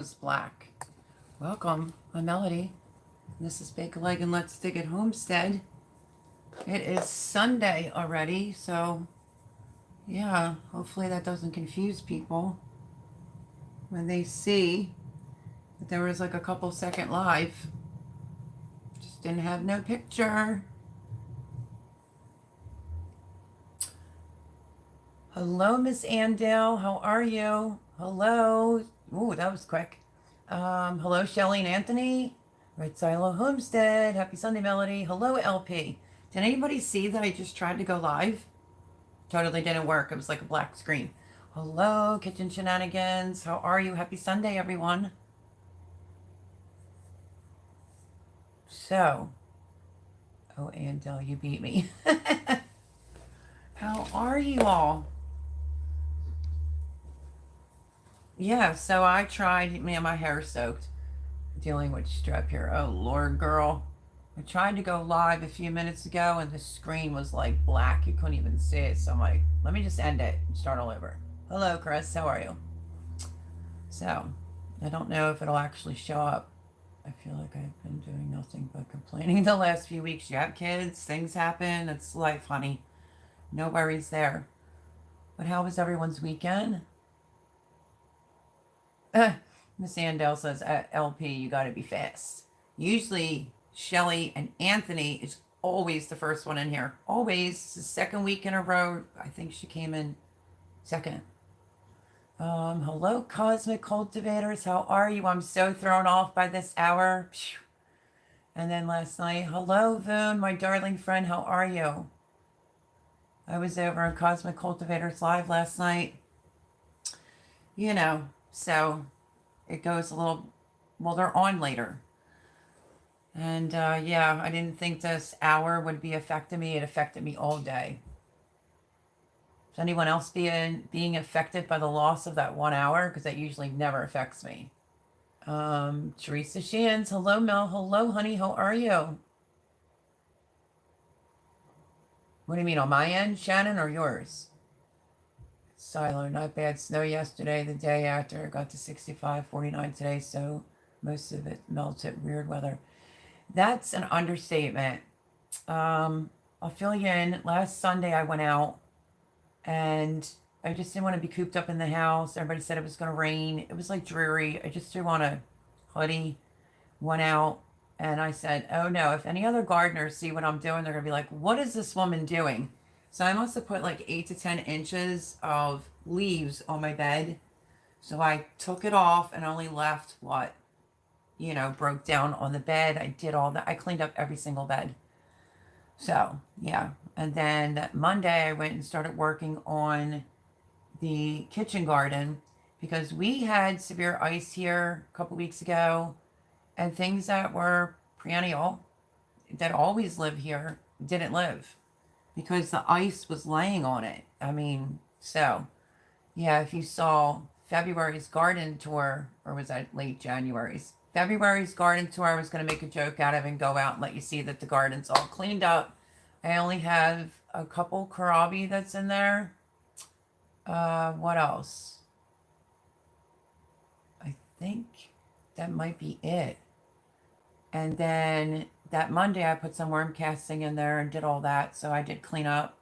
Is black. Welcome, I'm Melody. This is Bake a Leg and Let's Dig It Homestead. It is Sunday already, so yeah, hopefully that doesn't confuse people when they see that there was like a couple second live. Just didn't have no picture. Hello, Miss Andale. How are you? Hello. Ooh, that was quick. Hello, Shelly and Anthony. Red Silo Homestead. Happy Sunday, Melody. Hello, LP. Did anybody see that I just tried to go live? Totally didn't work. It was like a black screen. Hello, Kitchen Shenanigans. How are you? Happy Sunday, everyone. So, oh, Andale, you beat me. How are you all? Yeah, so I tried, man, my hair's soaked, dealing with strep here. Oh, Lord, girl. I tried to go live a few minutes ago and the screen was like black. You couldn't even see it. So I'm like, let me just end it and start all over. Hello, Chris. How are you? So, I don't know if it'll actually show up. I feel like I've been doing nothing but complaining the last few weeks. You have kids, things happen. It's life, honey. No worries there. But how was everyone's weekend? Miss Andell says, LP, you got to be fast. Usually, Shelly and Anthony is always the first one in here. Always. It's the second week in a row. I think she came in second. Hello, Cosmic Cultivators. How are you? I'm so thrown off by this hour. And then last night, hello, Voon, my darling friend. How are you? I was over on Cosmic Cultivators Live last night. You know, so it goes a little, well, they're on later. And yeah, I didn't think this hour would be affecting me. It affected me all day. Is anyone else being affected by the loss of that 1 hour? Because that usually never affects me. Teresa Shans, hello, Mel. Hello, honey. How are you? What do you mean, on my end, Shannon, or yours? Silo, not bad snow yesterday. The day after, it got to 65, 49 today, so most of it melted. Weird weather. That's an understatement. I'll fill you in. Last Sunday, I went out, and I just didn't want to be cooped up in the house. Everybody said it was going to rain. It was like dreary. I just threw on a hoodie, went out, and I said, oh no, if any other gardeners see what I'm doing, they're going to be like, what is this woman doing? So I must have put like 8 to 10 inches of leaves on my bed. So I took it off and only left what, broke down on the bed. I did all that. I cleaned up every single bed. So, yeah. And then that Monday, I went and started working on the kitchen garden because we had severe ice here a couple weeks ago, and things that were perennial, that always live here, didn't live because the ice was laying on it. I mean, so yeah, if you saw February's garden tour, or was that late January's? February's garden tour, I was going to make a joke out of and go out and let you see that the garden's all cleaned up. I only have a couple kohlrabi that's in there. What else? I think that might be it. And then that Monday, I put some worm casting in there and did all that. So I did clean up.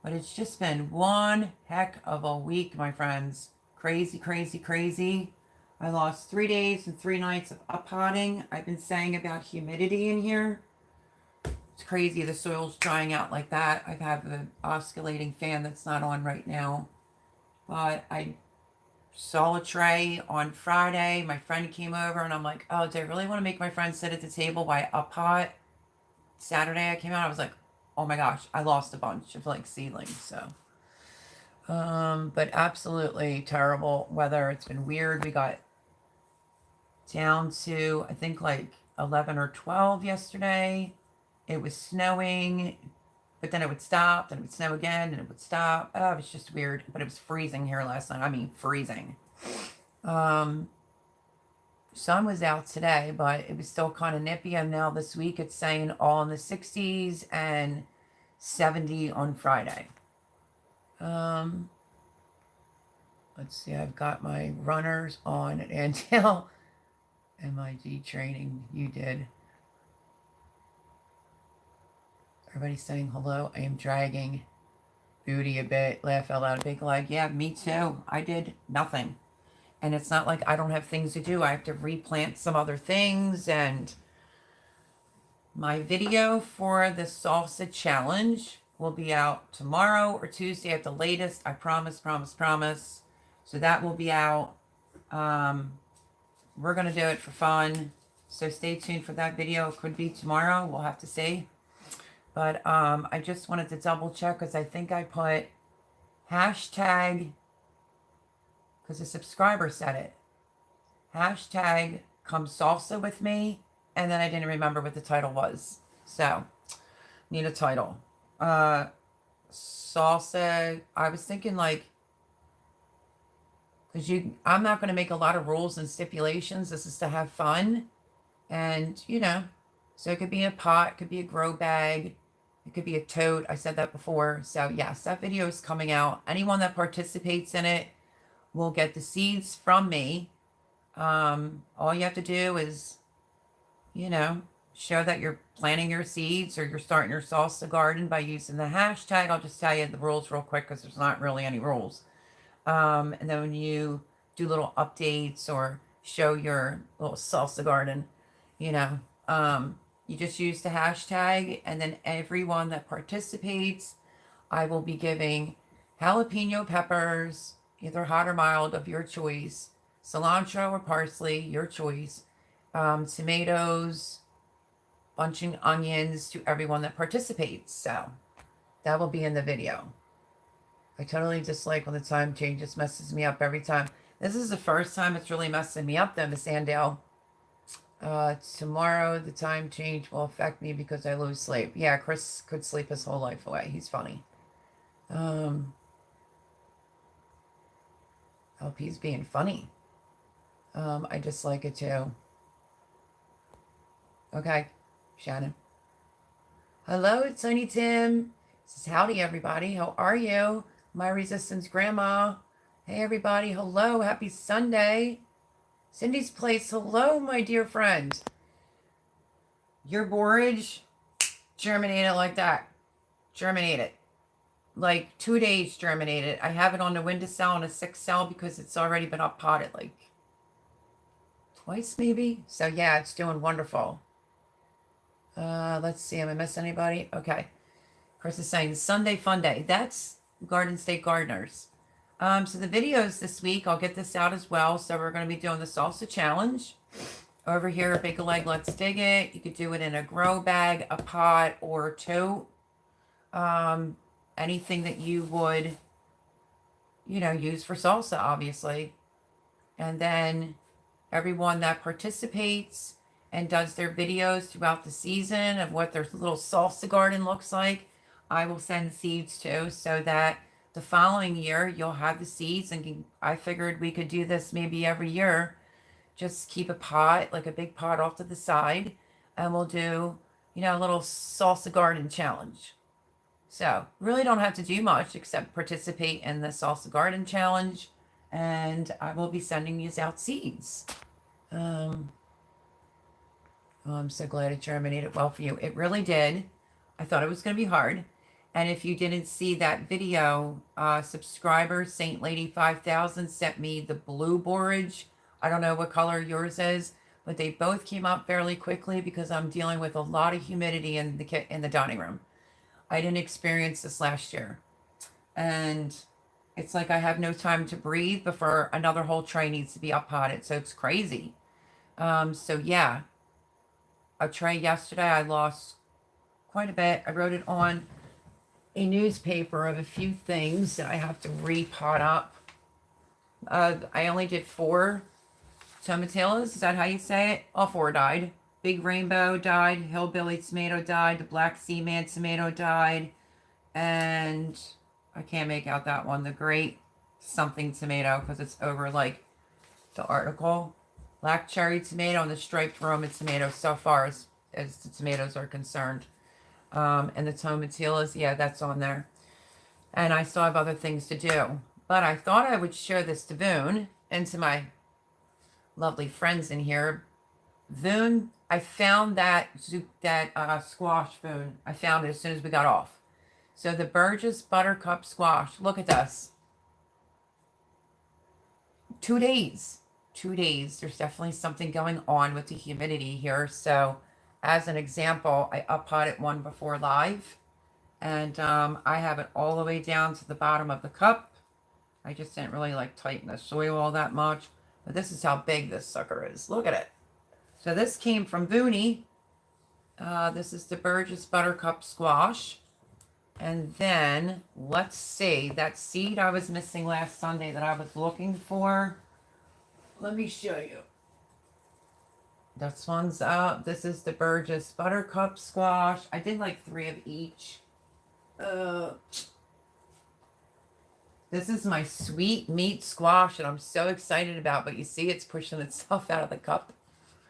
But it's just been one heck of a week, my friends. Crazy, crazy, crazy. I lost 3 days and 3 nights of uppotting. I've been saying about humidity in here. It's crazy. The soil's drying out like that. I have an oscillating fan that's not on right now. But I saw a tray on Friday. My friend came over and I'm like, oh, do I really want to make my friend sit at the table while I uppot? Saturday I came out, I was like, oh my gosh, I lost a bunch of like seedlings. So, but absolutely terrible weather. It's been weird. We got down to, I think like 11 or 12 yesterday. It was snowing, but then it would stop, then it would snow again, and it would stop. Oh, it was just weird, but it was freezing here last night. I mean, freezing. Sun was out today, but it was still kind of nippy. And now this week it's saying all in the 60s and 70 on Friday. Let's see, I've got my runners on until MIG training. You did. Everybody's saying hello. I am dragging booty a bit. Laugh out loud. Big leg. Yeah, me too. I did nothing. And it's not like I don't have things to do. I have to replant some other things. And my video for the salsa challenge will be out tomorrow or Tuesday at the latest. I promise, promise, promise. So that will be out. We're going to do it for fun. So stay tuned for that video. It could be tomorrow. We'll have to see. But I just wanted to double check because I think I put hashtag, because a subscriber said it. Hashtag come salsa with me. And then I didn't remember what the title was. So, need a title. Salsa, I was thinking like, because I'm not going to make a lot of rules and stipulations. This is to have fun. And, you know, so it could be a pot, it could be a grow bag, it could be a tote. I said that before. So, yes, that video is coming out. Anyone that participates in it will get the seeds from me. All you have to do is, you know, show that you're planting your seeds or you're starting your salsa garden by using the hashtag. I'll just tell you the rules real quick because there's not really any rules. And then when you do little updates or show your little salsa garden, you know, you just use the hashtag, and then everyone that participates, I will be giving jalapeno peppers, either hot or mild of your choice, cilantro or parsley, your choice, tomatoes, bunching onions to everyone that participates. So that will be in the video. I totally dislike when the time changes, messes me up every time. This is the first time it's really messing me up, then, Miss Andale. Tomorrow the time change will affect me because I lose sleep. Yeah, Chris could sleep his whole life away. He's funny. LP's being funny. I dislike it too. Okay, Shannon. Hello, it's Tiny Tim. This is howdy, everybody. How are you? My Resistance Grandma. Hey, everybody. Hello. Happy Sunday. Cindy's Place. Hello, my dear friend. Your borage, germinate it like that. Germinate it. Like 2 days germinated. I have it on the windowsill on a 6 cell because it's already been up potted like twice maybe. So yeah, it's doing wonderful. Let's see. Am I missing anybody? Okay. Chris is saying Sunday Fun Day. That's Garden State Gardeners. So the videos this week, I'll get this out as well. So we're going to be doing the salsa challenge. Over here, Big Leg, Let's Dig It. You could do it in a grow bag, a pot, or a tote. Anything that you would, you know, use for salsa, obviously. And then everyone that participates and does their videos throughout the season of what their little salsa garden looks like, I will send seeds to, so that the following year you'll have the seeds. And I figured we could do this maybe every year. Just keep a pot, like a big pot off to the side, and we'll do, you know, a little salsa garden challenge. So really don't have to do much except participate in the salsa garden challenge, and I will be sending these out seeds. Oh, I'm so glad it germinated well for you. It really did. I thought it was going to be hard. And if you didn't see that video, subscriber Saint Lady 5000 sent me the blue borage. I don't know what color yours is, but they both came up fairly quickly because I'm dealing with a lot of humidity in the dining room. I didn't experience this last year. And it's like I have no time to breathe before another whole tray needs to be up potted. So it's crazy. So yeah, a tray yesterday, I lost quite a bit. I wrote it on a newspaper of a few things that I have to repot up. I only did 4 tomatillos. Is that how you say it? All 4 died. Big Rainbow died. Hillbilly Tomato died. The Black Seaman Tomato died. And I can't make out that one. The Great Something Tomato, because it's over like the article. Black Cherry Tomato and the Striped Roma Tomato, so far as the tomatoes are concerned. And the tomatillos, yeah, that's on there. And I still have other things to do. But I thought I would share this to Boone and to my lovely friends in here. Voon, I found that squash Voon. I found it as soon as we got off. So the Burgess Buttercup squash. Look at this. 2 days. 2 days. There's definitely something going on with the humidity here. So as an example, I up-potted one before live. And I have it all the way down to the bottom of the cup. I just didn't really like tighten the soil all that much. But this is how big this sucker is. Look at it. So this came from Booney. This is the Burgess Buttercup squash. And then, let's see, that seed I was missing last Sunday that I was looking for. Let me show you. This one's out. This is the Burgess Buttercup squash. I did like 3 of each. This is my sweet meat squash that I'm so excited about, but you see it's pushing itself out of the cup.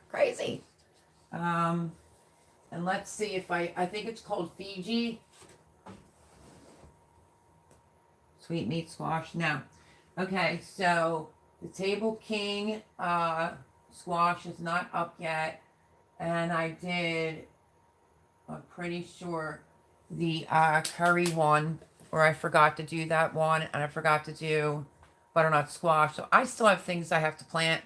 Crazy. And let's see if I think it's called Fiji. Sweet meat squash. No. Okay, so the Table King squash is not up yet. And I did, I'm pretty sure, the curry one, or I forgot to do that one, and I forgot to do butternut squash. So I still have things I have to plant,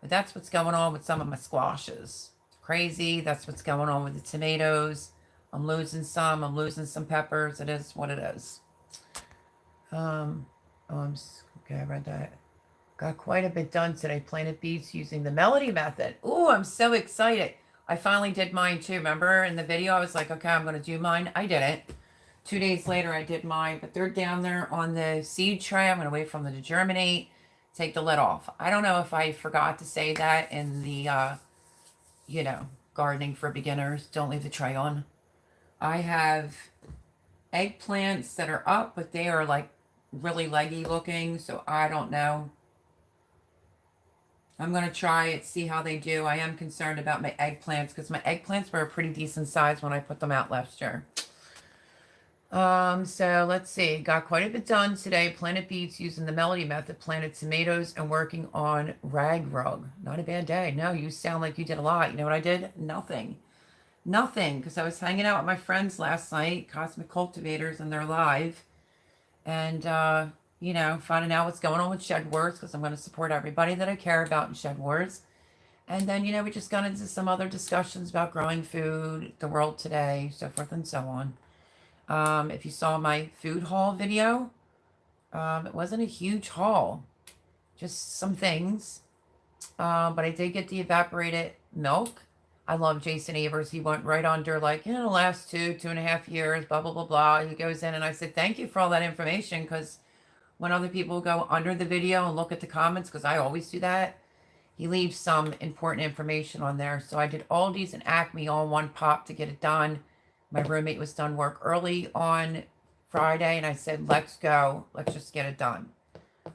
but that's what's going on with some of my squashes. It's crazy. That's what's going on with the tomatoes. I'm losing some peppers. It is what it is. Okay, I read that. Got quite a bit done today. Planted beets using the melody method. Ooh, I'm so excited. I finally did mine too. Remember in the video, I was like, okay, I'm going to do mine. I didn't. 2 days later, I did mine, but they're down there on the seed tray. I'm going to wait for them to germinate, take the lid off. I don't know if I forgot to say that in the, gardening for beginners. Don't leave the tray on. I have eggplants that are up, but they are like really leggy looking, so I don't know. I'm going to try it, see how they do. I am concerned about my eggplants because my eggplants were a pretty decent size when I put them out last year. So let's see. Got quite a bit done today. Planted beets using the melody method. Planted tomatoes and working on rag rug. Not a bad day. No, you sound like you did a lot. You know what I did? Nothing. Nothing. Because I was hanging out with my friends last night, Cosmic Cultivators, and they're live. And, finding out what's going on with Shed Wars because I'm going to support everybody that I care about in Shed Wars. And then, we just got into some other discussions about growing food, the world today, so forth and so on. If you saw my food haul video, it wasn't a huge haul, just some things. But I did get the evaporated milk. I love Jason Evers. He went right under like, the last 2.5 years, blah, blah, blah, blah. He goes in and I said, thank you for all that information. Because when other people go under the video and look at the comments, because I always do that, he leaves some important information on there. So I did all these in Acme all one pop to get it done. My roommate was done work early on Friday, and I said, let's go. Let's just get it done.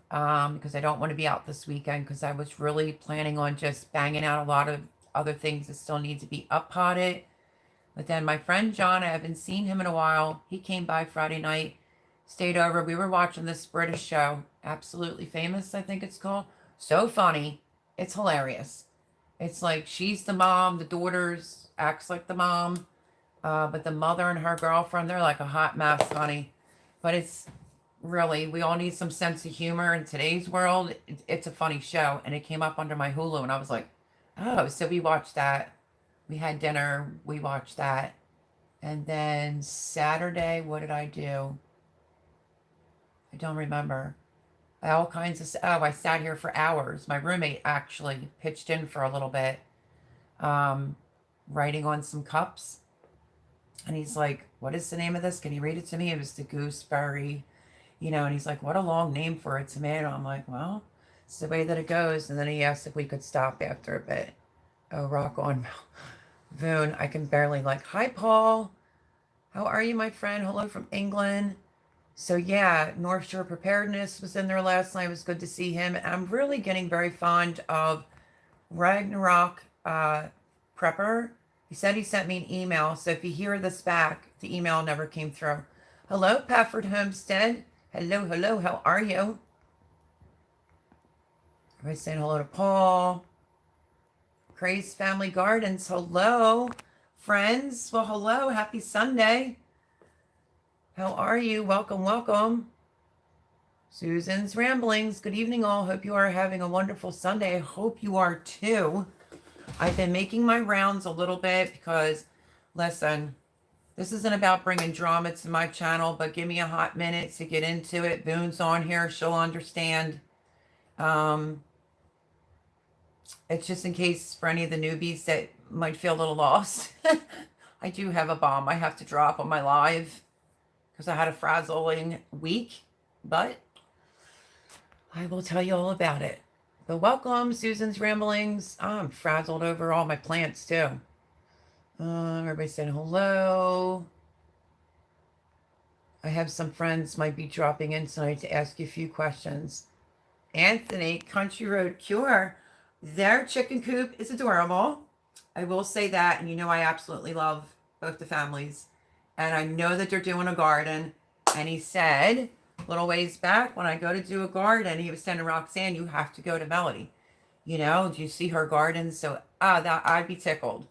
Because I don't want to be out this weekend, because I was really planning on just banging out a lot of other things that still need to be up-potted. But then my friend John, I haven't seen him in a while. He came by Friday night, stayed over. We were watching this British show, Absolutely Famous, I think it's called. So funny. It's hilarious. It's like she's the mom, the daughters acts like the mom. But the mother and her girlfriend, they're like a hot mess, honey. But it's really, we all need some sense of humor in today's world. It's a funny show. And it came up under my Hulu. And I was like, oh, so we watched that. We had dinner. We watched that. And then Saturday, what did I do? I don't remember. All kinds of, I sat here for hours. My roommate actually pitched in for a little bit, writing on some cups. And he's like, what is the name of this? Can you read it to me? It was the gooseberry, and he's like, what a long name for a tomato. I'm like, well, it's the way that it goes. And then he asked if we could stop after a bit. Oh, rock on, Voon. I can barely hi, Paul. How are you, my friend? Hello from England. So yeah, North Shore Preparedness was in there last night. It was good to see him. And I'm really getting very fond of Ragnarok Prepper. He said he sent me an email, so if you hear this back, the email never came through. Hello, Pafford Homestead. Hello, how are you? Everybody's saying hello to Paul. Craze Family Gardens. Hello, friends. Well, hello. Happy Sunday. How are you? Welcome, welcome. Susan's Ramblings. Good evening, all. Hope you are having a wonderful Sunday. I hope you are too. I've been making my rounds a little bit because, listen, this isn't about bringing drama to my channel, but give me a hot minute to get into it. Boone's on here. She'll understand. It's just in case for any of the newbies that might feel a little lost. I do have a bomb I have to drop on my live because I had a frazzling week, but I will tell you all about it. But welcome, Susan's Ramblings. I'm frazzled over all my plants too. Everybody saying hello. I have some friends might be dropping in tonight to ask you a few questions. Anthony, Country Road Cure. Their chicken coop is adorable. I will say that, and you know I absolutely love both the families. And I know that they're doing a garden. And he said, a little ways back, when I go to do a garden, he was saying to Roxanne, you have to go to Melody. You know, do you see her garden? So, that I'd be tickled.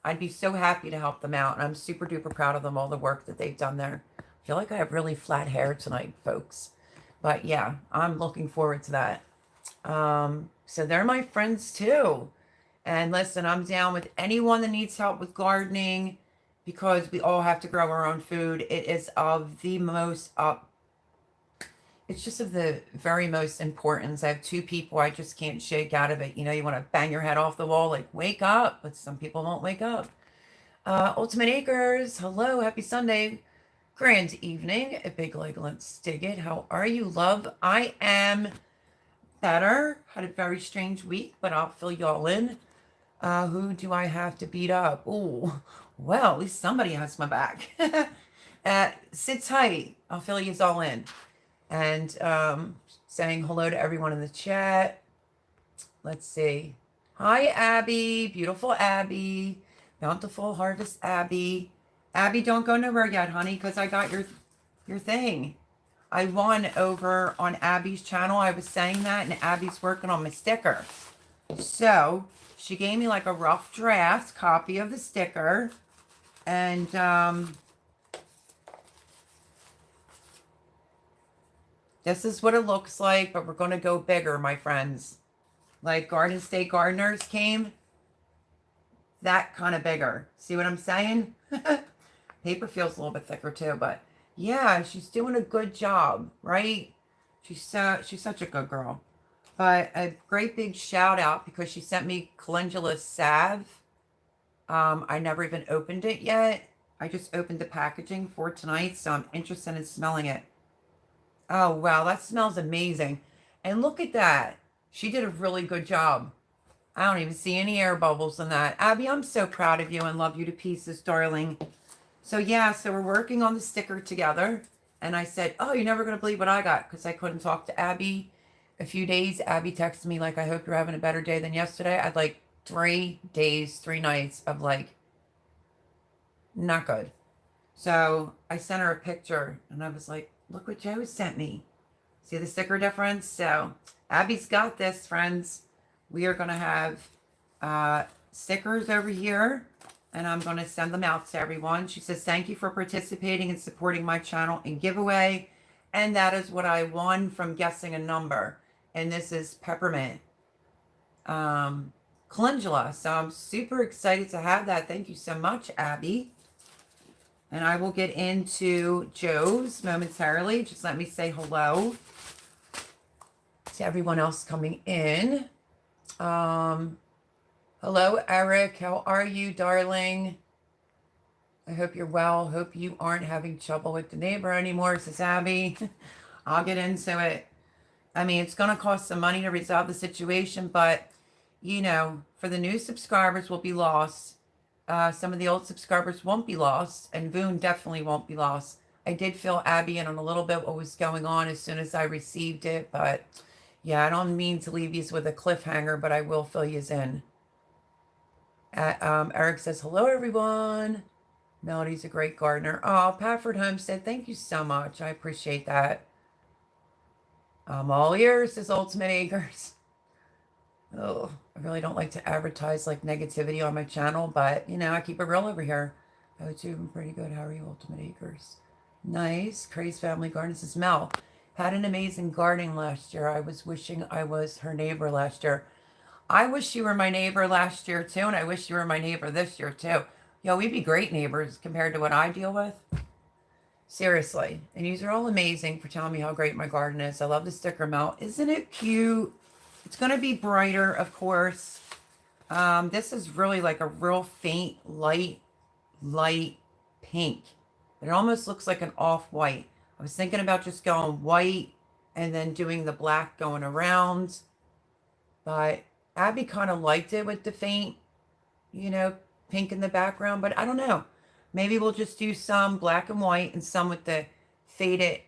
I'd be so happy to help them out. And I'm super duper proud of them, all the work that they've done there. I feel like I have really flat hair tonight, folks. But yeah, I'm looking forward to that. So they're my friends too. And listen, I'm down with anyone that needs help with gardening because we all have to grow our own food. It is of the most it's just of the very most importance. I have two people I just can't shake out of it. You know, you want to bang your head off the wall, like wake up, but some people won't wake up. Ultimate Acres, hello, happy Sunday. Grand evening, a big leg, let's dig it. How are you, love? I am better. Had a very strange week, but I'll fill you all in. Who do I have to beat up? Oh, well, at least somebody has my back. Sit tight. I'll fill you all in. And saying hello to everyone in the chat. Let's see. Hi, Abby. Beautiful Abby. Bountiful Harvest Abby. Abby, don't go nowhere yet, honey, because I got your thing. I won over on Abby's channel. I was saying that, and Abby's working on my sticker. So she gave me like a rough draft copy of the sticker. And this is what it looks like, but we're going to go bigger, my friends. Like Garden State Gardeners came, that kind of bigger. See what I'm saying? Paper feels a little bit thicker too, but yeah, she's doing a good job, right? She's such a good girl. But a great big shout out because she sent me calendula salve. I never even opened it yet. I just opened the packaging for tonight, so I'm interested in smelling it. Oh, wow, that smells amazing. And look at that. She did a really good job. I don't even see any air bubbles in that. Abby, I'm so proud of you and love you to pieces, darling. So yeah, so we're working on the sticker together. And I said, oh, you're never going to believe what I got because I couldn't talk to Abby a few days. Abby texted me like, I hope you're having a better day than yesterday. I had like 3 days, 3 nights of like, not good. So I sent her a picture and I was like, look what Joe sent me. See the sticker difference? So Abby's got this, friends. We are going to have stickers over here. And I'm going to send them out to everyone. She says, thank you for participating and supporting my channel and giveaway. And that is what I won from guessing a number. And this is peppermint calendula. So I'm super excited to have that. Thank you so much, Abby. And I will get into Joe's momentarily. Just let me say hello to everyone else coming in. Hello, Eric. How are you, darling? I hope you're well. Hope you aren't having trouble with the neighbor anymore, says Abby. I'll get into it. I mean, it's going to cost some money to resolve the situation, but, you know, for the new subscribers will be lost. Some of the old subscribers won't be lost, and Boone definitely won't be lost. I did fill Abby in on a little bit what was going on as soon as I received it, but, yeah, I don't mean to leave you with a cliffhanger, but I will fill you in. Eric says, hello, everyone. Melody's a great gardener. Oh, Pafford Homestead, thank you so much. I appreciate that. I'm all ears, says Ultimate Acres. Oh, I really don't like to advertise like negativity on my channel, but you know, I keep it real over here. Oh, too, I'm pretty good. How are you, Ultimate Acres? Nice. Craze Family Garden. This is Mel. Had an amazing gardening last year. I was wishing I was her neighbor last year. I wish you were my neighbor last year too, and I wish you were my neighbor this year too. Yo, we'd be great neighbors compared to what I deal with. Seriously. And you are all amazing for telling me how great my garden is. I love the sticker melt. Isn't it cute? It's going to be brighter, of course. This is really like a real faint, light pink. It almost looks like an off-white. I was thinking about just going white and then doing the black going around. But Abby kind of liked it with the faint, you know, pink in the background. But I don't know. Maybe we'll just do some black and white and some with the faded,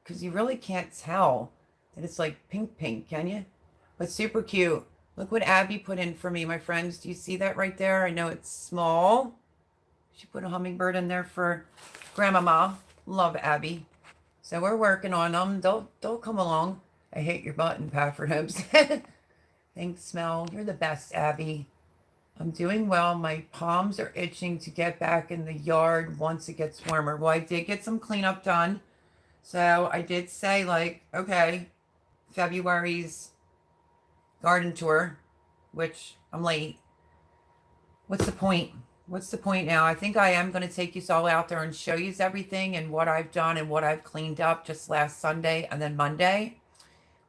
because you really can't tell that it's like pink, can you? But super cute. Look what Abby put in for me, my friends. Do you see that right there? I know it's small. She put a hummingbird in there for Grandmama. Love Abby. So we're working on them. They'll come along. I hate your button, Pafford Homes. Thanks, Mel. You're the best, Abby. I'm doing well. My palms are itching to get back in the yard once it gets warmer. Well, I did get some cleanup done. So I did say, like, okay, February's garden tour, which I'm late. What's the point? What's the point now? I think I am going to take you all out there and show you everything and what I've done and what I've cleaned up just last Sunday and then Monday,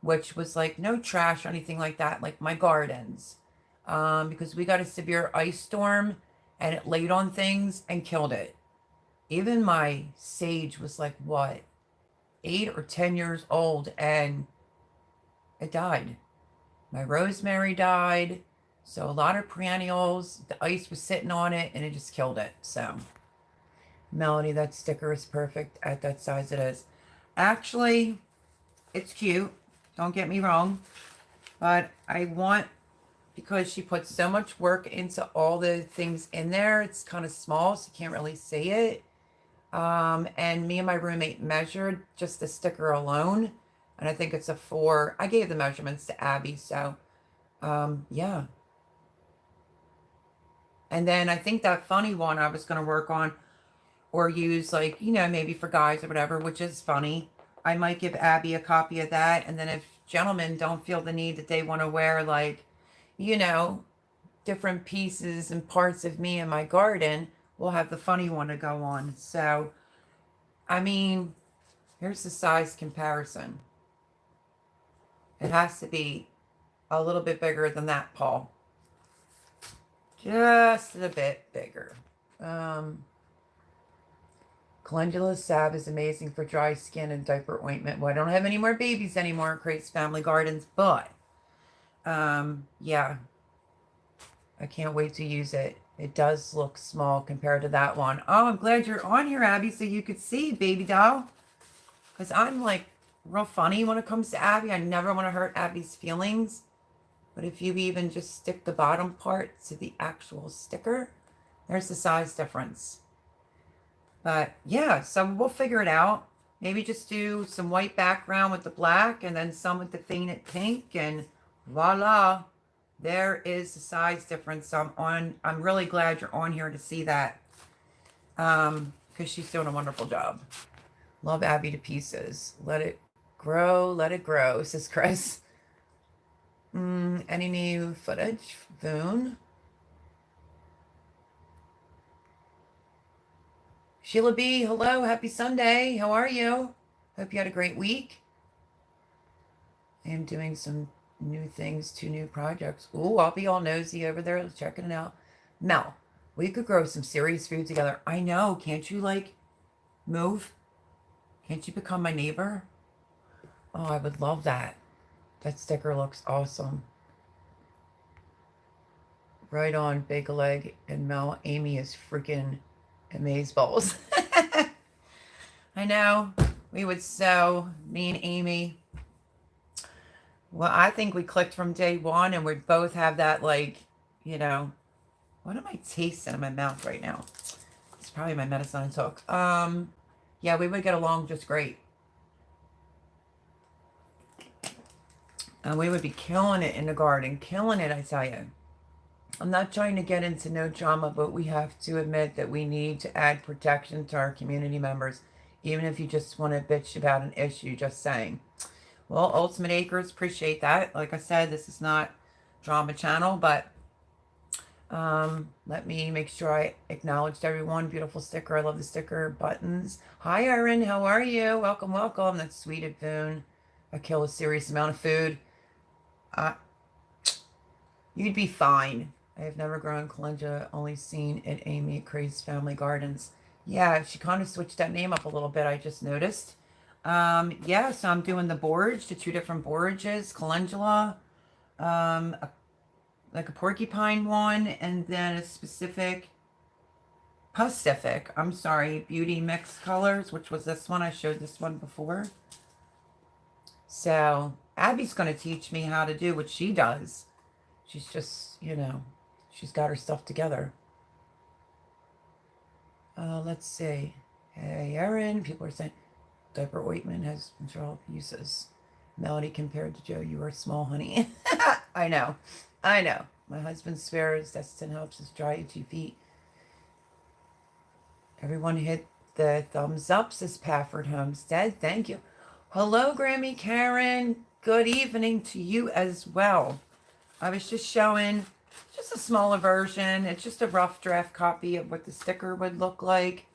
which was like no trash or anything like that, like my gardens. Because we got a severe ice storm and it laid on things and killed it. Even my sage was like, what, 8 or 10 years old, and it died. My rosemary died. So a lot of perennials, the ice was sitting on it and it just killed it. So Melody, that sticker is perfect at that size it is. Actually, it's cute. Don't get me wrong. But I want, because she put so much work into all the things in there, it's kind of small, so you can't really see it. And me and my roommate measured just the sticker alone. And I think it's a 4. I gave the measurements to Abby, so yeah. And then I think that funny one I was going to work on or use, like, you know, maybe for guys or whatever, which is funny. I might give Abby a copy of that. And then if gentlemen don't feel the need that they want to wear, like, you know, different pieces and parts of me in my garden, we'll have the funny one to go on. So, I mean, here's the size comparison. It has to be a little bit bigger than that, Paul. Just a bit bigger. Calendula salve is amazing for dry skin and diaper ointment. Well, I don't have any more babies anymore at Crate's Family Gardens, but yeah, I can't wait to use it. It does look small compared to that one. Oh, I'm glad you're on here, Abby, so you could see, baby doll. Because I'm like real funny when it comes to Abby. I never want to hurt Abby's feelings. But if you even just stick the bottom part to the actual sticker, there's the size difference. But yeah, so we'll figure it out. Maybe just do some white background with the black and then some with the fainted pink, and voila, there is the size difference. So I'm really glad you're on here to see that, because she's doing a wonderful job. Love Abby to pieces. Let it grow, says Chris. Any new footage, Voon? Sheila B, hello, happy Sunday. How are you? Hope you had a great week. I am doing some new things, 2 new projects. Ooh, I'll be all nosy over there checking it out. Mel, we could grow some serious food together. I know. Can't you, like, move? Can't you become my neighbor? Oh, I would love that. That sticker looks awesome. Right on, Big Leg and Mel. Amy is freaking amazeballs. I know. We would so, me and Amy. Well, I think we clicked from day one, and we both have that, like, you know, what am I tasting in my mouth right now? It's probably my medicine I took. Yeah, we would get along just great. And we would be killing it in the garden. Killing it, I tell you. I'm not trying to get into no drama, but we have to admit that we need to add protection to our community members, even if you just want to bitch about an issue, just saying. Well, Ultimate Acres, appreciate that. Like I said, this is not drama channel, but let me make sure I acknowledged everyone. Beautiful sticker. I love the sticker buttons. Hi, Erin. How are you? Welcome, welcome. That's sweet at Boone. I kill a serious amount of food. You'd be fine. I have never grown calendula, only seen it Amy at Crazy Family Gardens. Yeah, she kind of switched that name up a little bit, I just noticed. Yeah, so I'm doing the borage, the two different borages, calendula, like a porcupine one, and then a Pacific, I'm sorry, beauty mix colors, which was this one. I showed this one before. So Abby's going to teach me how to do what she does. She's just, she's got her stuff together. Let's see. Hey, Erin. People are saying diaper ointment has several uses. Melody, compared to Joe, you are small, honey. I know. My husband swears Destin helps us dry itchy feet. Everyone hit the thumbs up, says Pafford Homestead. Thank you. Hello, Grammy Karen. Good evening to you as well. I was just showing just a smaller version. It's just a rough draft copy of what the sticker would look like.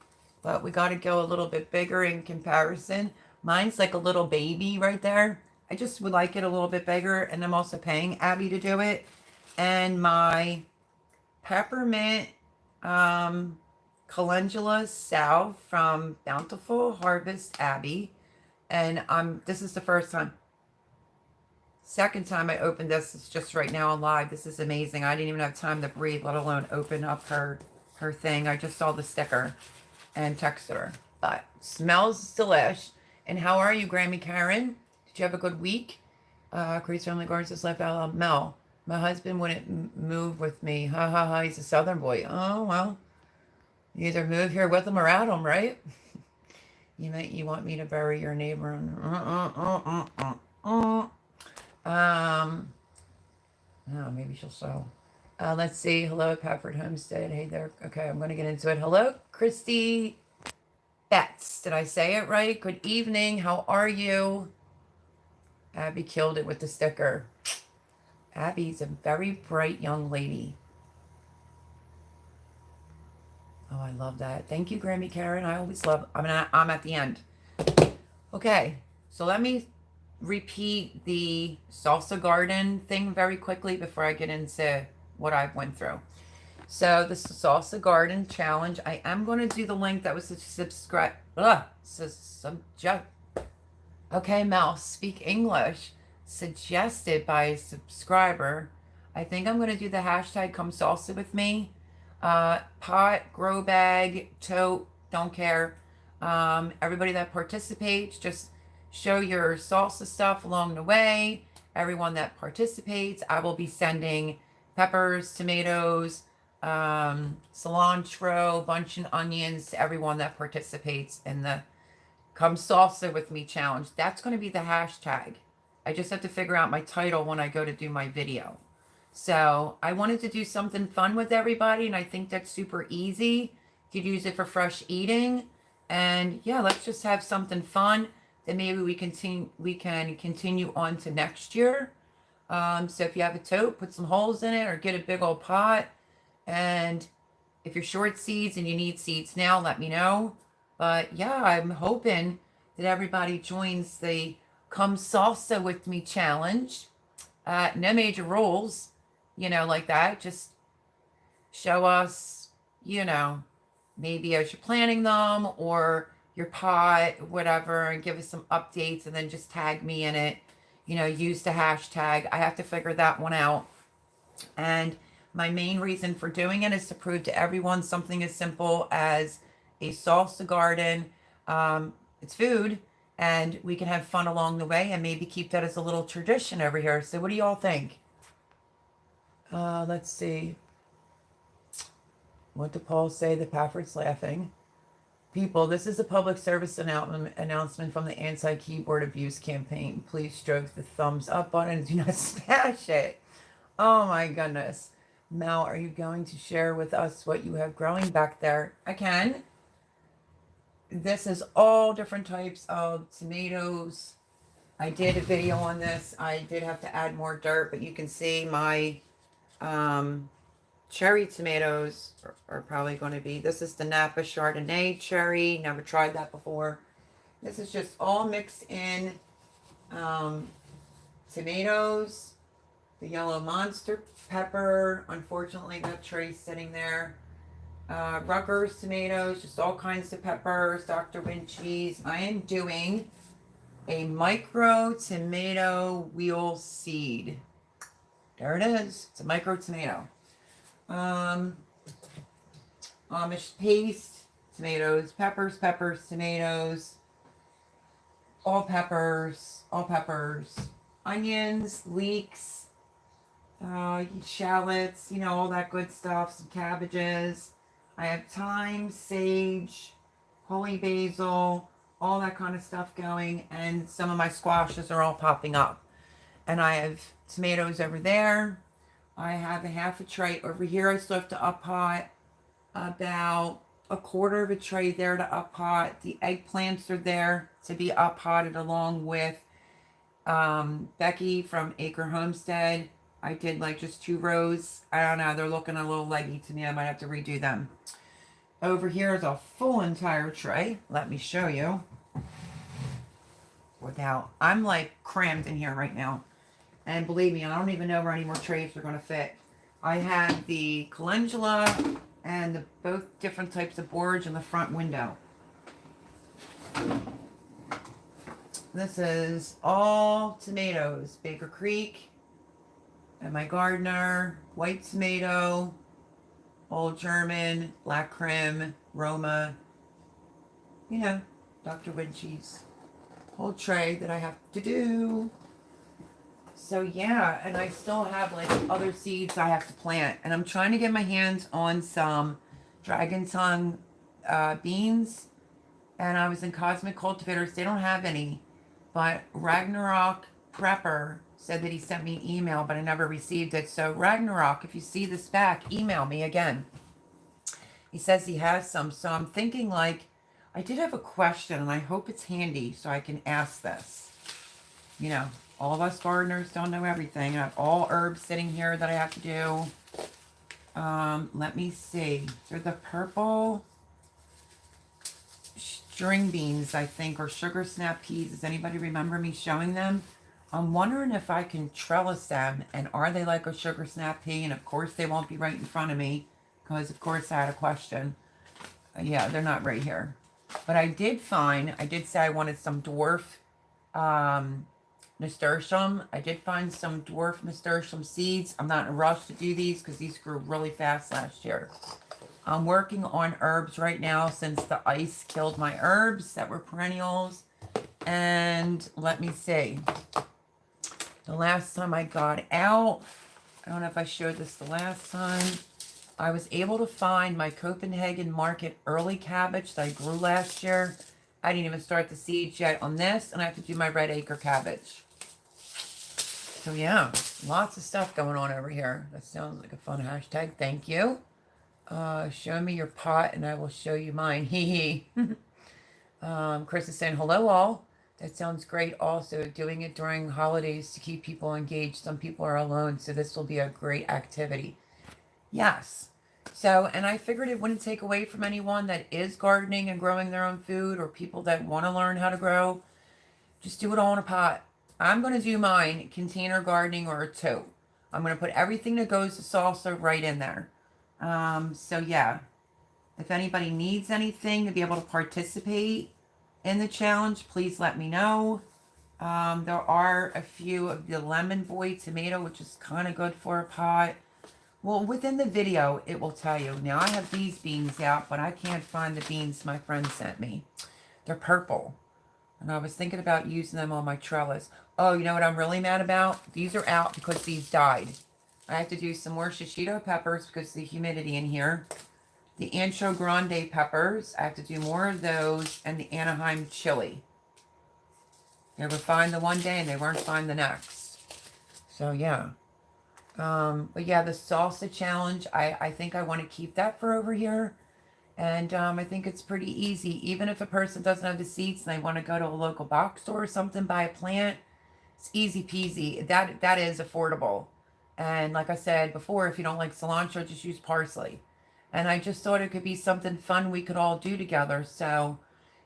But we got to go a little bit bigger in comparison. Mine's like a little baby right there. I just would like it a little bit bigger. And I'm also paying Abby to do it. And my peppermint calendula salve from Bountiful Harvest Abby. And this is the second time I opened this. It's just right now on live. This is amazing. I didn't even have time to breathe, let alone open up her thing. I just saw the sticker and texted her. But smells delish. And how are you, Grammy Karen? Did you have a good week? Crazy Family Gardens just left out. Mel, my husband wouldn't move with me. Ha ha ha. He's a Southern boy. Oh well. You either move here with him or at him, right? You want me to bury your neighbor? Oh, maybe she'll sew. Let's see. Hello, Pafford Homestead. Hey there. Okay, I'm going to get into it. Hello, Christy Betts. Did I say it right? Good evening. How are you? Abby killed it with the sticker. Abby's a very bright young lady. Oh, I love that. Thank you, Grammy Karen. I always love. I'm at the end. Okay, so let me repeat the salsa garden thing very quickly before I get into what I went through. So the salsa garden challenge, I am going to do the link that was subscribe. Okay, Mel, speak English. Suggested by a subscriber. I think I'm going to do the hashtag come salsa with me. Pot, grow bag, tote, don't care. Everybody that participates, just show your salsa stuff along the way. Everyone that participates, I will be sending peppers, tomatoes, cilantro, bunch of onions to everyone that participates in the Come Salsa With Me challenge. That's going to be the hashtag. I just have to figure out my title when I go to do my video. So I wanted to do something fun with everybody, and I think that's super easy. You could use it for fresh eating. And yeah, let's just have something fun. Then maybe we can continue on to next year. So if you have a tote, put some holes in it or get a big old pot. And if you're short seeds and you need seeds now, let me know. But yeah, I'm hoping that everybody joins the Come Salsa With Me challenge. No major rules, like that. Just show us, maybe as you're planning them or your pot, whatever, and give us some updates and then just tag me in it. Use the hashtag. I have to figure that one out. And my main reason for doing it is to prove to everyone something as simple as a salsa garden. It's food, and we can have fun along the way and maybe keep that as a little tradition over here. So what do y'all think? Let's see. What did Paul say? The Pafford's laughing. People, this is a public service announcement from the Anti-Keyboard Abuse Campaign. Please stroke the thumbs up button and do not smash it. Oh my goodness. Mel, are you going to share with us what you have growing back there? I can. This is all different types of tomatoes. I did a video on this. I did have to add more dirt, but you can see my cherry tomatoes are probably going to be, this is the Napa Chardonnay cherry. Never tried that before. This is just all mixed in tomatoes, the yellow monster pepper. Unfortunately, that tray's sitting there. Rutgers tomatoes, just all kinds of peppers, Dr. Wynn cheese. I am doing a micro tomato wheel seed. There it is. It's a micro tomato. Amish paste, tomatoes, peppers, tomatoes, all peppers, onions, leeks, shallots, you know, all that good stuff, some cabbages. I have thyme, sage, holy basil, all that kind of stuff going, and some of my squashes are all popping up. And I have tomatoes over there. I have a half a tray over here. I still have to up pot about a quarter of a tray there to up pot. The eggplants are there to be up potted along with Becky from Acre Homestead. I did like just 2 rows. I don't know. They're looking a little leggy to me. I might have to redo them. Over here is a full entire tray. Let me show you. I'm like crammed in here right now. And believe me, I don't even know where any more trays are going to fit. I have the calendula and both different types of boards in the front window. This is all tomatoes. Baker Creek and my gardener, white tomato, old German, black Krim, Roma, you know, Dr. Wynn cheese. Whole tray that I have to do. So yeah, and I still have like other seeds I have to plant. And I'm trying to get my hands on some dragon tongue beans. And I was in Cosmic Cultivators. They don't have any. But Ragnarok Prepper said that he sent me an email, but I never received it. So Ragnarok, if you see this back, email me again. He says he has some. So I'm thinking like, I did have a question and I hope it's handy so I can ask this. You know, all of us gardeners don't know everything. I have all herbs sitting here that I have to do. Let me see. They're the purple string beans, I think, or sugar snap peas. Does anybody remember me showing them? I'm wondering if I can trellis them, and are they like a sugar snap pea? And of course they won't be right in front of me, because of course I had a question. Yeah, they're not right here. But I did say I wanted some dwarf nasturtium. I did find some dwarf nasturtium seeds. I'm not in a rush to do these because these grew really fast last year. I'm working on herbs right now since the ice killed my herbs that were perennials. And let me see. The last time I got out, I don't know if I showed this the last time, I was able to find my Copenhagen Market early cabbage that I grew last year. I didn't even start the seeds yet on this, and I have to do my red acre cabbage. So yeah, lots of stuff going on over here. That sounds like a fun hashtag. Thank you. Show me your pot and I will show you mine. Hee hee. Chris is saying, hello all. That sounds great also. Doing it during holidays to keep people engaged. Some people are alone, so this will be a great activity. Yes. So, and I figured it wouldn't take away from anyone that is gardening and growing their own food, or people that want to learn how to grow. Just do it all in a pot. I'm going to do mine container gardening or a tote. I'm going to put everything that goes to salsa right in there. So yeah, if anybody needs anything to be able to participate in the challenge, please let me know. There are a few of the lemon boy tomato, which is kind of good for a pot. Well, within the video, it will tell you. Now, I have these beans out, but I can't find the beans my friend sent me. They're purple. And I was thinking about using them on my trellis. Oh, you know what I'm really mad about? These are out because these died. I have to do some more shishito peppers because of the humidity in here. The Ancho Grande peppers, I have to do more of those, and the Anaheim chili. They were fine the one day and they weren't fine the next. So yeah. But yeah, the salsa challenge, I think I want to keep that for over here. And I think it's pretty easy. Even if a person doesn't have the seeds and they want to go to a local box store or something, buy a plant, it's easy peasy. That is affordable. And like I said before, if you don't like cilantro, just use parsley. And I just thought it could be something fun we could all do together. So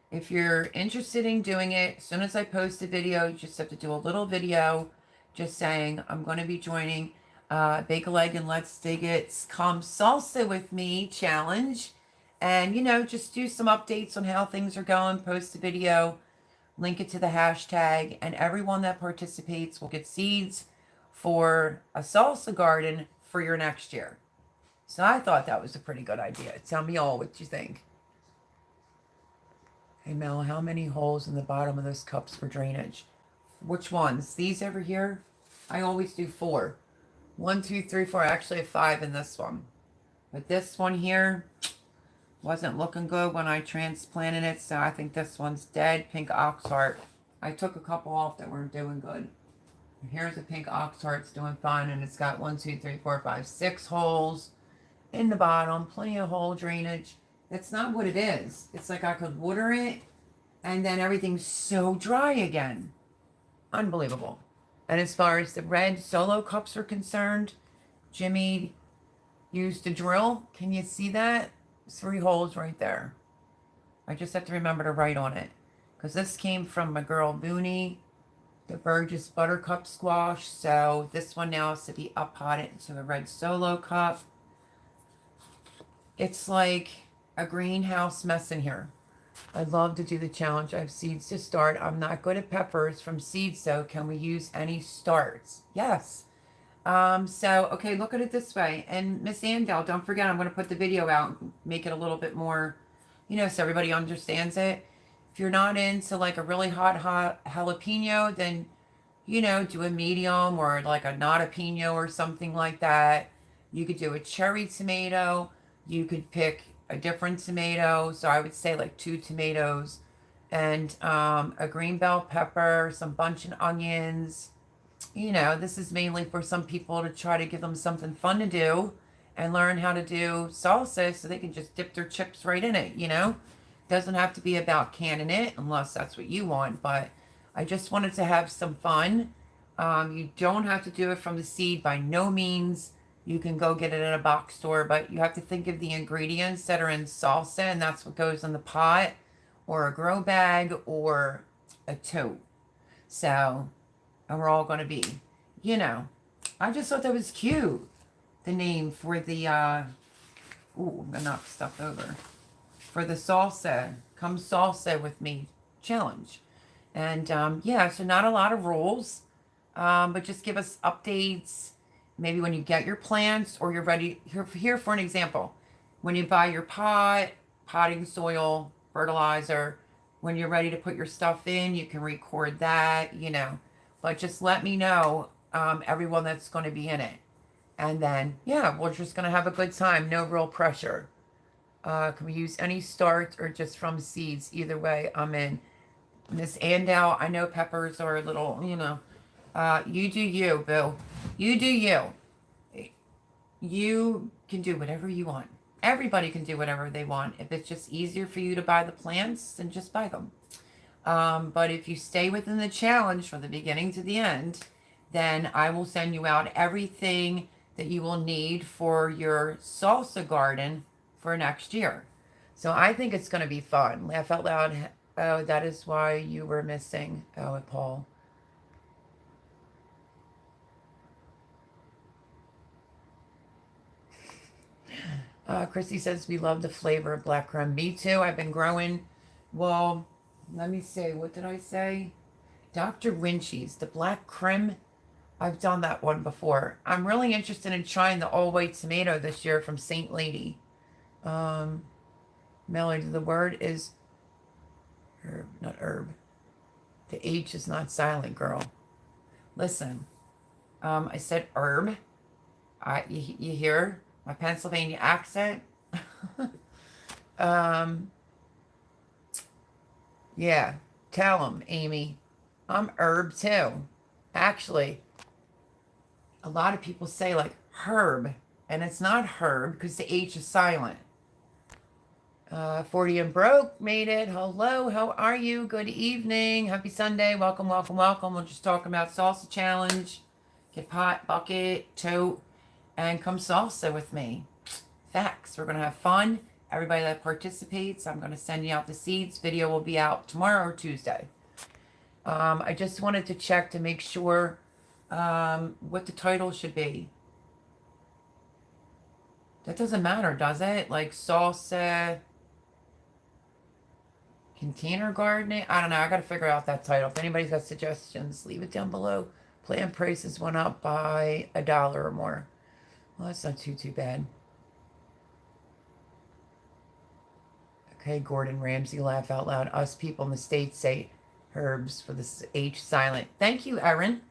if you're interested in doing it, as soon as I post a video, you just have to do a little video just saying, I'm going to be joining Bake a Leg and Let's Dig It's Come Salsa with Me challenge. And, you know, just do some updates on how things are going, post a video, link it to the hashtag, and everyone that participates will get seeds for a salsa garden for your next year. So I thought that was a pretty good idea. Tell me all what you think. Hey Mel, how many holes in the bottom of those cups for drainage? Which ones? These over here? I always do 4. 1, 2, 3, 4. I actually have 5 in this one. But this one here wasn't looking good when I transplanted it, so I think this one's dead. Pink oxheart. I took a couple off that weren't doing good. Here's a pink oxheart. It's doing fine, and it's got 1, 2, 3, 4, 5, 6 holes in the bottom. Plenty of hole drainage. That's not what it is. It's like I could water it, and then everything's so dry again. Unbelievable. And as far as the red solo cups are concerned, Jimmy used a drill. Can you see that? 3 holes right there. I just have to remember to write on it. Because this came from my girl Booney, the Burgess Buttercup Squash. So this one now has to be up-potted into a red solo cup. It's like a greenhouse mess in here. I'd love to do the challenge. I have seeds to start. I'm not good at peppers from seeds, so can we use any starts? Yes. So, okay, look at it this way. And Miss Andel, don't forget, I'm going to put the video out, make it a little bit more, you know, so everybody understands it. If you're not into like a really hot jalapeno, then, you know, do a medium or like a not a pino or something like that. You could do a cherry tomato. You could pick a different tomato. So I would say like 2 tomatoes and a green bell pepper, some bunch of onions. You know, this is mainly for some people to try to give them something fun to do and learn how to do salsa so they can just dip their chips right in it, you know? Doesn't have to be about canning it unless that's what you want, but I just wanted to have some fun. You don't have to do it from the seed by no means. You can go get it at a box store, but you have to think of the ingredients that are in salsa, and that's what goes in the pot or a grow bag or a tote. So, and we're all going to be, you know, I just thought that was cute. The name for the, ooh, I'm going to knock stuff over. For the salsa, come salsa with me challenge. And yeah, so not a lot of rules, but just give us updates. Maybe when you get your plants or you're ready, here for an example. When you buy your pot, potting soil, fertilizer, when you're ready to put your stuff in, you can record that, you know. But just let me know everyone that's going to be in it. And then, yeah, we're just going to have a good time. No real pressure. Can we use any starts or just from seeds? Either way, I'm in. Miss Andal, I know peppers are a little, you know. You do you, Bill. You do you. You can do whatever you want. Everybody can do whatever they want. If it's just easier for you to buy the plants, then just buy them. But if you stay within the challenge from the beginning to the end, then I will send you out everything that you will need for your salsa garden for next year. So I think it's going to be fun. Laugh out loud. Oh, that is why you were missing. Oh, Paul. Christy says we love the flavor of black creme. Me too. I've been growing. Well, let me see. What did I say? Dr. Winchie's, the black creme. I've done that one before. I'm really interested in trying the all white tomato this year from Saint Lady. Melody, the word is herb, not herb. The H is not silent, girl. Listen, I said herb. You hear my Pennsylvania accent? Um, yeah, tell them, Amy. I'm herb too. Actually, a lot of people say like herb, and it's not herb because the H is silent. 40 and broke made it. Hello, how are you? Good evening. Happy Sunday. Welcome, welcome, welcome. We're just talking about salsa challenge. Get pot, bucket, tote, and come salsa with me. Facts. We're going to have fun. Everybody that participates, I'm going to send you out the seeds. Video will be out tomorrow or Tuesday. I just wanted to check to make sure what the title should be. That doesn't matter, does it? Like salsa, container gardening? I don't know. I got to figure out that title. If anybody's got suggestions, leave it down below. Plant prices went up by $1 or more. Well, that's not too bad. Okay, Gordon Ramsay, laugh out loud. Us people in the States say herbs for the H silent. Thank you, Erin.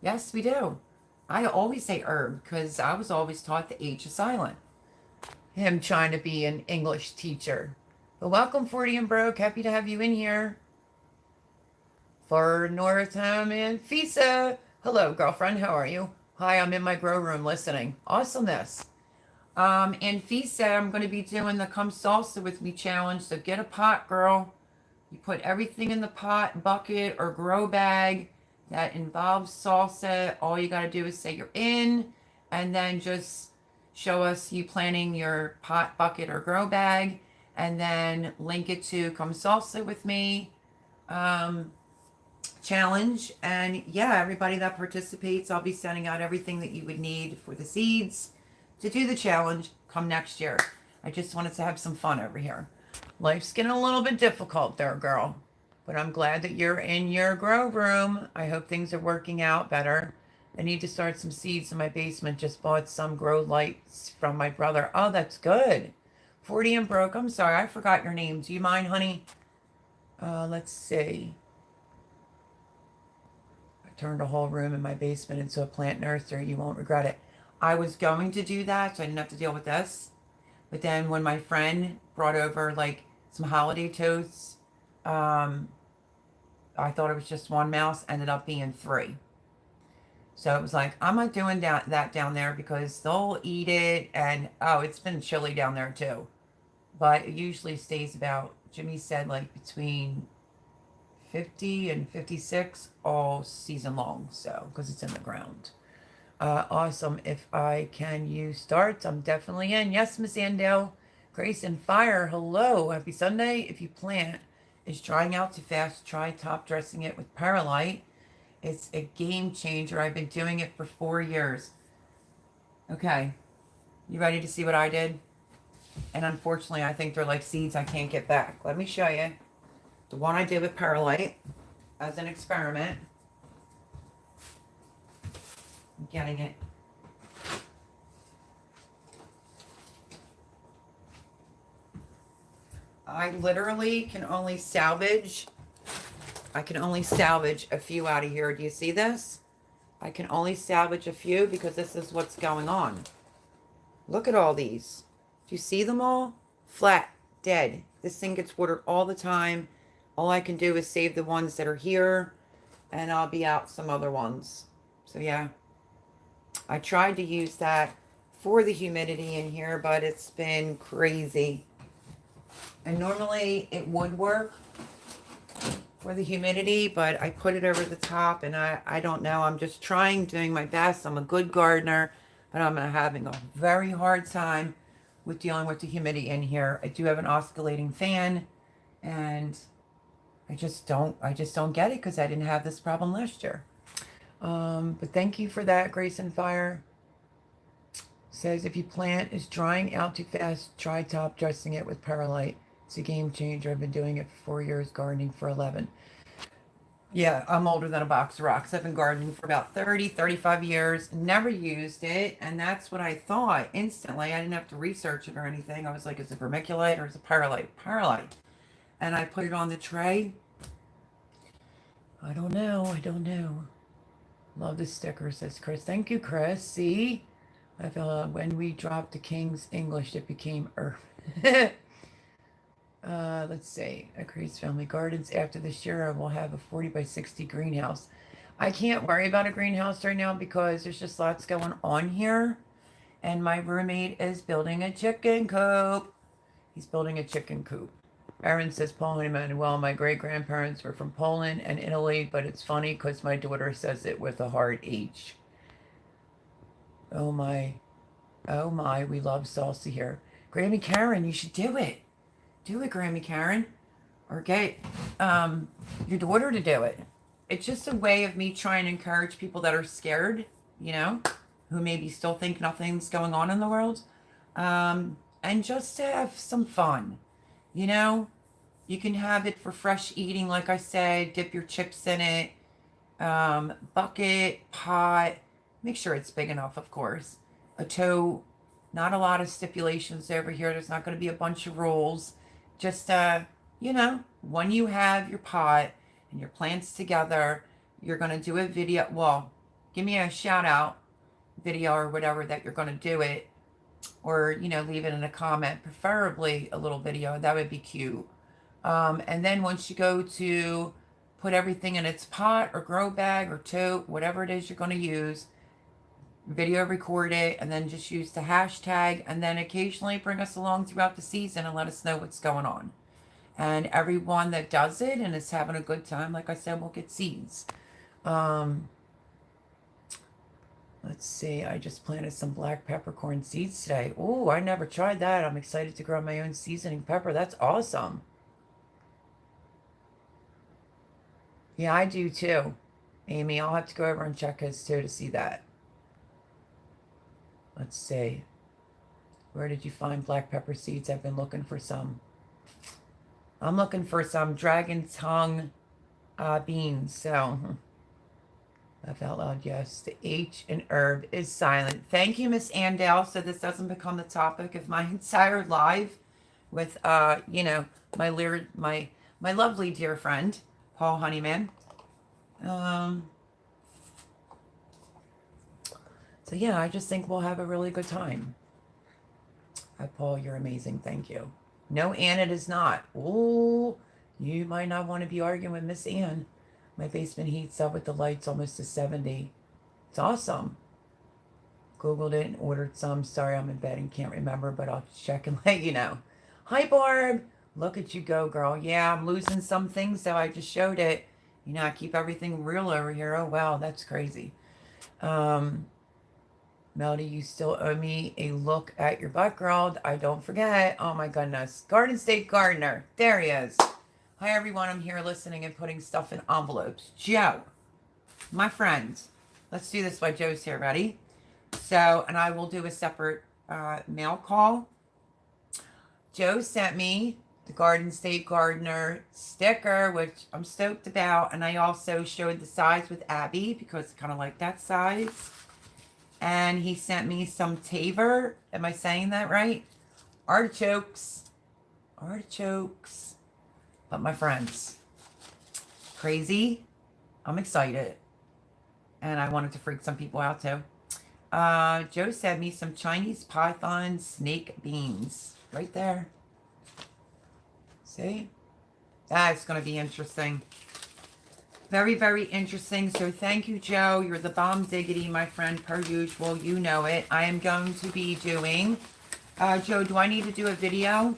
Yes, we do. I always say herb because I was always taught the H is silent. Him trying to be an English teacher. But welcome, 40 and broke. Happy to have you in here. For Northam and Fisa. Hello, girlfriend. How are you? Hi, I'm in my grow room listening. Awesomeness. And Fisa, I'm going to be doing the Come Salsa With Me challenge. So get a pot, girl. You put everything in the pot, bucket, or grow bag that involves salsa. All you got to do is say you're in, and then just show us you planting your pot, bucket, or grow bag, and then link it to Come Salsa With Me challenge. And yeah, everybody that participates, I'll be sending out everything that you would need for the seeds to do the challenge come next year. I just wanted to have some fun over here. Life's getting a little bit difficult there, girl. But I'm glad that you're in your grow room. I hope things are working out better. I need to start some seeds in my basement. Just bought some grow lights from my brother. Oh, that's good. 40 and broke. I'm sorry, I forgot your name. Do you mind, honey? Let's see. I turned a whole room in my basement into a plant nursery. You won't regret it. I was going to do that so I didn't have to deal with this. But then when my friend brought over like some holiday toasts, I thought it was just one mouse, ended up being 3. So it was like, I'm not doing that down there because they'll eat it. And oh, it's been chilly down there too. But it usually stays about, Jimmy said, like between 50 and 56 all season long. So, because it's in the ground. Awesome. If I can use starts, I'm definitely in. Yes, Miss Andale. Grace and Fire. Hello. Happy Sunday. If you plant is drying out too fast, try top dressing it with perlite. It's a game changer. I've been doing it for 4 years. Okay. You ready to see what I did? And unfortunately, I think they're like seeds I can't get back. Let me show you. The one I did with perlite as an experiment. I'm getting it. I literally can only salvage a few out of here. Do you see this? I can only salvage a few because this is what's going on. Look at all these. Do you see them all? Flat, dead. This thing gets watered all the time. All I can do is save the ones that are here, and I'll be out some other ones. So yeah. I tried to use that for the humidity in here, but it's been crazy. And normally it would work for the humidity, but I put it over the top, and I don't know. I'm just trying, doing my best. I'm a good gardener, but I'm having a very hard time with dealing with the humidity in here. I do have an oscillating fan, and I just don't get it because I didn't have this problem last year. But thank you for that, Grace and Fire. Says if your plant is drying out too fast, try top dressing it with perlite. It's a game changer. I've been doing it for 4 years, gardening for 11. Yeah, I'm older than a box of rocks. I've been gardening for about 30, 35 years. Never used it, and that's what I thought instantly. I didn't have to research it or anything. I was like, is it vermiculite or is it perlite? Perlite. And I put it on the tray. I don't know. Love the sticker, says Chris. Thank you, Chris. See? I felt when we dropped the King's English, it became Earth. Let's see. Creates family gardens. After this year, I will have a 40 by 60 greenhouse. I can't worry about a greenhouse right now because there's just lots going on here. And my roommate is building a chicken coop. He's building a chicken coop. Aaron says Paul and Emmanuel, my great-grandparents were from Poland and Italy, but it's funny because my daughter says it with a hard H. Oh my. Oh my, we love salsa here. Grammy Karen, you should do it. Do it, Grammy Karen. Or get your daughter to do it. It's just a way of me trying to encourage people that are scared, you know, who maybe still think nothing's going on in the world. And just to have some fun, you know. You can have it for fresh eating, like I said. Dip your chips in it. Bucket, pot. Make sure it's big enough, of course. A toe. Not a lot of stipulations over here. There's not going to be a bunch of rules. Just, you know, when you have your pot and your plants together, you're going to do a video. Well, give me a shout out video or whatever that you're going to do it. Or, you know, leave it in a comment. Preferably a little video. That would be cute. And then once you go to put everything in its pot or grow bag or tote, whatever it is you're going to use, video record it, and then just use the hashtag, and then occasionally bring us along throughout the season and let us know what's going on. And everyone that does it and is having a good time, like I said, will get seeds. Let's see, I just planted some black peppercorn seeds today. Oh, I never tried that. I'm excited to grow my own seasoning pepper. That's awesome. Yeah, I do too. Amy, I'll have to go over and check his too to see that. Let's see. Where did you find black pepper seeds? I've been looking for some. I'm looking for some dragon tongue beans. So, laugh out loud, yes. The H in herb is silent. Thank you, Miss Andale. So this doesn't become the topic of my entire live with, you know, my lovely dear friend, Paul Honeyman. So yeah, I just think we'll have a really good time. Hi, Paul, you're amazing. Thank you. No, Ann, it is not. Oh, you might not want to be arguing with Miss Ann. My basement heats up with the lights almost to 70. It's awesome. Googled it and ordered some. Sorry, I'm in bed and can't remember, but I'll check and let you know. Hi, Barb. Look at you go, girl. Yeah, I'm losing some things, so I just showed it. You know, I keep everything real over here. Oh, wow, that's crazy. Melody, you still owe me a look at your butt, girl. I don't forget. Oh, my goodness. Garden State Gardener. There he is. Hi, everyone. I'm here listening and putting stuff in envelopes. Joe, my friend. Let's do this while Joe's here. Ready? So, and I will do a separate mail call. Joe sent me the Garden State Gardener sticker, which I'm stoked about. And I also showed the size with Abby because I kind of like that size. And he sent me some Taver. Am I saying that right? Artichokes. Artichokes. But my friends, crazy. I'm excited. And I wanted to freak some people out too. Joe sent me some Chinese python snake beans. Right there. See? That's going to be interesting. Very, very interesting. So thank you, Joe. You're the bomb diggity, my friend, per usual. You know it. I am going to be doing... Joe, do I need to do a video?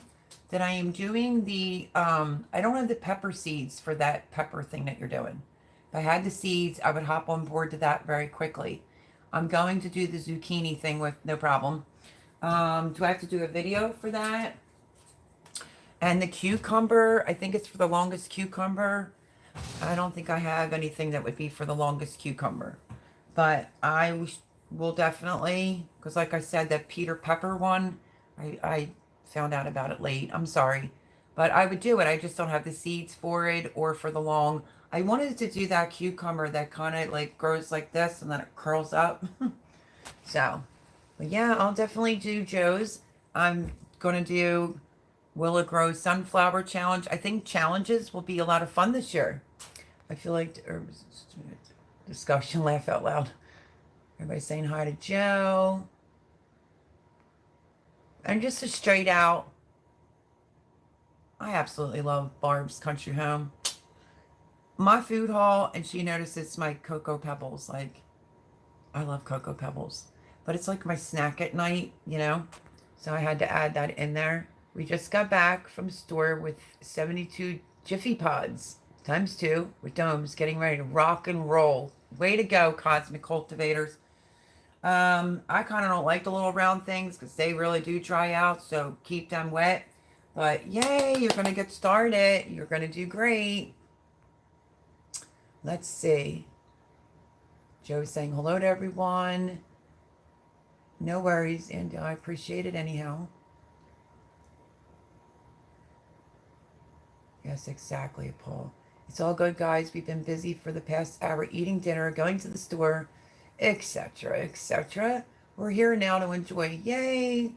That I am doing the... I don't have the pepper seeds for that pepper thing that you're doing. If I had the seeds, I would hop on board to that very quickly. I'm going to do the zucchini thing with no problem. Do I have to do a video for that? And the cucumber, I think it's for the longest cucumber. I don't think I have anything that would be for the longest cucumber. But I will definitely, because like I said, that Peter Pepper one, I found out about it late. I'm sorry. But I would do it. I just don't have the seeds for it or for the long. I wanted to do that cucumber that kind of like grows like this and then it curls up. So, but yeah, I'll definitely do Joe's. I'm going to do Will It Grow Sunflower Challenge. I think challenges will be a lot of fun this year. I feel like discussion, laugh out loud. Everybody saying hi to Joe. And just a straight out I absolutely love Barb's Country Home. My food haul, and she notices my Cocoa Pebbles. Like, I love Cocoa Pebbles. But it's like my snack at night, you know? So I had to add that in there. We just got back from store with 72 Jiffy Pods times two with domes, getting ready to rock and roll. Way to go, Cosmic Cultivators. I kind of don't like the little round things because they really do dry out, so keep them wet. But yay, you're going to get started. You're going to do great. Let's see. Joe's saying hello to everyone. No worries, and I appreciate it anyhow. Yes, exactly, Paul. It's all good, guys. We've been busy for the past hour eating dinner, going to the store, etc., etc. We're here now to enjoy. Yay!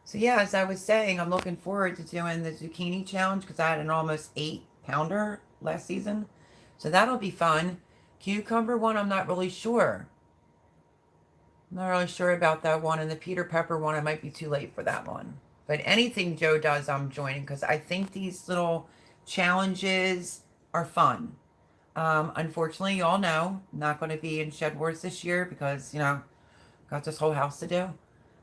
So yeah, as I was saying, I'm looking forward to doing the zucchini challenge because I had an almost 8-pounder last season. So that'll be fun. Cucumber one, I'm not really sure. I'm not really sure about that one. And the Peter Pepper one, I might be too late for that one. But anything Joe does, I'm joining because I think these little challenges are fun. Unfortunately, you all know, I'm not going to be in Shed Wars this year because, you know, got this whole house to do.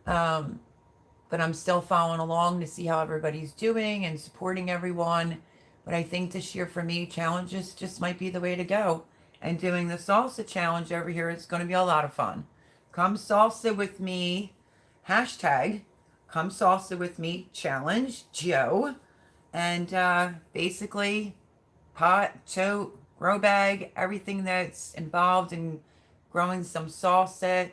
But I'm still following along to see how everybody's doing and supporting everyone. But I think this year for me, challenges just might be the way to go. And doing the salsa challenge over here is going to be a lot of fun. Come salsa with me, hashtag, come salsa with me, challenge, Joe. And basically, pot, tote, grow bag, everything that's involved in growing some salsa.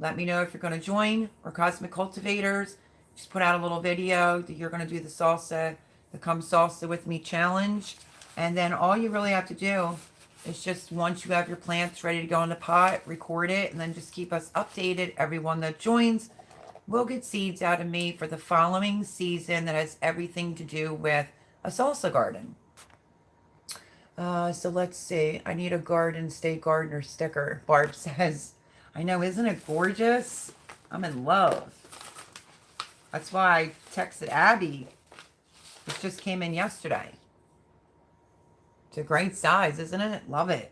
Let me know if you're going to join, or Cosmic Cultivators. Just put out a little video that you're going to do the salsa, the Come Salsa With Me challenge. And then all you really have to do is just, once you have your plants ready to go in the pot, record it, and then just keep us updated. Everyone that joins will get seeds out of me for the following season that has everything to do with a salsa garden. So let's see. I need a Garden State Gardener sticker, Barb says. I know, isn't it gorgeous? I'm in love. That's why I texted Abby. It just came in yesterday. It's a great size, isn't it? Love it.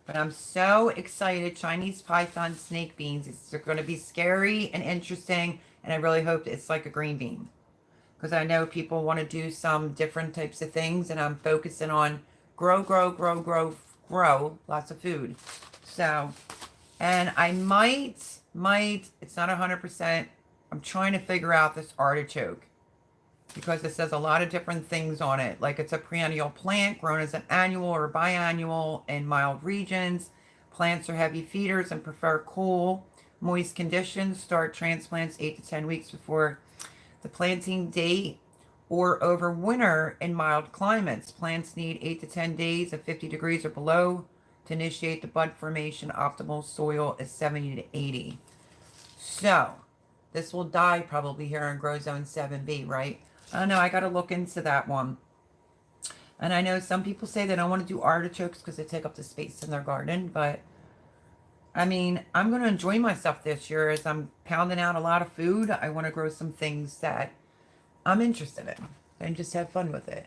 But I'm so excited. Chinese python snake beans. It's going to be scary and interesting. And I really hope it's like a green bean. Because I know people want to do some different types of things. And I'm focusing on grow. Lots of food. So, and I might, it's not 100%. I'm trying to figure out this artichoke. Because it says a lot of different things on it. Like it's a perennial plant grown as an annual or biannual in mild regions. Plants are heavy feeders and prefer cool, moist conditions. Start transplants 8 to 10 weeks before the planting date or over winter in mild climates. Plants need 8 to 10 days of 50 degrees or below to initiate the bud formation. Optimal soil is 70 to 80. So this will die probably here in Grow Zone 7B, right? I don't know. I got to look into that one. And I know some people say they don't want to do artichokes because they take up the space in their garden. But, I mean, I'm going to enjoy myself this year as I'm pounding out a lot of food. I want to grow some things that I'm interested in and just have fun with it.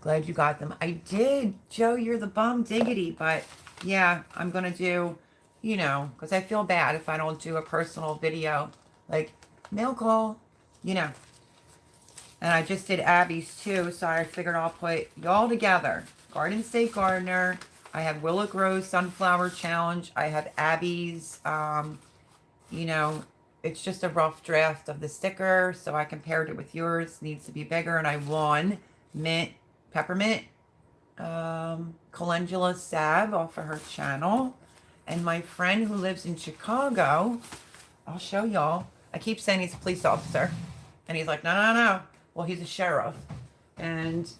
Glad you got them. I did. Joe, you're the bomb diggity. But, yeah, I'm going to do, you know, because I feel bad if I don't do a personal video. Like, mail call, you know. And I just did Abby's too, so I figured I'll put y'all together. Garden State Gardener. I have Willow Grow Sunflower Challenge. I have Abby's, you know, it's just a rough draft of the sticker, so I compared it with yours. It needs to be bigger, and I won mint, peppermint, calendula salve off of her channel. And my friend who lives in Chicago, I'll show y'all. I keep saying he's a police officer, and he's like, no. Well, he's a sheriff, and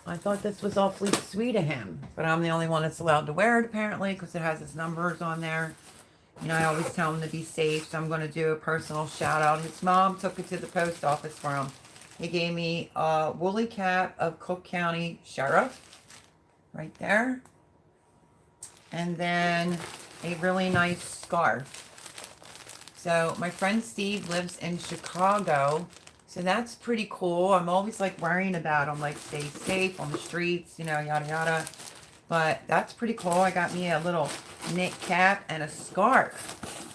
I thought this was awfully sweet of him, but I'm the only one that's allowed to wear it, apparently, because it has his numbers on there. You know, I always tell him to be safe, so I'm going to do a personal shout-out. His mom took it to the post office for him. He gave me a woolly cap of Cook County Sheriff, right there, and then a really nice scarf. So my friend Steve lives in Chicago, So that's pretty cool. I'm always like worrying about them, like stay safe on the streets, you know, yada yada. But that's pretty cool. I got me a little knit cap and a scarf.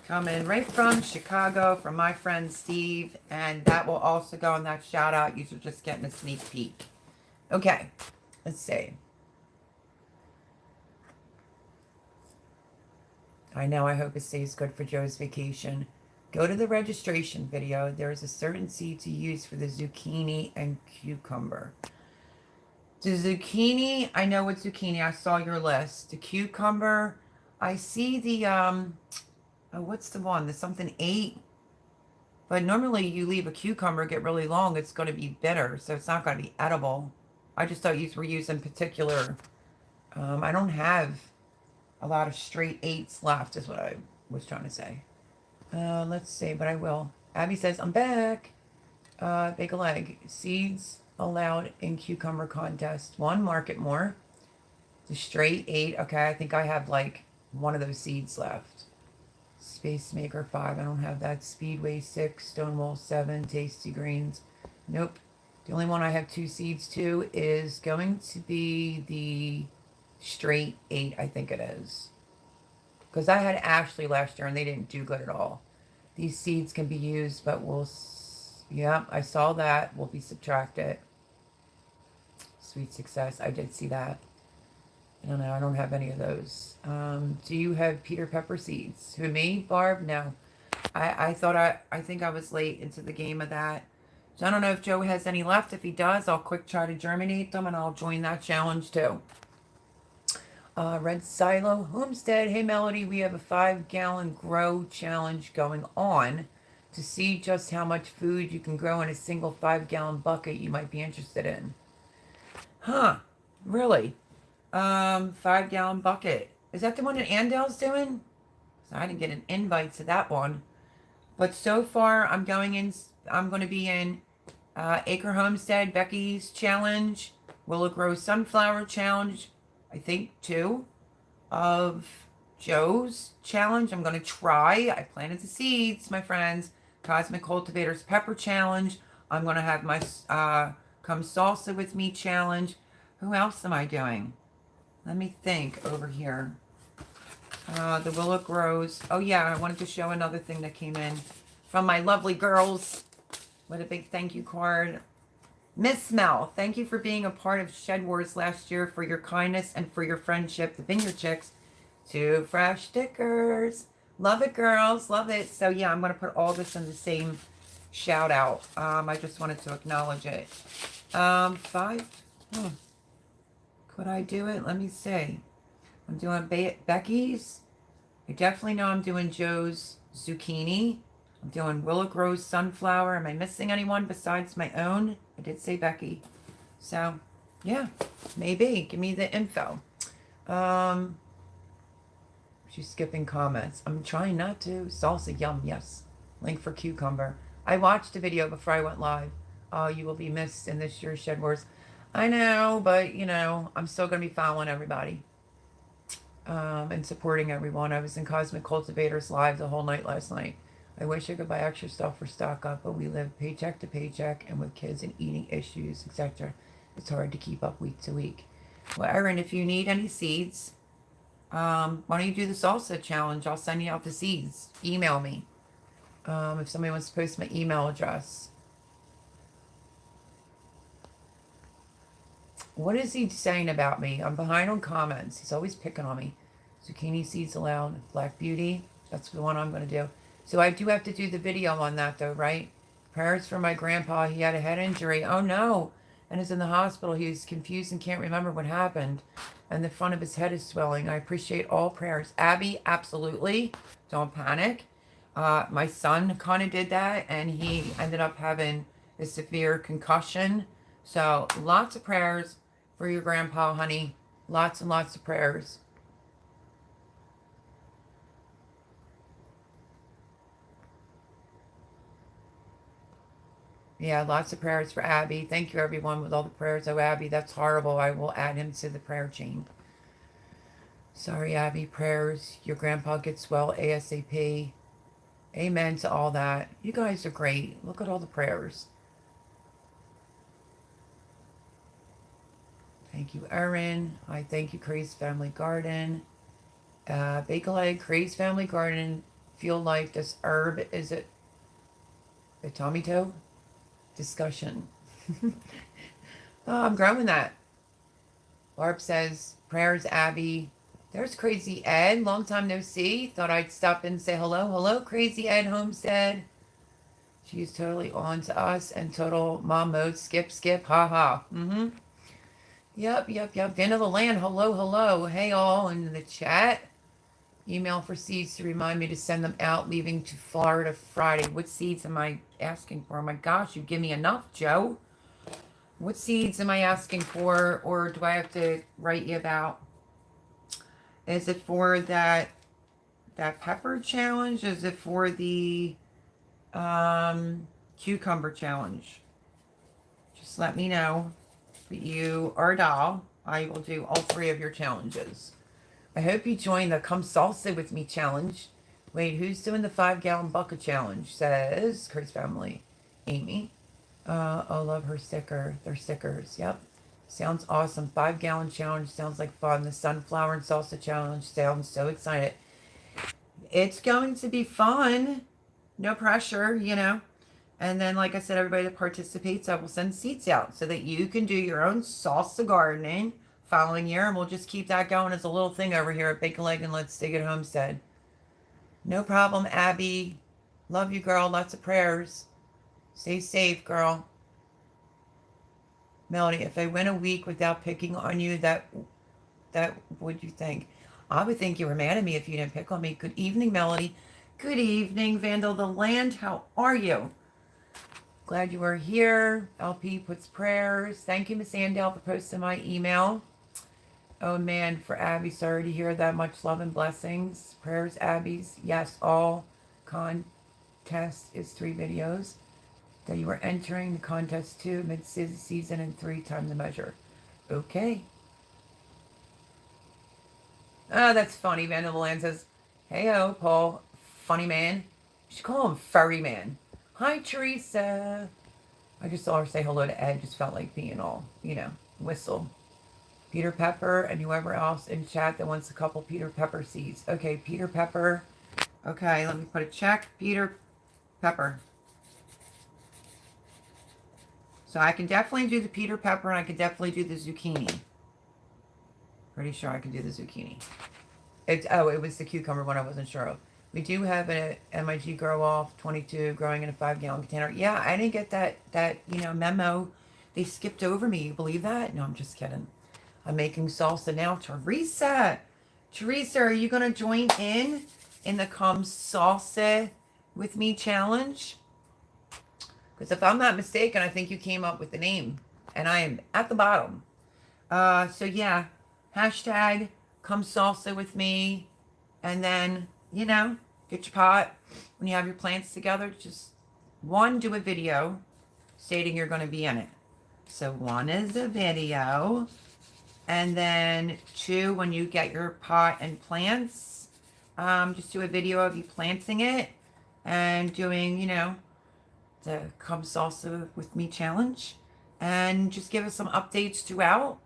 Coming right from Chicago from my friend Steve. And that will also go in that shout out. You're just getting a sneak peek. Okay, let's see. I know, I hope it stays good for Joe's vacation. Go to the registration video. There is a certain seed to use for the zucchini and cucumber. The zucchini, I know what zucchini. I saw your list. The cucumber, I see the, oh, what's the one? There's something 8. But normally you leave a cucumber get really long, it's going to be bitter, so it's not going to be edible. I just thought you were using particular. I don't have a lot of straight 8s left, is what I was trying to say. Let's see, but I will. Abby says, I'm back. Bake a leg. Seeds allowed in cucumber contest. 1, market more. The straight 8. Okay, I think I have like one of those seeds left. Space Maker 5. I don't have that. Speedway 6. Stonewall 7. Tasty Greens. Nope. The only one I have 2 seeds to is going to be the straight 8, I think it is. Because I had Ashley last year and they didn't do good at all. These seeds can be used, but we'll... Yeah, I saw that. Will be subtracted. Sweet success. I did see that. I don't know. I don't have any of those. Do you have Peter Pepper seeds? Who, me? Barb? No. I think I was late into the game of that. So I don't know if Joe has any left. If he does, I'll quick try to germinate them and I'll join that challenge too. Red Silo Homestead. Hey, Melody, we have a 5-gallon grow challenge going on to see just how much food you can grow in a single 5-gallon bucket you might be interested in. Huh, really? 5-gallon bucket. Is that the one that Andale's doing? So I didn't get an invite to that one. But so far, I'm going to be in Acre Homestead, Becky's challenge, Willow Grove Sunflower challenge, I think 2 of Joe's challenge. I'm going to try. I planted the seeds, my friends. Cosmic Cultivators Pepper challenge. I'm going to have my Come Salsa With Me challenge. Who else am I doing? Let me think over here. The Willow Grows. Oh, yeah, I wanted to show another thing that came in from my lovely girls with a big thank you card. Miss Mel, thank you for being a part of Shed Wars last year, for your kindness and for your friendship. The Vineyard Chicks, 2 fresh stickers. Love it, girls. Love it. So, yeah, I'm going to put all this in the same shout out. I just wanted to acknowledge it. 5. Could I do it? Let me see. I'm doing Becky's. I definitely know I'm doing Joe's zucchini. I'm doing Willow Grove Sunflower. Am I missing anyone besides my own? I did say Becky. So, yeah, maybe. Give me the info. She's skipping comments. I'm trying not to. Salsa, yum, yes. Link for cucumber. I watched the video before I went live. Oh, you will be missed in this year's Shed Wars. I know, but, you know, I'm still going to be following everybody. And supporting everyone. I was in Cosmic Cultivators live the whole night last night. I wish I could buy extra stuff for stock up, but we live paycheck to paycheck, and with kids and eating issues, etc., it's hard to keep up week to week. Well, Erin, if you need any seeds, why don't you do the salsa challenge? I'll send you out the seeds. Email me. If somebody wants to post my email address. What is he saying about me? I'm behind on comments. He's always picking on me. Zucchini seeds allowed. Black Beauty. That's the one I'm going to do. So I do have to do the video on that, though, right? Prayers for my grandpa. He had a head injury. Oh, no. And is in the hospital. He's confused and can't remember what happened. And the front of his head is swelling. I appreciate all prayers. Abby, absolutely. Don't panic. My son kind of did that, and he ended up having a severe concussion. So lots of prayers for your grandpa, honey. Lots and lots of prayers. Yeah, lots of prayers for Abby. Thank you, everyone, with all the prayers. Oh, Abby, that's horrible. I will add him to the prayer chain. Sorry, Abby. Prayers. Your grandpa gets well ASAP. Amen to all that. You guys are great. Look at all the prayers. Thank you, Erin. I thank you, Craze Family Garden. Bake a leg, Craze Family Garden. Feel like this herb is it a tomato? Discussion. Oh, I'm growing that. Barb says, prayers, Abby. There's Crazy Ed. Long time no see. Thought I'd stop in and say hello. Hello, Crazy Ed Homestead. She's totally on to us and total mom mode. Skip, skip, ha ha. Mm-hmm. Yep. Vanilla Land, hello, hello. Hey, all in the chat. Email for seeds to remind me to send them out, leaving to Florida Friday. What seeds am I asking for? Oh my gosh, you give me enough, Joe. What seeds am I asking for, or do I have to write you about? Is it for that pepper challenge? Is it for the cucumber challenge? Just let me know. But you are doll. I will do all three of your challenges. I hope you join the Come Salsa with Me challenge. Wait, who's doing the 5-gallon bucket challenge? Says Chris Family. Amy. I love her sticker. Their stickers. Yep. Sounds awesome. 5-gallon challenge sounds like fun. The sunflower and salsa challenge sounds so excited. It's going to be fun. No pressure, you know. And then, like I said, everybody that participates, I will send seeds out so that you can do your own salsa gardening following year. And we'll just keep that going as a little thing over here at Bake a Leg and Let's Dig It Homestead. No problem, Abby. Love you, girl. Lots of prayers. Stay safe, girl. Melody, if I went a week without picking on you, that would you think? I would think you were mad at me if you didn't pick on me. Good evening, Melody. Good evening, Vandal the Land. How are you? Glad you are here. LP puts prayers. Thank you, Miss Andale, for posting my email. Oh, man, for Abby, sorry to hear that. Much love and blessings. Prayers, Abby's. Yes, all contest is 3 videos. That you are entering the contest 2 mid-season and 3 time the measure. Okay. Oh, that's funny. Vandal Land says, hey-o, Paul. Funny man. You should call him Furry Man. Hi, Teresa. I just saw her say hello to Ed. Just felt like being all, whistle. Peter Pepper and whoever else in chat that wants a couple Peter Pepper seeds. Okay, Peter Pepper. Okay, let me put a check. Peter Pepper. So I can definitely do the Peter Pepper and I can definitely do the zucchini. Pretty sure I can do the zucchini. It was the cucumber one I wasn't sure of. We do have an MIG grow off 22 growing in a 5-gallon container. Yeah, I didn't get that memo. They skipped over me. You believe that? No, I'm just kidding. I'm making salsa now. Teresa, are you going to join in the Come Salsa with Me challenge? Because if I'm not mistaken, I think you came up with the name. And I am at the bottom. So yeah, hashtag Come Salsa with Me. And then, get your pot. When you have your plants together, just 1, do a video stating you're going to be in it. So 1 is a video. And then 2, when you get your pot and plants, just do a video of you planting it and doing, the Come Salsa with Me challenge. And just give us some updates throughout.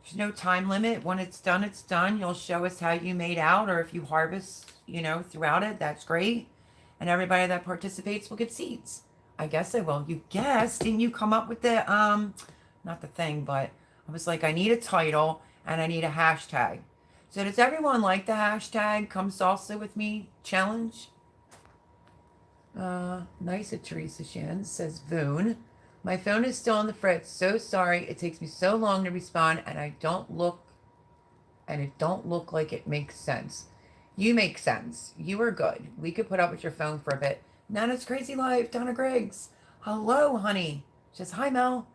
There's no time limit. When it's done, it's done. You'll show us how you made out, or if you harvest, throughout it, that's great. And everybody that participates will get seeds. I guess I will. You guessed. Didn't you come up with the, not the thing, but I was like, I need a title and I need a hashtag. So does everyone like the hashtag Come Salsa with Me challenge? Nice of Teresa Shan, says Voon. My phone is still on the fritz. So sorry. It takes me so long to respond and it don't look like it makes sense. You make sense. You are good. We could put up with your phone for a bit. Nana's Crazy Life, Donna Griggs. Hello, honey. Says, hi, Mel.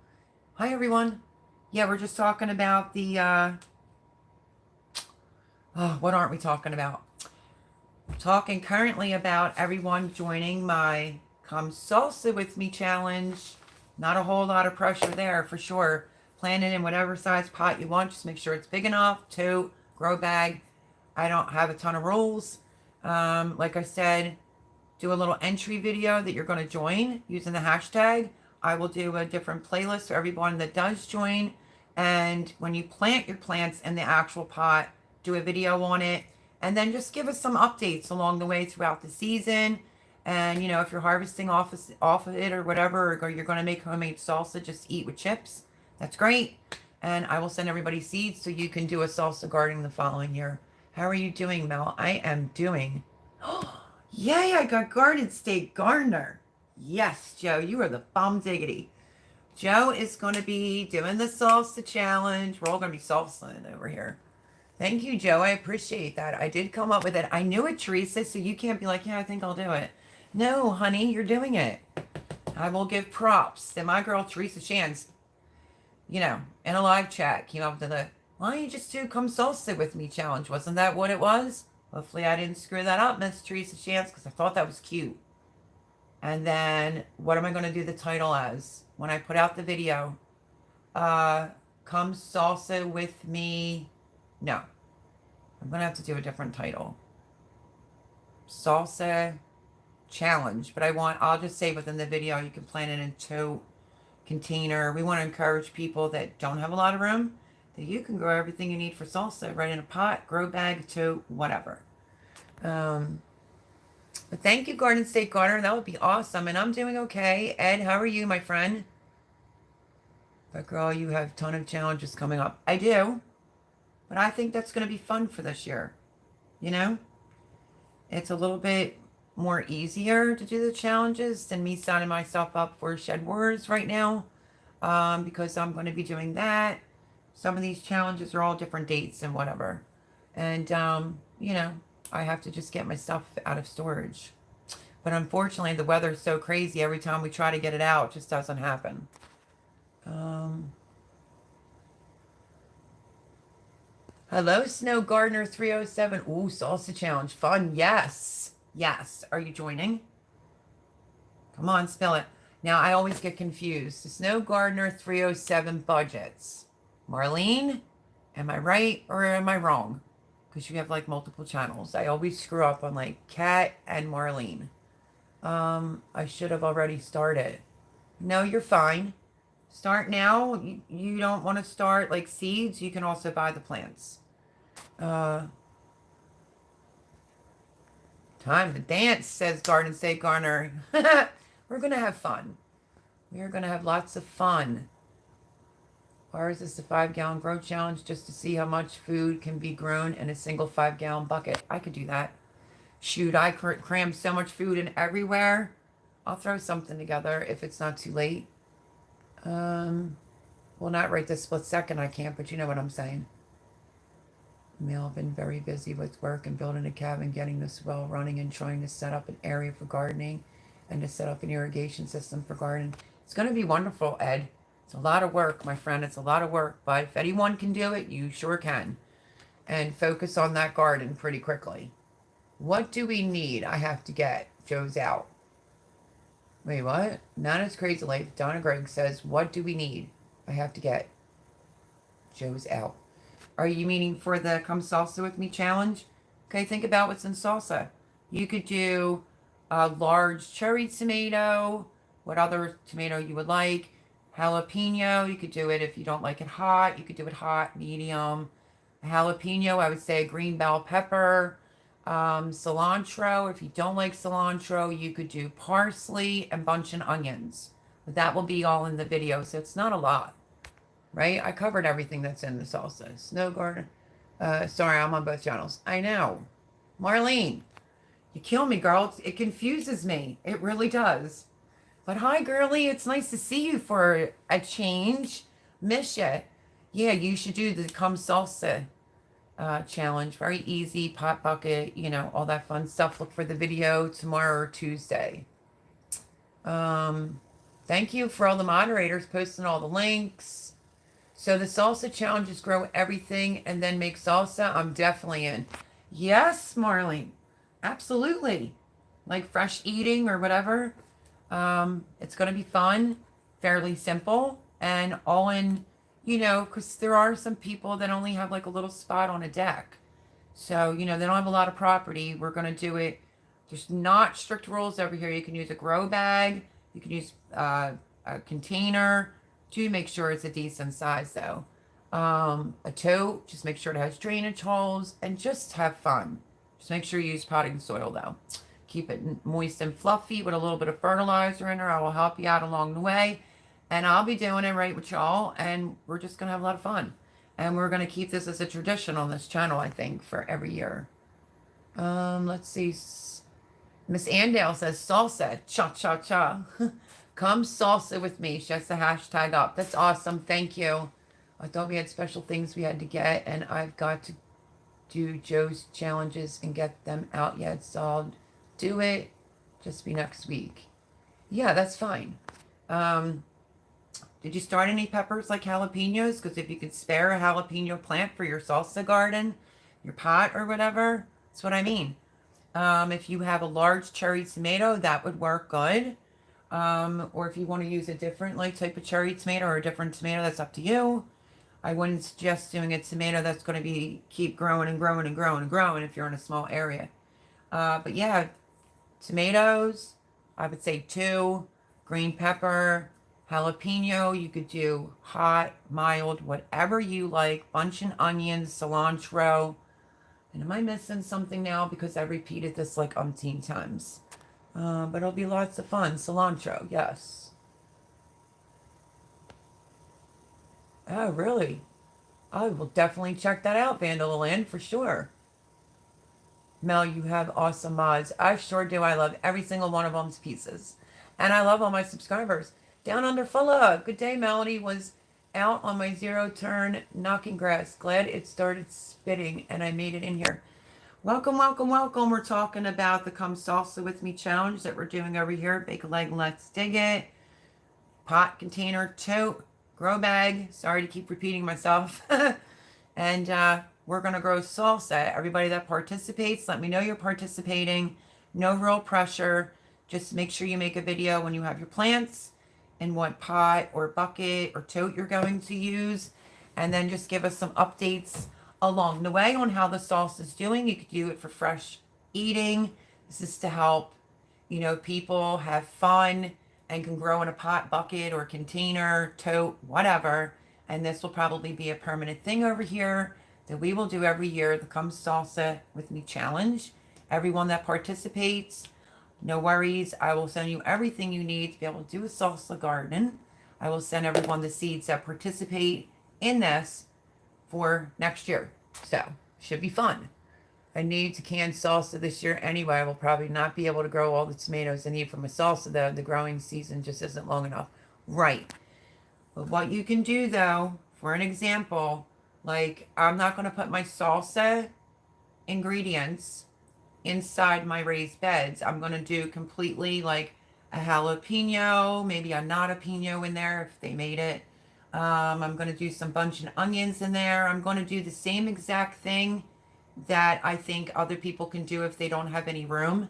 Hi, everyone. Yeah, we're just talking about the, what aren't we talking about? We're talking currently about everyone joining my Come Salsa with Me challenge. Not a whole lot of pressure there, for sure. Plant it in whatever size pot you want. Just make sure it's big enough. 2, grow bag. I don't have a ton of rules. Like I said, do a little entry video that you're going to join using the hashtag. I will do a different playlist for everyone that does join. And when you plant your plants in the actual pot, do a video on it. And then just give us some updates along the way throughout the season. And, if you're harvesting off of it or whatever, or you're going to make homemade salsa, just eat with chips. That's great. And I will send everybody seeds so you can do a salsa garden the following year. How are you doing, Mel? I am doing. Yay, I got Garden State Gardener. Yes, Joe, you are the bum diggity. Joe is going to be doing the salsa challenge. We're all going to be salsaing over here. Thank you, Joe. I appreciate that. I did come up with it. I knew it, Teresa, so you can't be like, yeah, I think I'll do it. No, honey, you're doing it. I will give props to my girl, Teresa Shans. In a live chat, came up with the, why don't you just do Come Salsa With Me challenge? Wasn't that what it was? Hopefully I didn't screw that up, Miss Teresa Shans, because I thought that was cute. And then, what am I going to do the title as? When I put out the video, Come Salsa With Me. No. I'm going to have to do a different title. Salsa Challenge. But I'll just say within the video, you can plant it into container. We want to encourage people that don't have a lot of room that you can grow everything you need for salsa right in a pot, grow bag, tote, whatever. But thank you, Garden State Gardener. That would be awesome. And I'm doing okay. Ed, how are you, my friend? But girl, you have a ton of challenges coming up. I do. But I think that's going to be fun for this year. It's a little bit more easier to do the challenges than me signing myself up for Shed Wars right now, because I'm going to be doing that. Some of these challenges are all different dates and whatever, and I have to just get my stuff out of storage. But unfortunately, the weather's so crazy. Every time we try to get it out, it just doesn't happen. Hello, Snow Gardener 307. Ooh, salsa challenge, fun. Yes. Are you joining? Come on, spill it. Now, I always get confused. The Snow Gardener 307 budgets. Marlene, am I right or am I wrong? Because you have like multiple channels. I always screw up on like Kat and Marlene. I should have already started. No, you're fine. Start now. You don't want to start like seeds. You can also buy the plants. Time to dance, says Garden State Gardener. We're going to have fun. We are going to have lots of fun. Or is this a 5-gallon grow challenge just to see how much food can be grown in a single 5-gallon bucket? I could do that. Shoot, I cram so much food in everywhere. I'll throw something together if it's not too late. Well, not right this split second I can't, but you know what I'm saying. Mel, I've been very busy with work and building a cabin, getting this well running, and trying to set up an area for gardening and to set up an irrigation system for gardening. It's going to be wonderful, Ed. It's a lot of work, my friend. It's a lot of work, but if anyone can do it, you sure can. And focus on that garden pretty quickly. What do we need? I have to get. Joe's out. Wait, what? Nana's Crazy Life. Donna Gregg says, what do we need? I have to get. Joe's out. Are you meaning for the Come Salsa With Me challenge? Okay, think about what's in salsa. You could do a large cherry tomato, what other tomato you would like. Jalapeno, you could do it if you don't like it hot. You could do it hot, medium. Jalapeno, I would say a green bell pepper. Cilantro, if you don't like cilantro, you could do parsley and bunch of onions. But that will be all in the video, so it's not a lot. Right? I covered everything that's in the salsa. Snow Garden. Sorry, I'm on both channels. I know. Marlene, you kill me, girl. It confuses me. It really does. But hi, girlie. It's nice to see you for a change. Miss ya. Yeah, you should do the Come Salsa challenge. Very easy. Pot bucket. All that fun stuff. Look for the video tomorrow or Tuesday. Thank you for all the moderators posting all the links. So the salsa challenge is grow everything and then make salsa. I'm definitely in. Yes, Marlene. Absolutely. Like fresh eating or whatever. It's going to be fun, fairly simple, and all in, because there are some people that only have like a little spot on a deck. So, they don't have a lot of property. We're going to do it There's not strict rules over here. You can use a grow bag. You can use a container. To make sure it's a decent size, though. A tote. Just make sure it has drainage holes. And just have fun. Just make sure you use potting soil, though. Keep it moist and fluffy with a little bit of fertilizer in there. I will help you out along the way. And I'll be doing it right with y'all. And we're just going to have a lot of fun. And we're going to keep this as a tradition on this channel, I think, for every year. Let's see. Miss Andale says, salsa, cha-cha-cha. Come salsa with me. She has the hashtag up. That's awesome. Thank you. I thought we had special things we had to get, and I've got to do Joe's challenges and get them out yet. So I'll do it. Just be next week. Yeah, that's fine. Did you start any peppers like jalapenos? Because if you could spare a jalapeno plant for your salsa garden, your pot or whatever, that's what I mean. If you have a large cherry tomato, that would work good. Or if you want to use a different like type of cherry tomato or a different tomato, that's up to you. I wouldn't suggest doing a tomato that's going to keep growing and growing and growing and growing if you're in a small area. But yeah, tomatoes, I would say 2, green pepper, jalapeno. You could do hot, mild, whatever you like. Bunch of onions, cilantro. And am I missing something now? Because I repeated this like umpteen times. But it'll be lots of fun. Cilantro, yes. Oh, really? I will definitely check that out, Vandalaland, for sure. Mel, you have awesome mods. I sure do. I love every single one of them's pieces. And I love all my subscribers. Down Under Fulla. Good day, Melody. Was out on my 0 turn knocking grass. Glad it started spitting and I made it in here. Welcome, welcome, welcome. We're talking about the Come Salsa With Me challenge that we're doing over here. Bake a leg, let's dig it. Pot, container, tote, grow bag. Sorry to keep repeating myself. And we're going to grow salsa. Everybody that participates, let me know you're participating. No real pressure. Just make sure you make a video when you have your plants and what pot or bucket or tote you're going to use. And then just give us some updates along the way on how the salsa is doing. You could do it for fresh eating. This is to help, people have fun and can grow in a pot, bucket, or container, tote, whatever. And this will probably be a permanent thing over here that we will do every year, the Come Salsa With Me challenge. Everyone that participates, no worries. I will send you everything you need to be able to do a salsa garden. I will send everyone the seeds that participate in this for next year. So, should be fun. I need to can salsa this year anyway. I will probably not be able to grow all the tomatoes I need for my salsa, though. The growing season just isn't long enough. Right. But what you can do, though, for an example, like I'm not going to put my salsa ingredients inside my raised beds. I'm going to do completely like a jalapeno, maybe a not a pino in there if they made it. I'm going to do some bunch of onions in there. I'm going to do the same exact thing that I think other people can do if they don't have any room.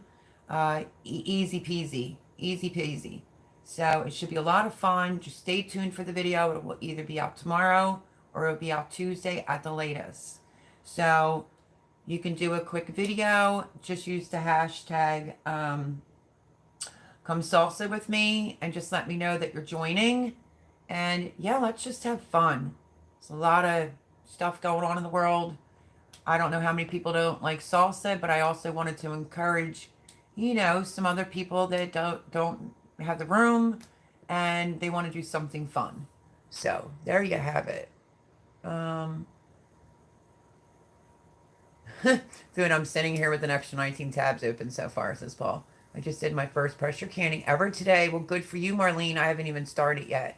Easy peasy, easy peasy. So it should be a lot of fun. Just stay tuned for the video. It will either be out tomorrow or it'll be out Tuesday at the latest. So you can do a quick video. Just use the hashtag Come Salsa With Me and just let me know that you're joining. And yeah, let's just have fun. There's a lot of stuff going on in the world. I don't know how many people don't like salsa, but I also wanted to encourage, some other people that don't have the room and they want to do something fun. So there you have it. Dude, I'm sitting here with an extra 19 tabs open so far, says Paul. I just did my first pressure canning ever today. Well, good for you, Marlene. I haven't even started yet.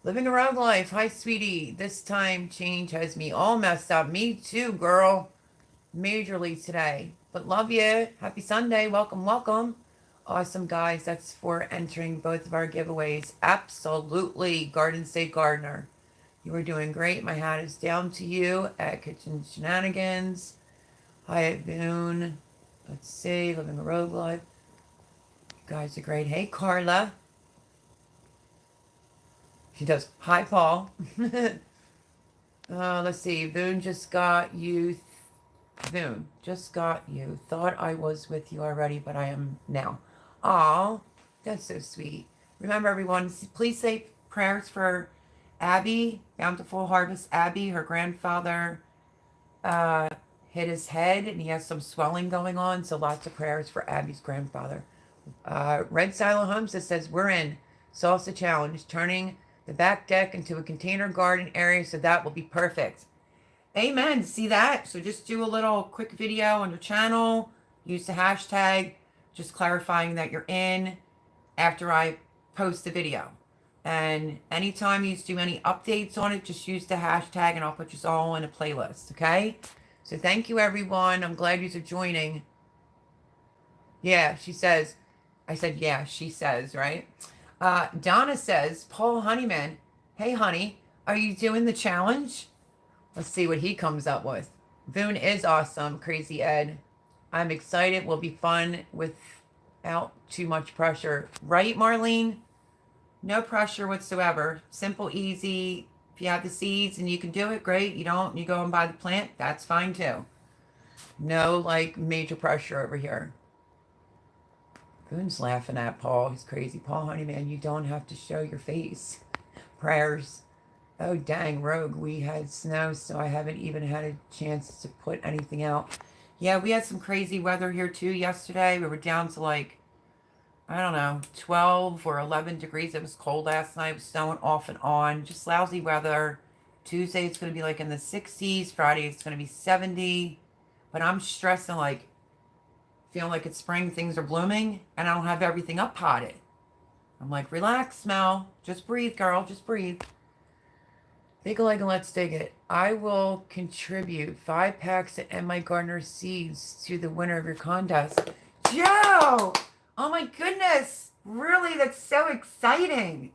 Living a rogue life. Hi, sweetie. This time change has me all messed up. Me too, girl. Majorly today. But love you. Happy Sunday. Welcome, welcome. Awesome, guys. That's for entering both of our giveaways. Absolutely. Garden State Gardener. You are doing great. My hat is down to you at Kitchen Shenanigans. Hi at Boone. Let's see. Living a rogue life. You guys are great. Hey, Carla. She does. Hi, Paul. Let's see. Boone just got you Boom. Just got you. Thought I was with you already, but I am now. Aw, that's so sweet. Remember, everyone, please say prayers for Abby, Bountiful Harvest Abby. Her grandfather uh, hit his head and he has some swelling going on. So lots of prayers for Abby's grandfather. Red Silo Homes says, we're in Salsa Challenge, turning the back deck into a container garden area. So that will be perfect. Amen. See that? So just do a little quick video on your channel. Use the hashtag, just clarifying that you're in after I post the video. And anytime you do any updates on it, just use the hashtag and I'll put you all in a playlist. Okay? So thank you, everyone. I'm glad you're joining. Yeah, she says. I said, yeah, she says, right? Donna says, Paul Honeyman, hey, honey, are you doing the challenge? Let's see what he comes up with. Boone is awesome, Crazy Ed. I'm excited. Will be fun without too much pressure. Right, Marlene? No pressure whatsoever. Simple, easy. If you have the seeds and you can do it, great. You don't, you go and buy the plant, that's fine too. No, like, major pressure over here. Boone's laughing at Paul. He's crazy. Paul Honeyman, you don't have to show your face. Prayers. Oh, dang, Rogue. We had snow, so I haven't even had a chance to put anything out. Yeah, we had some crazy weather here, too, yesterday. We were down to, like, I don't know, 12 or 11 degrees. It was cold last night. It was snowing off and on. Just lousy weather. Tuesday, it's going to be, like, in the 60s. Friday, it's going to be 70. But I'm stressing, like, feeling like it's spring. Things are blooming, and I don't have everything up potted. I'm like, relax, Mel. Just breathe, girl. Just breathe. Take a leg and let's dig it. I will contribute 5 packs of My Gardener seeds to the winner of your contest. Joe! Oh my goodness. Really, that's so exciting.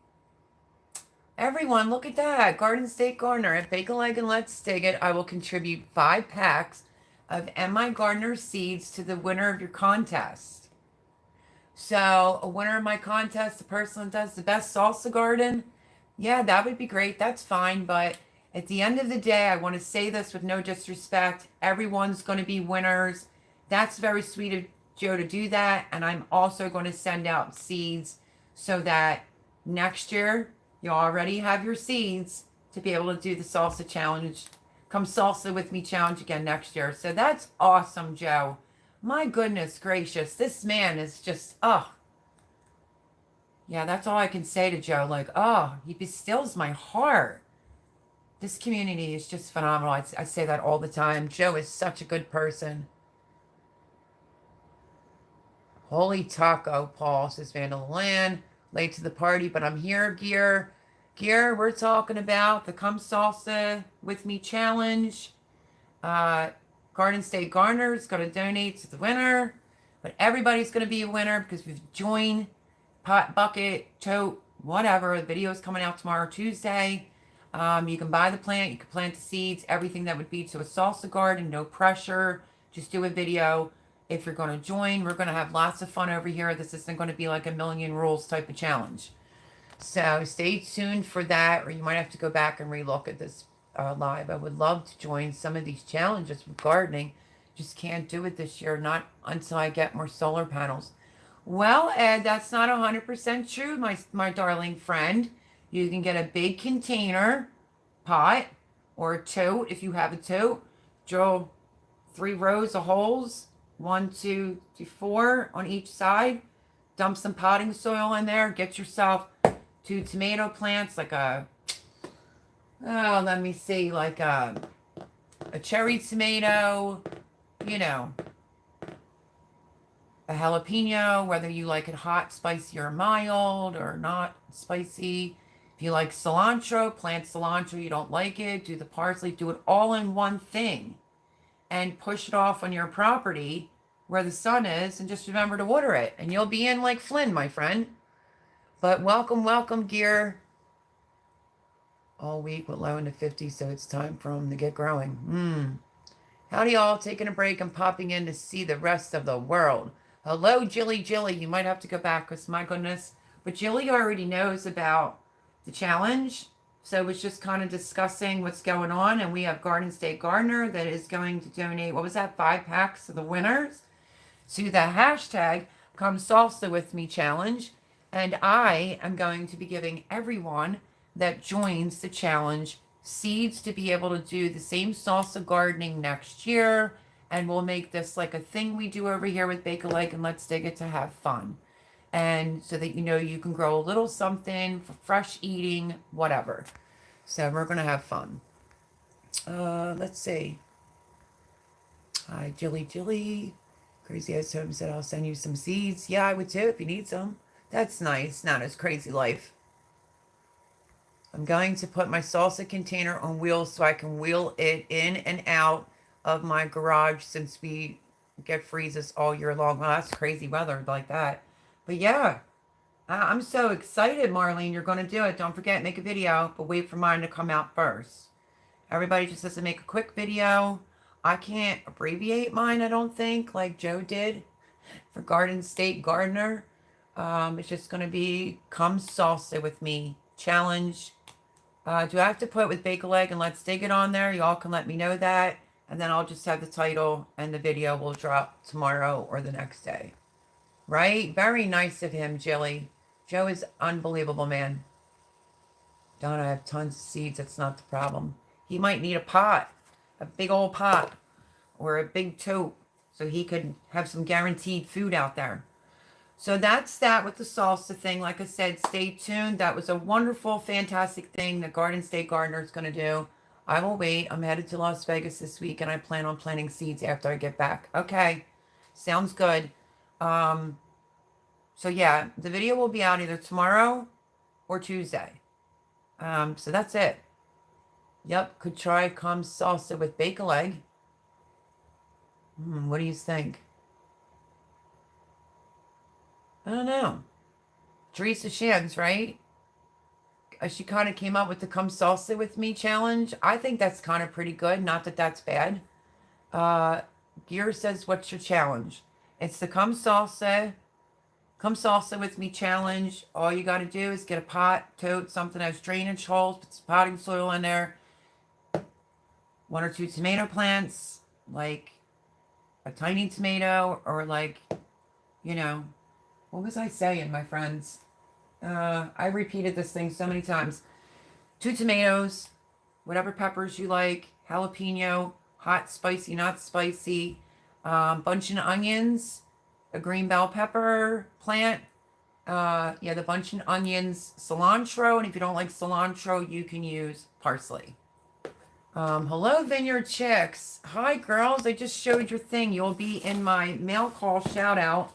Everyone, look at that. Garden State Gardener at Bake a Leg and Let's Dig It. I will contribute 5 packs of My Gardener seeds to the winner of your contest. So, a winner of my contest, the person that does the best salsa garden, yeah, that would be great. That's fine. But at the end of the day, I want to say this with no disrespect. Everyone's going to be winners. That's very sweet of Joe to do that. And I'm also going to send out seeds so that next year you already have your seeds to be able to do the salsa challenge. Come salsa with me challenge again next year. So that's awesome, Joe. My goodness gracious. This man is just, oh. Yeah, that's all I can say to Joe. Like, oh, he bestills my heart. This community is just phenomenal. I say that all the time. Joe is such a good person. Holy taco, Paul, says Vandal Land. Late to the party, but I'm here, Gear. Gear, we're talking about the Come Salsa With Me challenge. Garden State Gardener is going to donate to the winner. But everybody's going to be a winner because we've joined pot, bucket, tote, whatever. The video is coming out tomorrow, Tuesday. You can buy the plant. You can plant the seeds. Everything that would be to a salsa garden. No pressure. Just do a video. If you're going to join, we're going to have lots of fun over here. This isn't going to be like a million rules type of challenge. So stay tuned for that, or you might have to go back and relook at this live. I would love to join some of these challenges with gardening. Just can't do it this year, not until I get more solar panels. Well, Ed, that's not 100% true, my darling friend. You can get a big container pot or a tote if you have a tote. Drill 3 rows of holes, 1, 2, 3, 4 on each side. Dump some potting soil in there. Get yourself 2 tomato plants, like a, oh, let me see, like a cherry tomato, you know, a jalapeno, whether you like it hot, spicy, or mild, or not spicy. If you like cilantro, plant cilantro. You don't like it, do the parsley. Do it all in one thing and push it off on your property where the sun is, and just remember to water it, and you'll be in like Flynn, my friend. But welcome, welcome, Gear. All week with low in the 50s, so it's time for them to get growing. Howdy, all. Taking a break and popping in to see the rest of the world. Hello, Jilly. You might have to go back because, my goodness. But Jilly already knows about the challenge. So it's just kind of discussing what's going on. And we have Garden State Gardener that is going to donate, what was that, 5 packs to the winners to the hashtag Come Salsa With Me challenge. And I am going to be giving everyone that joins the challenge seeds to be able to do the same salsa gardening next year. And we'll make this like a thing we do over here with Bake a Leg and Let's Dig It to have fun. And so that you know you can grow a little something for fresh eating, whatever. So we're going to have fun. Let's see. Hi, Jilly. Crazy Ass Home said, I'll send you some seeds. Yeah, I would too if you need some. That's nice. Not as crazy life. I'm going to put my salsa container on wheels so I can wheel it in and out of my garage since we get freezes all year long. Well, that's crazy weather like that. But yeah, I'm so excited, Marlene. You're going to do it. Don't forget, make a video, but wait for mine to come out first. Everybody just has to make a quick video. I can't abbreviate mine, I don't think, like Joe did for Garden State Gardener. It's just going to be Come Salsa With Me challenge. Do I have to put with Bake a Leg and Let's Dig It on there? Y'all can let me know that. And then I'll just have the title and the video will drop tomorrow or the next day. Right? Very nice of him, Jilly. Joe is unbelievable, man. Don't I have tons of seeds? That's not the problem. He might need a pot, a big old pot, or a big tote, so he could have some guaranteed food out there. So that's that with the salsa thing. Like I said, stay tuned. That was a wonderful, fantastic thing that Garden State Gardener is going to do. I will wait. I'm headed to Las Vegas this week, and I plan on planting seeds after I get back. Okay, sounds good. So yeah, the video will be out either tomorrow or Tuesday. So that's it. Yep, could try Come Salsa with Bake a Leg. What do you think? I don't know. Teresa Shams, right? She kind of came up with the Come Salsa With Me challenge. I think that's kind of pretty good. Not that that's bad. Gear says, what's your challenge? It's the Come Salsa With Me challenge. All you got to do is get a pot, tote, something that has drainage holes, put some potting soil in there, 1 or 2 tomato plants, like a tiny tomato, or like, you know, what was I saying, my friends? I repeated this thing so many times. 2 tomatoes, whatever peppers you like, jalapeno, hot, spicy, not spicy, bunch of onions, a green bell pepper plant, the bunch of onions, cilantro, and if you don't like cilantro, you can use parsley. Hello, Vineyard Chicks. Hi, girls. I just showed your thing. You'll be in my mail call shout out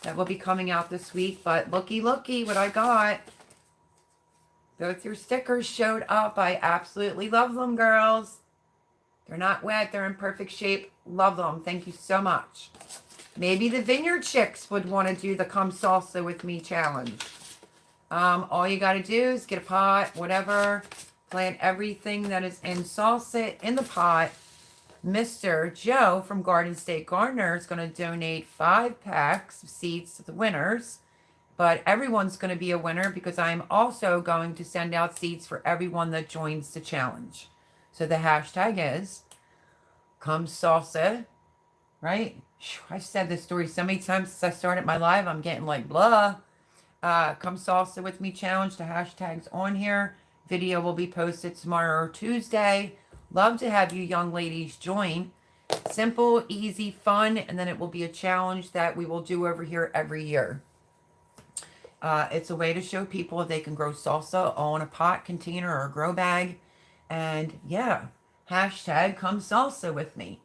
that will be coming out this week. But looky what I got. Both your stickers showed up. I absolutely love them, girls. They're not wet. They're in perfect shape. Love them. Thank you so much. Maybe the Vineyard Chicks would want to do the Come Salsa With Me challenge. All you got to do is get a pot, whatever. Plant everything that is in salsa in the pot. Mr. Joe from Garden State Gardener is going to donate 5 packs of seeds to the winners. But everyone's going to be a winner because I'm also going to send out seeds for everyone that joins the challenge. So the hashtag is Come Salsa, right? I've said this story so many times since I started my live. I'm getting like blah. Come Salsa With Me challenge. The hashtag's on here. Video will be posted tomorrow or Tuesday. Love to have you young ladies join. Simple, easy, fun, and then it will be a challenge that we will do over here every year. It's a way to show people if they can grow salsa all in a pot, container, or a grow bag. And yeah, hashtag Come Salsa With Me.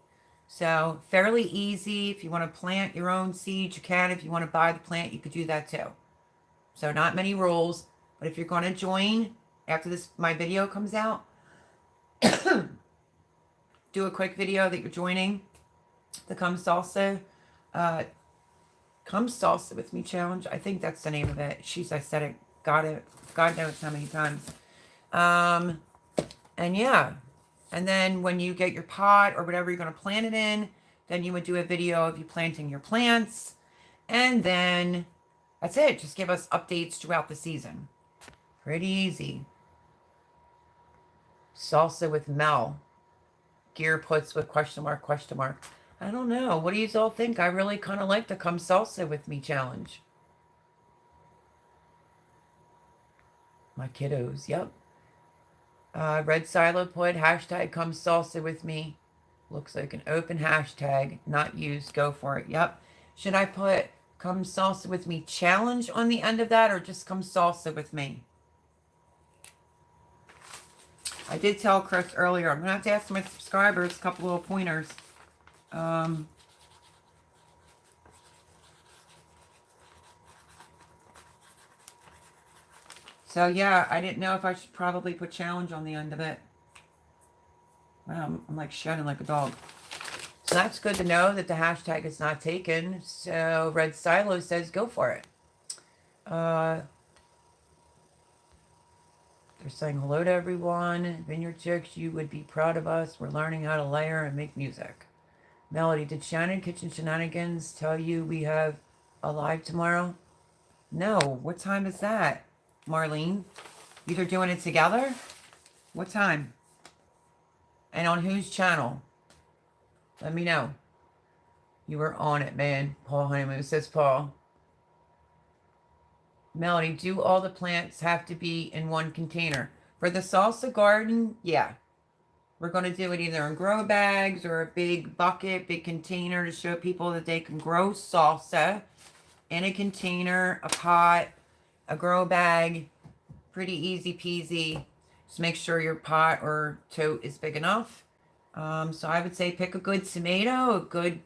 So fairly easy. If you want to plant your own seeds, you can. If you want to buy the plant, you could do that too. So not many rules. But if you're going to join after my video comes out, do a quick video that you're joining the Come Salsa With Me challenge. I think that's the name of it. I said it. Got it. God knows how many times. And yeah. And then when you get your pot or whatever you're going to plant it in, then you would do a video of you planting your plants. And then that's it. Just give us updates throughout the season. Pretty easy. Salsa with Mel. Gear puts with question mark, question mark. I don't know. What do you all think? I really kind of like the come salsa with me challenge. My kiddos, yep. Red Silo put hashtag come salsa with me. Looks like an open hashtag, not used. Go for it. Yep. Should I put come salsa with me challenge on the end of that or just come salsa with me? I did tell Chris earlier, I'm going to have to ask my subscribers a couple little pointers. So yeah, I didn't know if I should probably put challenge on the end of it. Wow, I'm like shedding like a dog. So that's good to know that the hashtag is not taken. So Red Silo says go for it. They're saying hello to everyone. Vineyard Chicks, you would be proud of us. We're learning how to layer and make music. Melody, did Shannon Kitchen Shenanigans tell you we have a live tomorrow? No. What time is that, Marlene? You are doing it together? What time? And on whose channel? Let me know. You were on it, man. Paul Honeymoon says Paul. Melody, do all the plants have to be in one container? For the salsa garden, yeah. We're going to do it either in grow bags or a big bucket, big container to show people that they can grow salsa in a container, a pot, a grow bag. Pretty easy peasy. Just make sure your pot or tote is big enough. So I would say pick a good tomato, a good,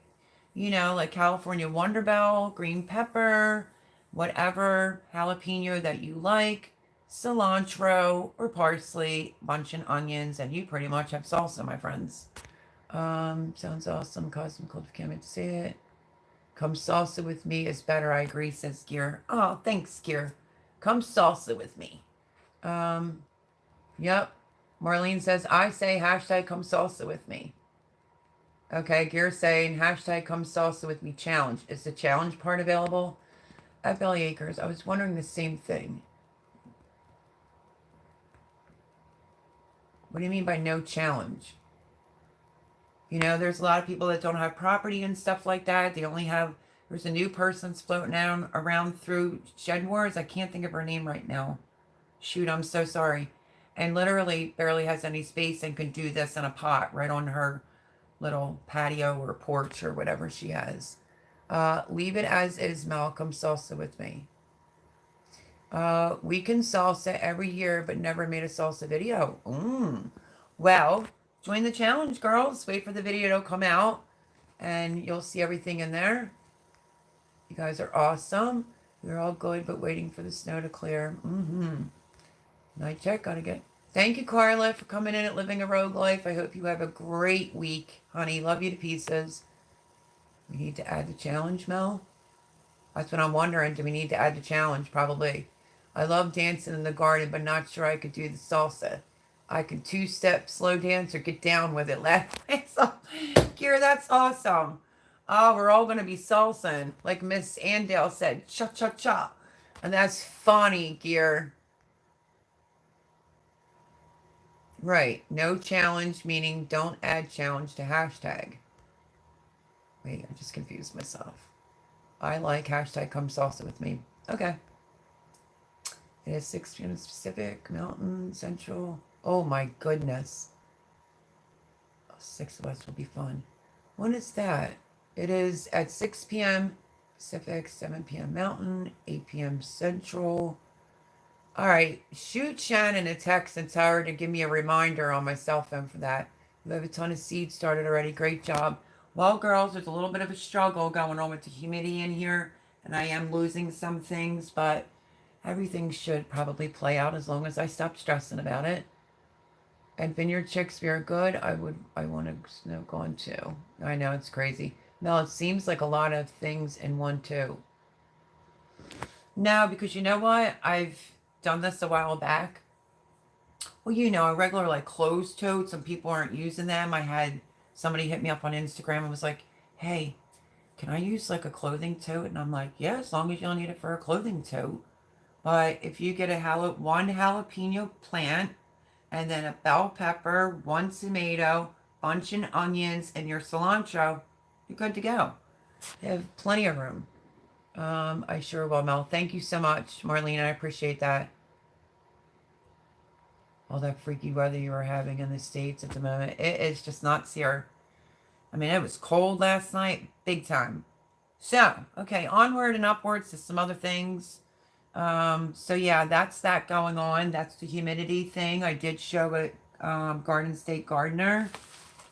like California Wonder Bell, green pepper, whatever jalapeno that you like, cilantro or parsley, bunch of onions, and you pretty much have salsa, my friends. Sounds awesome. Custom Club, can't wait to see it. Come salsa with me is better, I agree, says Gear. Oh, thanks, Gear. Come salsa with me. Yep. Marlene says, I say hashtag come salsa with me. Okay, Gear saying hashtag come salsa with me challenge. Is the challenge part available? At Belly Acres, I was wondering the same thing. What do you mean by no challenge? There's a lot of people that don't have property and stuff like that. They only have, there's a new person that's floating around through Shed Wars. I can't think of her name right now. Shoot, I'm so sorry. And literally barely has any space and can do this in a pot right on her little patio or porch or whatever she has. Leave it as is, Mel. Come salsa with me. We can salsa every year, but never made a salsa video. Well, join the challenge, girls. Wait for the video to come out, and you'll see everything in there. You guys are awesome. We're all good, but waiting for the snow to clear. Night check, gotta get. Thank you, Carla, for coming in at Living a Rogue Life. I hope you have a great week, honey. Love you to pieces. We need to add the challenge, Mel? That's what I'm wondering. Do we need to add the challenge? Probably. I love dancing in the garden, but not sure I could do the salsa. I can two-step slow dance or get down with it. Kira, that's awesome. Oh, we're all going to be salsing. Like Miss Andale said, cha-cha-cha. And that's funny, Gear. Right. No challenge, meaning don't add challenge to hashtag. Wait, I just confused myself. I like hashtag come salsa with me. Okay. It is 6 p.m. Pacific, Mountain, Central. Oh my goodness. 6 of us will be fun. When is that? It is at 6 p.m. Pacific, 7 p.m. Mountain, 8 p.m. Central. All right. Shoot Shannon a text and tell her to give me a reminder on my cell phone for that. You have a ton of seeds started already. Great job. Well, girls, there's a little bit of a struggle going on with the humidity in here, and I am losing some things, but everything should probably play out as long as I stop stressing about it. And Vineyard Chicks, we are good. I want to snow gone too. I know, it's crazy. No, it seems like a lot of things in one too. No, because you know what? I've done this a while back. Well, a regular like closed totes, and people aren't using them. I had somebody hit me up on Instagram and was like, hey, can I use like a clothing tote? And I'm like, yeah, as long as you don't need it for a clothing tote. But if you get one jalapeno plant and then a bell pepper, one tomato, bunch of onions, and your cilantro, you're good to go. You have plenty of room. I sure will, Mel. Thank you so much, Marlene. I appreciate that. All that freaky weather you are having in the States at the moment. It is just nuts here. I mean, it was cold last night, big time. So, okay, onward and upwards to some other things. So yeah, that's that going on. That's the humidity thing. I did show it, Garden State Gardener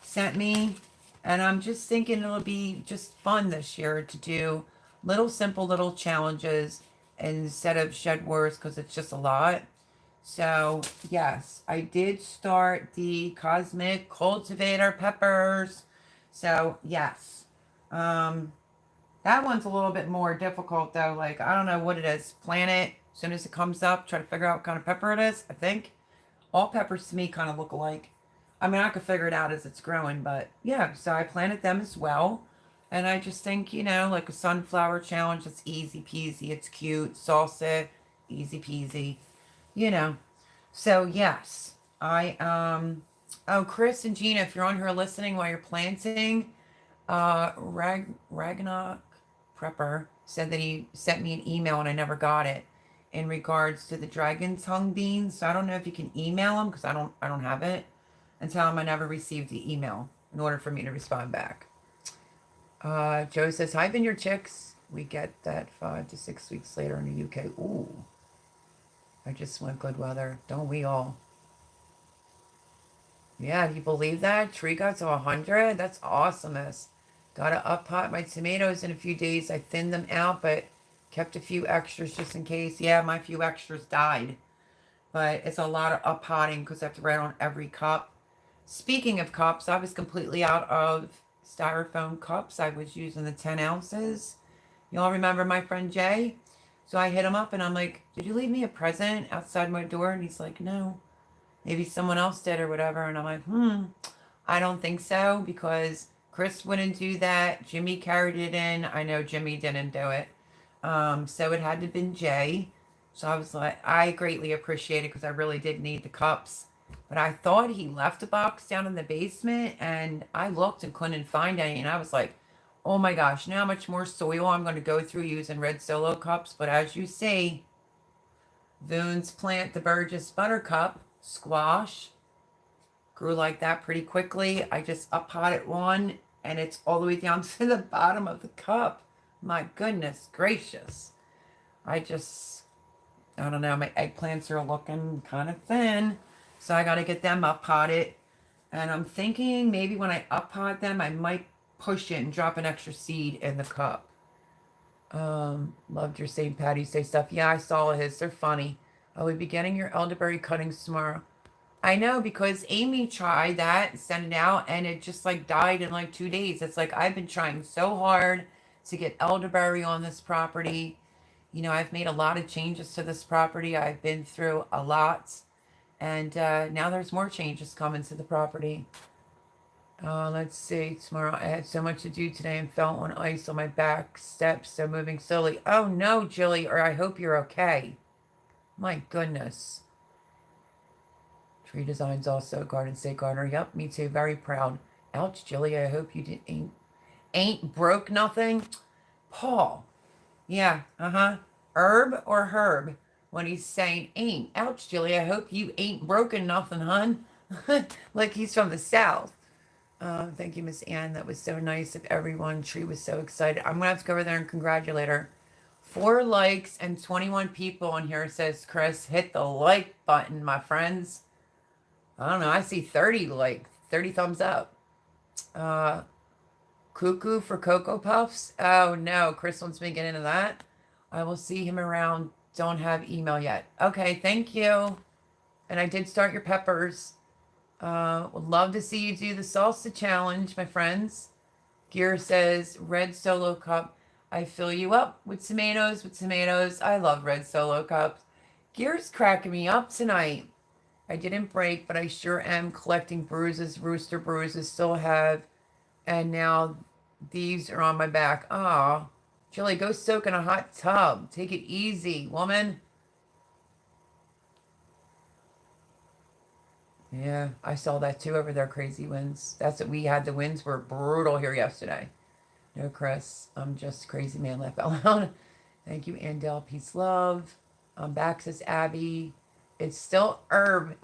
sent me. And I'm just thinking it'll be just fun this year to do little simple little challenges instead of shed wars because it's just a lot. So yes, I did start the Cosmic Cultivator peppers. So yes. That one's a little bit more difficult though. Like, I don't know what it is. Plant it as soon as it comes up. Try to figure out what kind of pepper it is. I think all peppers to me kind of look alike. I mean, I could figure it out as it's growing, but yeah. So I planted them as well. And I just think, like a sunflower challenge, it's easy peasy. It's cute. Salsa, easy peasy. You know. So yes, oh, Chris and Gina, if you're on here listening while you're planting, Ragnarok Prepper said that he sent me an email and I never got it in regards to the dragon tongue beans. So I don't know if you can email him because I don't have it, and tell him I never received the email in order for me to respond back. Joe says, "Hi, Vineyard Chicks. We get that 5 to 6 weeks later in the UK. Ooh, I just want good weather. Don't we all?" Yeah, do you believe that? Tree got to 100? That's awesomest. Gotta up pot my tomatoes in a few days. I thinned them out, but kept a few extras just in case. Yeah, my few extras died. But it's a lot of up potting because I have to write on every cup. Speaking of cups, I was completely out of styrofoam cups. I was using the 10 ounces. Y'all remember my friend Jay? So I hit him up and I'm like, "Did you leave me a present outside my door?" And he's like, "No. Maybe someone else did or whatever." And I'm like, I don't think so because Chris wouldn't do that. Jimmy carried it in. I know Jimmy didn't do it. So it had to have been Jay. So I was like, I greatly appreciate it because I really did need the cups. But I thought he left a box down in the basement and I looked and couldn't find any. And I was like, oh my gosh, now how much more soil I'm going to go through using red Solo cups. But as you see, Voon's plant, the Burgess Buttercup, squash, grew like that pretty quickly. I just up potted one and it's all the way down to the bottom of the cup. My goodness gracious. I don't know, my eggplants are looking kind of thin. So I got to get them up potted. And I'm thinking maybe when I up pot them, I might push it and drop an extra seed in the cup. Loved your St. Patty's Day stuff. Yeah, I saw his. They're funny. I will be getting your elderberry cuttings tomorrow. I know because Amy tried that, sent it out, and it just like died in like 2 days. It's like I've been trying so hard to get elderberry on this property. I've made a lot of changes to this property. I've been through a lot, and now there's more changes coming to the property. Let's see. Tomorrow I had so much to do today and fell on ice on my back steps, so moving slowly. Oh no, Jilly, or I hope you're okay. My goodness. Tree Designs also, Garden State Gardener. Yep, me too. Very proud. Ouch, Jilly, I hope you ain't broke nothing. Paul. Yeah, Herb or Herb when he's saying ain't. Ouch, Jilly, I hope you ain't broken nothing, hun. Like he's from the South. Thank you, Miss Ann. That was so nice of everyone. Tree was so excited. I'm going to have to go over there and congratulate her. 4 likes and 21 people on here, says Chris. Hit the like button, my friends. I don't know. I see 30 thumbs up. Cuckoo for Cocoa Puffs. Oh, no. Chris wants me to get into that. I will see him around. Don't have email yet. Okay, thank you. And I did start your peppers. Would love to see you do the salsa challenge, my friends. Gear says, red Solo cup. I fill you up with tomatoes. I love red Solo cups. Gear's cracking me up tonight. I didn't break, but I sure am collecting bruises, rooster bruises, still have. And now these are on my back. Aw. Jilly, go soak in a hot tub. Take it easy, woman. Yeah, I saw that too over there, crazy winds. That's what we had. The winds were brutal here yesterday. No, Chris, I'm just crazy man, laugh out loud. Thank you, Andel. Peace, love. I'm back, says Abby. It's still herb.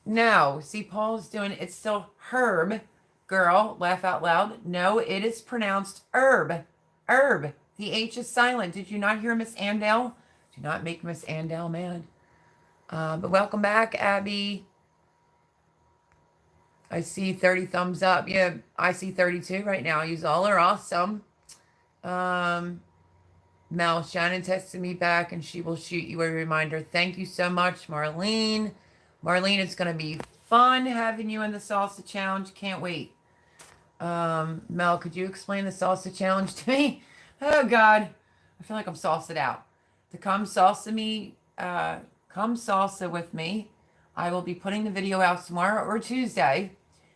No, see, Paul's doing it's still herb. Girl, laugh out loud. No, it is pronounced herb. Herb. The H is silent. Did you not hear Miss Andel? Do not make Miss Andel mad. But welcome back, Abby. I see 30 thumbs up. Yeah, I see 32 right now. You all are awesome. Um, Mel, Shannon texted me back and she will shoot you a reminder. Thank you so much, Marlene. Marlene, it's going to be fun having you in the salsa challenge. Can't wait. Mel, could you explain the salsa challenge to me? Oh God, I feel like I'm salsa'd out. To come salsa with me. I will be putting the video out tomorrow or Tuesday.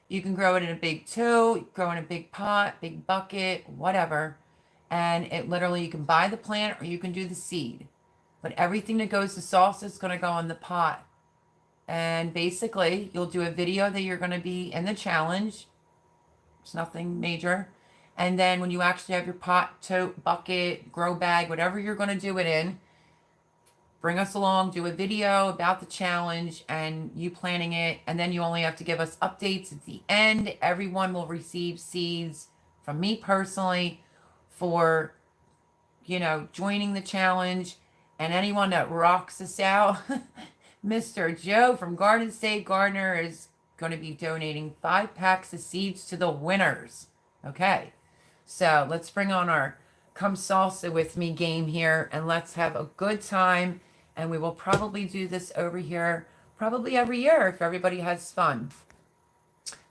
You can grow it in a big tote, grow in a big pot, big bucket, whatever. And it literally, you can buy the plant or you can do the seed. But everything that goes to salsa is going to go in the pot. And basically, you'll do a video that you're going to be in the challenge. It's nothing major. And then when you actually have your pot, tote, bucket, grow bag, whatever you're going to do it in, bring us along, do a video about the challenge and you planning it. And then you only have to give us updates at the end. Everyone will receive seeds from me personally for, joining the challenge. And anyone that rocks us out, Mr. Joe from Garden State Gardener is going to be donating 5 packs of seeds to the winners. Okay, so let's bring on our Come Salsa With Me game here and let's have a good time. And we will probably do this over here probably every year if everybody has fun.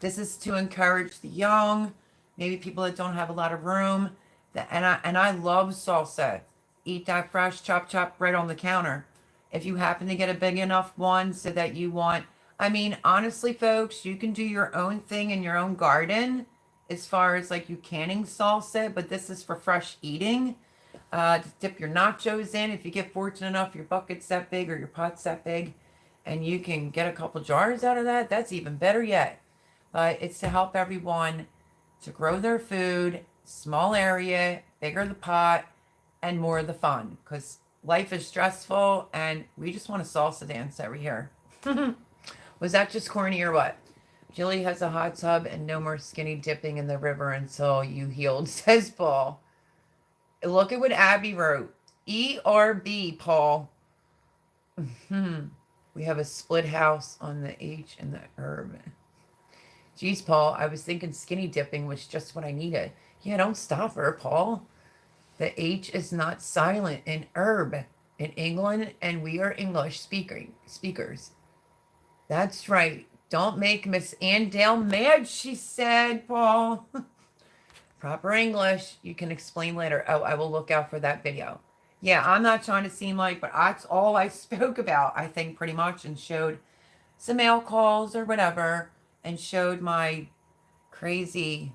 This is to encourage the young, maybe people that don't have a lot of room. And I love salsa. Eat that fresh chop right on the counter. If you happen to get a big enough one so that you want, honestly, folks, you can do your own thing in your own garden as far as like you canning salsa, but this is for fresh eating. To dip your nachos in if you get fortunate enough, your bucket's that big or your pot's that big, and you can get a couple jars out of that. That's even better yet. But it's to help everyone to grow their food, small area, bigger the pot, and more the fun. Because life is stressful, and we just want a salsa dance every year. Was that just corny or what? Jilly has a hot tub and no more skinny dipping in the river until you healed, says Paul. Look at what Abby wrote. ERB, Paul. We have a split house on the H and the herb. Geez, Paul, I was thinking skinny dipping was just what I needed. Yeah, don't stop her, Paul. The H is not silent in herb in England, and we are English speakers. That's right. Don't make Miss Andale mad, she said, Paul. Proper English. You can explain later. Oh, I will look out for that video. Yeah, I'm not trying to seem like, but that's all I spoke about, I think, pretty much, and showed some mail calls or whatever, and showed my crazy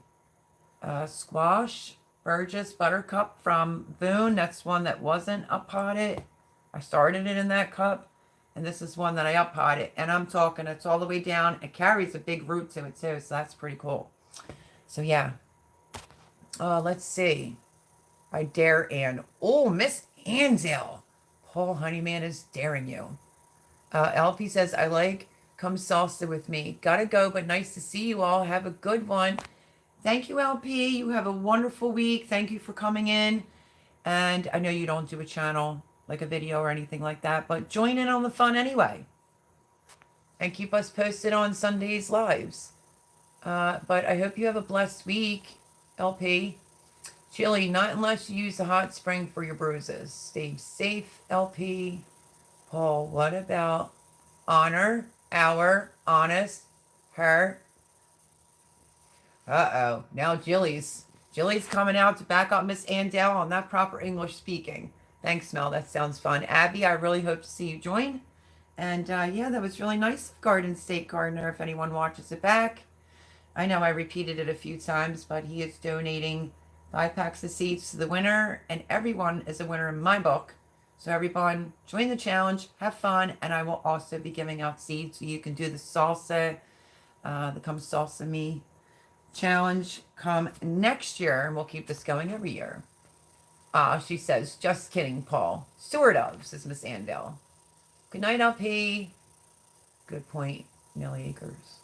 squash Burgess Buttercup from Boone. That's one that wasn't up-potted. I started it in that cup, and this is one that I up-potted. And I'm talking, it's all the way down. It carries a big root to it, too, so that's pretty cool. So, yeah. Let's see. I dare Ann. Oh, Miss Andale. Paul Honeyman is daring you. LP says, I like Come Salsa With Me. Gotta go, but nice to see you all. Have a good one. Thank you, LP. You have a wonderful week. Thank you for coming in. And I know you don't do a channel, like a video or anything like that, but join in on the fun anyway. And keep us posted on Sunday's lives. But I hope you have a blessed week, LP. Chili, not unless you use a hot spring for your bruises. Stay safe, LP. Paul, what about honor, our, honest, her? Uh-oh. Now Jilly's coming out to back up Miss Andale on that proper English speaking. Thanks, Mel. That sounds fun. Abby, I really hope to see you join. And, yeah, that was really nice of Garden State Gardener, if anyone watches it back. I know I repeated it a few times, but he is donating 5 packs of seeds to the winner, and everyone is a winner in my book. So everyone, join the challenge, have fun, and I will also be giving out seeds so you can do the salsa, the Come Salsa Me challenge come next year, and we'll keep this going every year. She says, just kidding, Paul. Sort of, says Miss Andell. Good night, LP. Good point, Nellie Acres.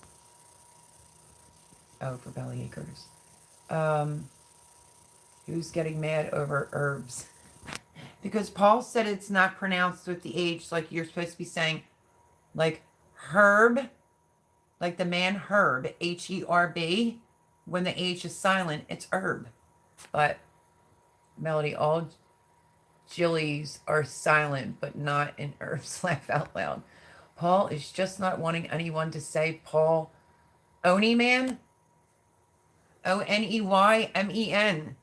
Oh, for Belly Acres. Who's getting mad over herbs? Because Paul said it's not pronounced with the H, like you're supposed to be saying, like herb, like the man herb, Herb. When the H is silent, it's herb. But Melody, all Jillies are silent, but not in herbs. Laugh out loud. Paul is just not wanting anyone to say Paul Oni Man. Oneymen.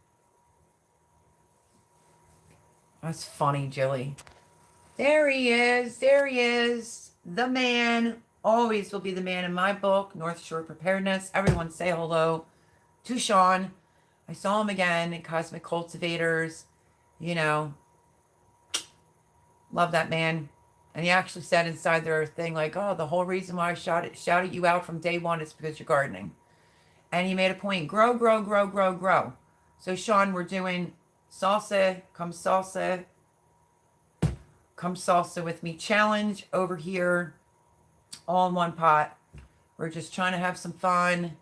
That's funny, Jilly. There he is. There he is. The man. Always will be the man in my book, North Shore Preparedness. Everyone say hello to Sean. I saw him again in Cosmic Cultivators. You know, love that man. And he actually said inside their thing, like, oh, the whole reason why I shouted you out from day one is because you're gardening. And he made a point, grow, grow, grow, grow, grow. So, Sean, we're doing salsa, come salsa with me challenge over here, all in one pot. We're just trying to have some fun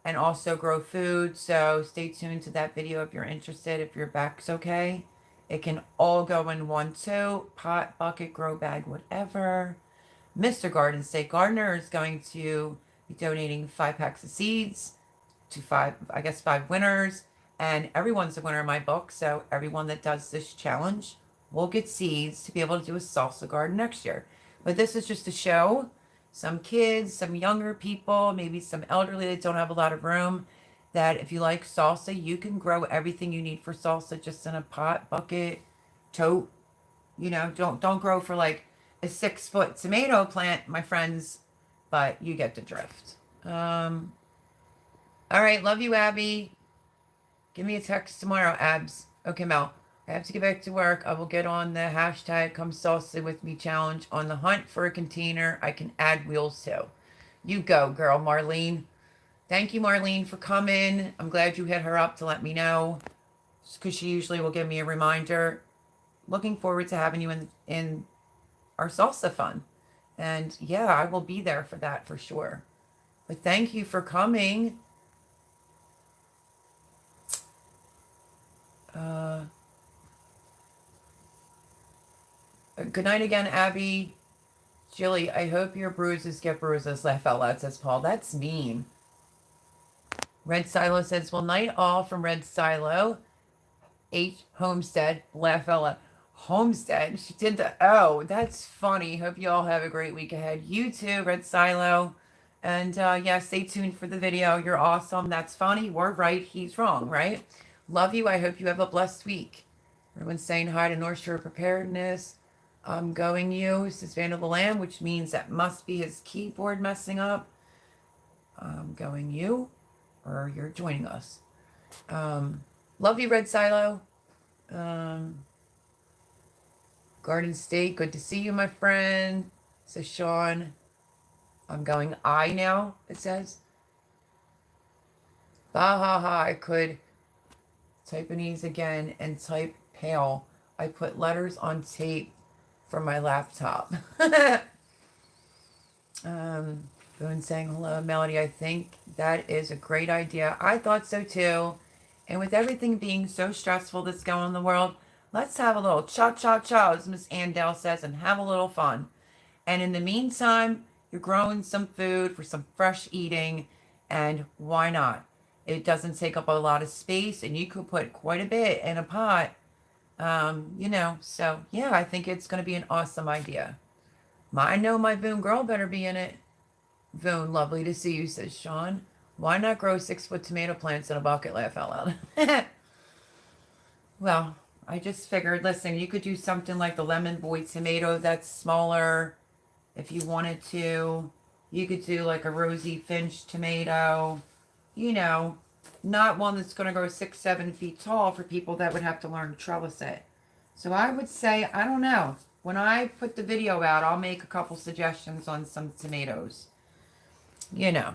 and also grow food. So stay tuned to that video if you're interested, if your back's okay. It can all go in one too, pot, bucket, grow bag, whatever. Mr. Garden State Gardener is going to be donating 5 packs of seeds to 5 winners. And everyone's a winner in my book. So everyone that does this challenge will get seeds to be able to do a salsa garden next year. But this is just to show some kids, some younger people, maybe some elderly that don't have a lot of room, that if you like salsa, you can grow everything you need for salsa just in a pot, bucket, tote. You know, don't grow for like a 6-foot tomato plant, my friends, but you get the drift. All right, love you, Abby. Give me a text tomorrow, Abs. Okay, Mel. I have to get back to work. I will get on the hashtag Come Salsa With Me challenge on the hunt for a container I can add wheels to. You go, girl, Marlene. Thank you, Marlene, for coming. I'm glad you hit her up to let me know, because she usually will give me a reminder. Looking forward to having you in our salsa fun. And yeah, I will be there for that for sure. But thank you for coming. Good night again, Abby. Jilly, I hope your bruises get bruises. Laugh out loud, says Paul. That's mean. Red Silo says, well, night all from Red Silo. H. Homestead. Laugh out loud. Homestead? She did the... Oh, that's funny. Hope you all have a great week ahead. You too, Red Silo. And yeah, stay tuned for the video. You're awesome. That's funny. We're right. He's wrong, right? Love you. I hope you have a blessed week. Everyone's saying hi to North Shore Preparedness. I'm going you, says Vandal the Lamb, which means that must be his keyboard messing up. I'm going you, or you're joining us. Love you, Red Silo. Garden State, good to see you, my friend, says Sean. I'm going I now, it says. Bah ha ha, I could type an ease again and type pale. I put letters on tape from my laptop. Boone saying hello, Melody. I think that is a great idea. I thought so too. And with everything being so stressful that's going on in the world, let's have a little cha-cha-cha, as Miss Andell says, and have a little fun. And in the meantime, you're growing some food for some fresh eating, and why not? It doesn't take up a lot of space, and you could put quite a bit in a pot. You know, so yeah, I think it's going to be an awesome idea. I know my Boone girl better be in it. Boone, lovely to see you, says Sean. Why not grow 6-foot tomato plants in a bucket? Laugh out loud. Well, I just figured, listen, you could do something like the Lemon Boy tomato that's smaller if you wanted to. You could do like a Rosie Finch tomato, you know, not one that's going to grow 6-7 feet tall for people that would have to learn to trellis it. So I would say, I don't know. When I put the video out, I'll make a couple suggestions on some tomatoes. You know,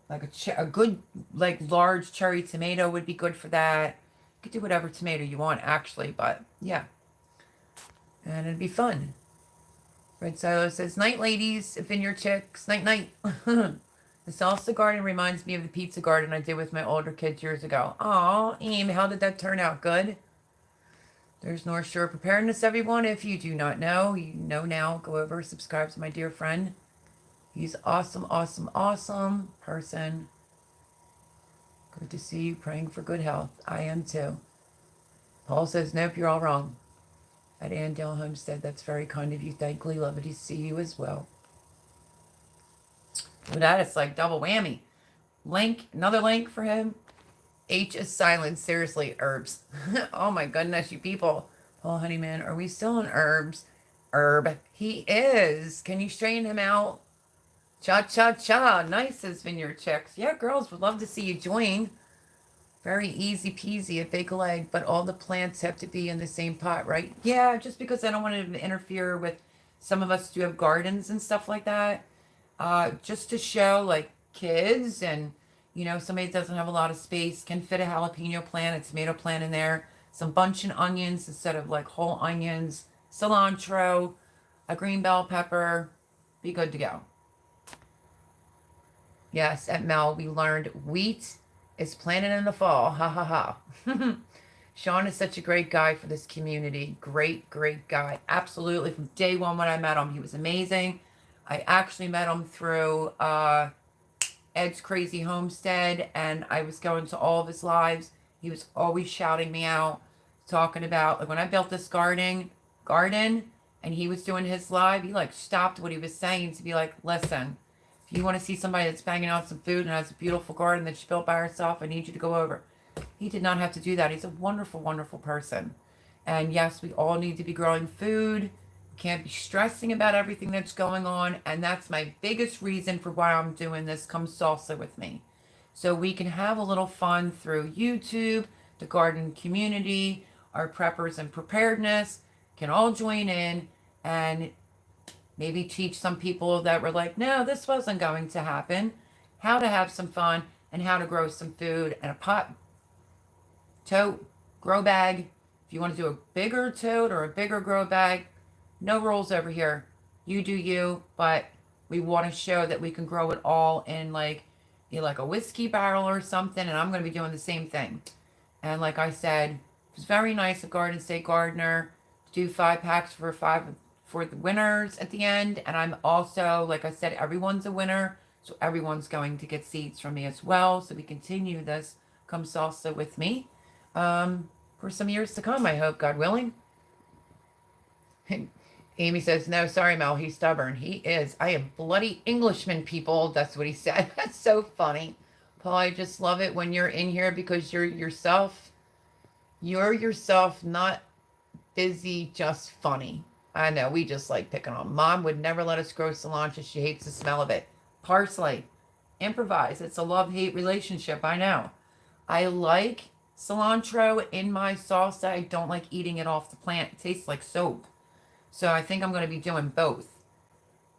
like a good, like large cherry tomato would be good for that. You could do whatever tomato you want, actually, but yeah. And it'd be fun. Red Silo says, night, ladies, vineyard chicks. Night, night. The salsa garden reminds me of the pizza garden I did with my older kids years ago. Aw, Aim, how did that turn out? Good? There's North Shore Preparedness, everyone. If you do not know, you know now. Go over, subscribe to my dear friend. He's awesome, awesome, awesome person. Good to see you. Praying for good health. I am too. Paul says, nope, you're all wrong. At Andale Homestead, that's very kind of you. Thankfully, love it to see you as well. With that, it's like double whammy. Link, another link for him. H is silent. Seriously, herbs. Oh my goodness, you people. Paul Honeyman, are we still on herbs? Herb. He is. Can you straighten him out? Cha-cha-cha. Nice, as Vineyard Chicks. Yeah, girls, would love to see you join. Very easy peasy at Bake a Leg, but all the plants have to be in the same pot, right? Yeah, just because I don't want to interfere with, some of us do have gardens and stuff like that. Just to show, like, kids and, you know, somebody that doesn't have a lot of space can fit a jalapeno plant, a tomato plant in there, some buncheon onions instead of like whole onions, cilantro, a green bell pepper, be good to go. Yes, at Mel, we learned wheat is planted in the fall. Ha ha ha. Sean is such a great guy for this community. Great, great guy. Absolutely. From day one when I met him, he was amazing. I actually met him through Ed's Crazy Homestead, and I was going to all of his lives. He was always shouting me out, talking about, like when I built this garden, and he was doing his live, he like stopped what he was saying to be like, listen, if you want to see somebody that's banging out some food and has a beautiful garden that she built by herself, I need you to go over. He did not have to do that. He's a wonderful, wonderful person. And yes, we all need to be growing food. We can't be stressing about everything that's going on. And that's my biggest reason for why I'm doing this. Come salsa with me. So we can have a little fun through YouTube, the garden community, our preppers and preparedness can all join in and maybe teach some people that were like, no, this wasn't going to happen, how to have some fun and how to grow some food in a pot, tote, grow bag. If you want to do a bigger tote or a bigger grow bag, no rules over here. You do you, but we want to show that we can grow it all in like a whiskey barrel or something, and I'm going to be doing the same thing. And like I said, it's very nice of Garden State Gardener to do 5 packs for the winners at the end. And I'm also, like I said, everyone's a winner. So everyone's going to get seeds from me as well. So we continue this Come Salsa with me for some years to come, I hope, God willing. Amy says, no, sorry, Mel, he's stubborn. He is. I am bloody Englishman, people. That's what he said. That's so funny. Paul, I just love it when you're in here because you're yourself. You're yourself, not busy, just funny. I know, we just like picking on. Mom would never let us grow cilantro. She hates the smell of it. Parsley. Improvise. It's a love-hate relationship, I know. I like cilantro in my salsa. I don't like eating it off the plant. It tastes like soap. So I think I'm going to be doing both.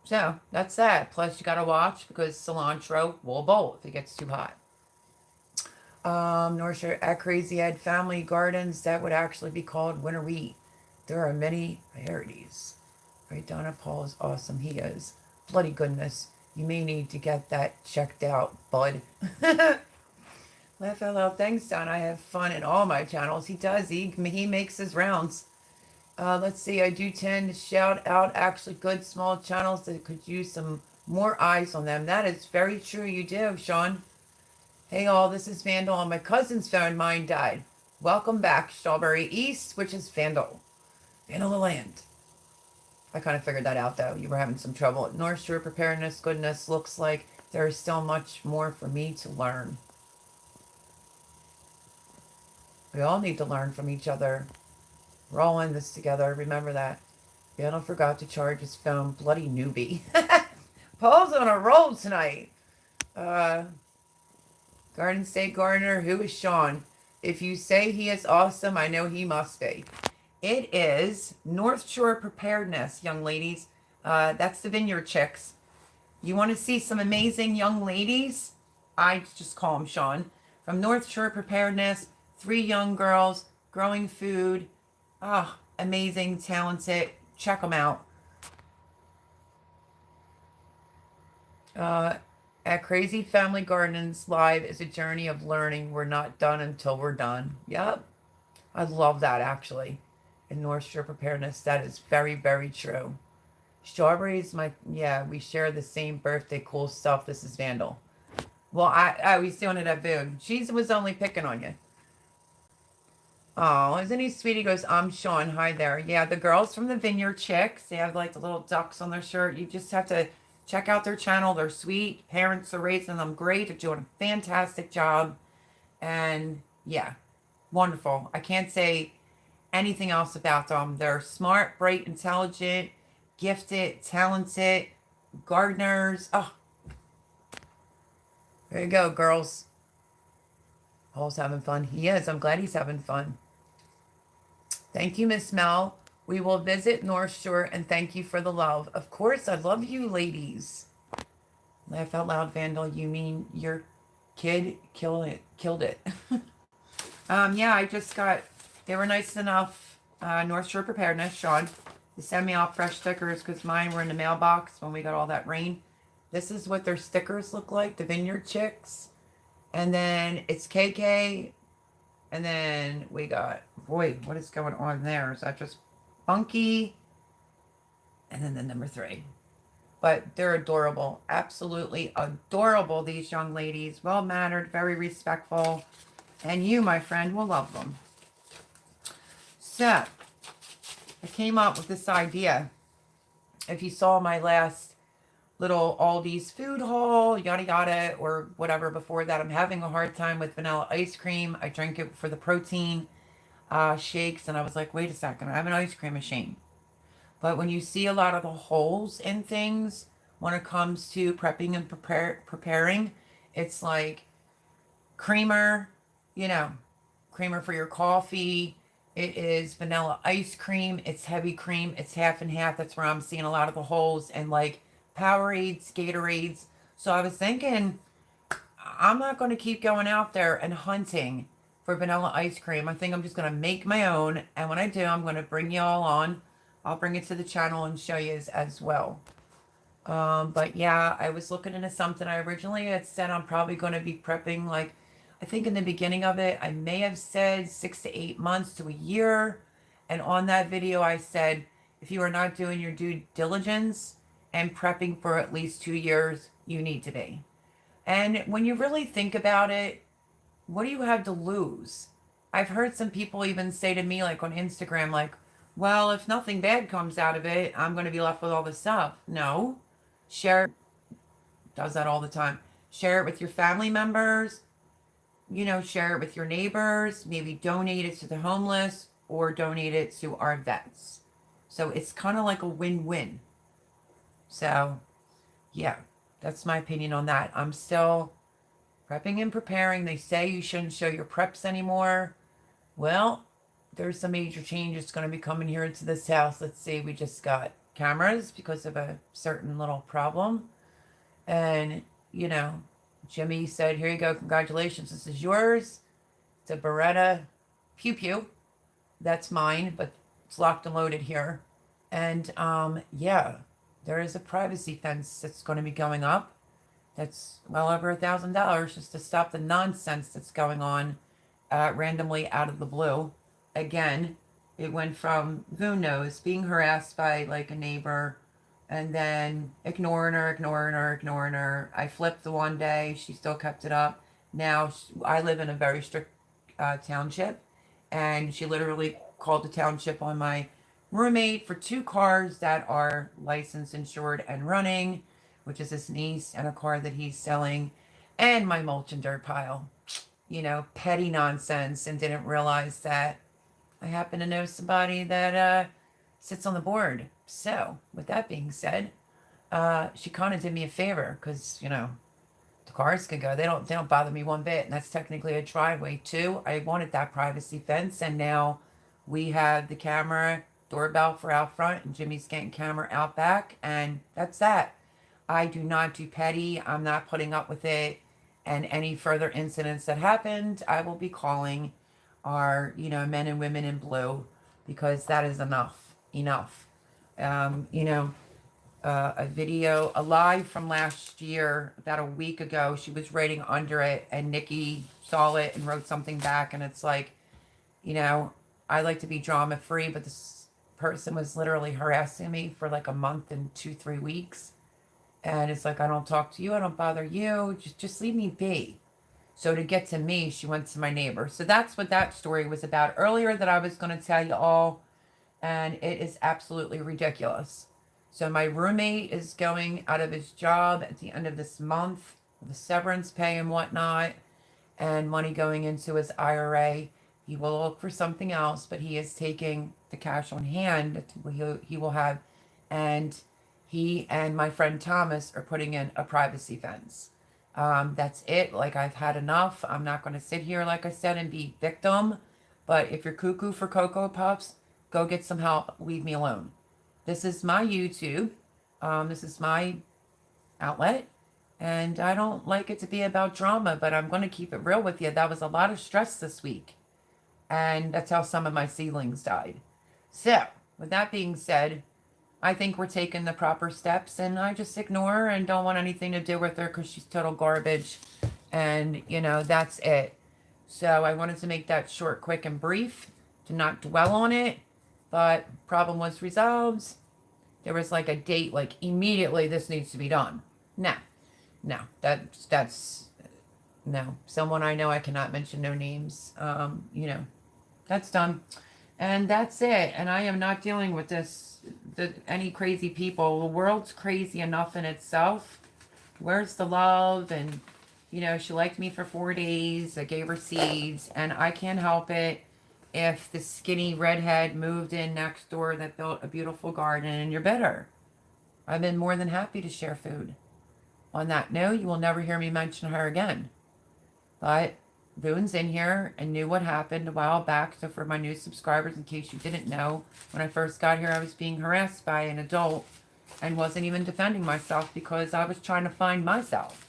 So that's that. Plus you got to watch because cilantro will bolt if it gets too hot. North Shore at Crazy Ed Family Gardens, that would actually be called winter wheat. There are many varieties. Right, Donna Paul is awesome. He is. Bloody goodness. You may need to get that checked out, bud. Laugh out loud. Thanks, Don. I have fun in all my channels. He does. He makes his rounds. Let's see. I do tend to shout out actually good small channels that could use some more eyes on them. That is very true. You do, Sean. Hey, all. This is Vandal on my cousin's phone. Mine died. Welcome back, Strawberry East, which is Vandal. Vandal the land. I kind of figured that out, though. You were having some trouble. At North Shore Preparedness, goodness, looks like there is still much more for me to learn. We all need to learn from each other. We're all in this together. Remember that. Vandal forgot to charge his phone. Bloody newbie. Paul's on a roll tonight. Garden State Gardener, who is Sean? If you say he is awesome, I know he must be. It is North Shore Preparedness, young ladies. That's the Vineyard Chicks. You want to see some amazing young ladies? I just call them Sean. From North Shore Preparedness, 3 young girls growing food. Ah, amazing, talented. Check them out. Uh, at Crazy Family Gardens Live is a journey of learning. We're not done until we're done. Yep. I love that actually. In North Shore Preparedness, that is very, very true. Strawberries, yeah, we share the same birthday. Cool stuff. This is Vandal. Well, I was doing it at Boone. She was only picking on you. Oh, isn't he sweet? He goes, I'm Sean. Hi there. Yeah, the girls from the Vineyard Chicks, they have like the little ducks on their shirt. You just have to check out their channel. They're sweet. Parents are raising them great. They're doing a fantastic job. And yeah, wonderful. I can't say anything else about them. They're smart, bright, intelligent, gifted, talented, gardeners. Oh, there you go, girls. Paul's having fun. He is. I'm glad he's having fun. Thank you, Miss Mel. We will visit North Shore and thank you for the love. Of course, I love you, ladies. Laugh out loud, Vandal. You mean your kid killed it. Yeah, I just got, they were nice enough, North Shore Preparedness, Sean, to send me off fresh stickers because mine were in the mailbox when we got all that rain. This is what their stickers look like, the Vineyard Chicks. And then it's KK. And then we got, boy, what is going on there? Is that just funky? And then the number 3. But they're adorable. Absolutely adorable, these young ladies. Well-mannered, very respectful. And you, my friend, will love them. So, I came up with this idea. If you saw my last little Aldi's food haul, yada yada, or whatever before that, I'm having a hard time with vanilla ice cream. I drink it for the protein shakes, and I was like, wait a second, I have an ice cream machine. But when you see a lot of the holes in things, when it comes to prepping and preparing, it's like creamer, creamer for your coffee. It is vanilla ice cream. It's heavy cream. It's half and half. That's where I'm seeing a lot of the holes, and like Powerades, Gatorades. So I was thinking, I'm not going to keep going out there and hunting for vanilla ice cream. I think I'm just going to make my own. And when I do, I'm going to bring you all on. I'll bring it to the channel and show you as well. But yeah, I was looking into something. I originally had said I'm probably going to be prepping, like, I think in the beginning of it, I may have said 6 to 8 months to a year. And on that video, I said, if you are not doing your due diligence and prepping for at least 2 years, you need to be. And when you really think about it, what do you have to lose? I've heard some people even say to me, like on Instagram, like, well, if nothing bad comes out of it, I'm going to be left with all this stuff. No. Share it. Does that all the time. Share it with your family members. Share it with your neighbors. Maybe donate it to the homeless or donate it to our vets. So it's kind of like a win-win. So, yeah, that's my opinion on that. I'm still prepping and preparing. They say you shouldn't show your preps anymore. Well, there's some major changes going to be coming here into this house. Let's see, we just got cameras because of a certain little problem. And, Jimmy said, here you go, congratulations, this is yours. It's a Beretta Pew Pew. That's mine, but it's locked and loaded here. And, yeah, there is a privacy fence that's going to be going up. That's well over $1,000 just to stop the nonsense that's going on randomly out of the blue. Again, it went from, who knows, being harassed by like a neighbor and then ignoring her. I flipped the one day. She still kept it up. Now, I live in a very strict township, and she literally called the township on my roommate for 2 cars that are licensed, insured, and running, which is his niece and a car that he's selling, and my mulch and dirt pile. Petty nonsense, and didn't realize that I happen to know somebody that sits on the board. So, with that being said, she kind of did me a favor because, the cars can go. They don't bother me one bit, and that's technically a driveway too. I wanted that privacy fence, and now We have the camera doorbell for out front, and Jimmy's getting camera out back, and that's that. I do not do petty. I'm not putting up with it. And any further incidents that happened, I will be calling our, men and women in blue, because that is enough. Enough. You know, a video, a live from last year, about a week ago, she was writing under it, and Nikki saw it and wrote something back, and it's like, you know, I like to be drama free, but this person was literally harassing me for like a month and 2, 3 weeks. And it's like, I don't talk to you, I don't bother you, just leave me be. So to get to me, she went to my neighbor. So that's what that story was about earlier, that I was going to tell you all. And it is absolutely ridiculous. So my roommate is going out of his job at the end of this month, with the severance pay and whatnot, and money going into his IRA. He will look for something else, but he is taking the cash on hand that he will have. And he and my friend Thomas are putting in a privacy fence. That's it. Like, I've had enough. I'm not going to sit here, like I said, and be victim. But if you're cuckoo for Cocoa Puffs, go get some help. Leave me alone. This is my YouTube. This is my outlet. And I don't like it to be about drama, but I'm going to keep it real with you. That was a lot of stress this week. And that's how some of my seedlings died. So, with that being said, I think we're taking the proper steps, and I just ignore her and don't want anything to do with her because she's total garbage. And, that's it. So I wanted to make that short, quick, and brief, to not dwell on it. But problem was resolved. There was like a date, like immediately this needs to be done. No, that's no. Someone I know, I cannot mention no names. That's done. And that's it. And I am not dealing with any crazy people. The world's crazy enough in itself. Where's the love? And, she liked me for 4 days. I gave her seeds. And I can't help it if the skinny redhead moved in next door that built a beautiful garden and you're bitter. I've been more than happy to share food. On that note, you will never hear me mention her again. But Boone's in here and knew what happened a while back. So for my new subscribers, in case you didn't know, when I first got here, I was being harassed by an adult and wasn't even defending myself because I was trying to find myself.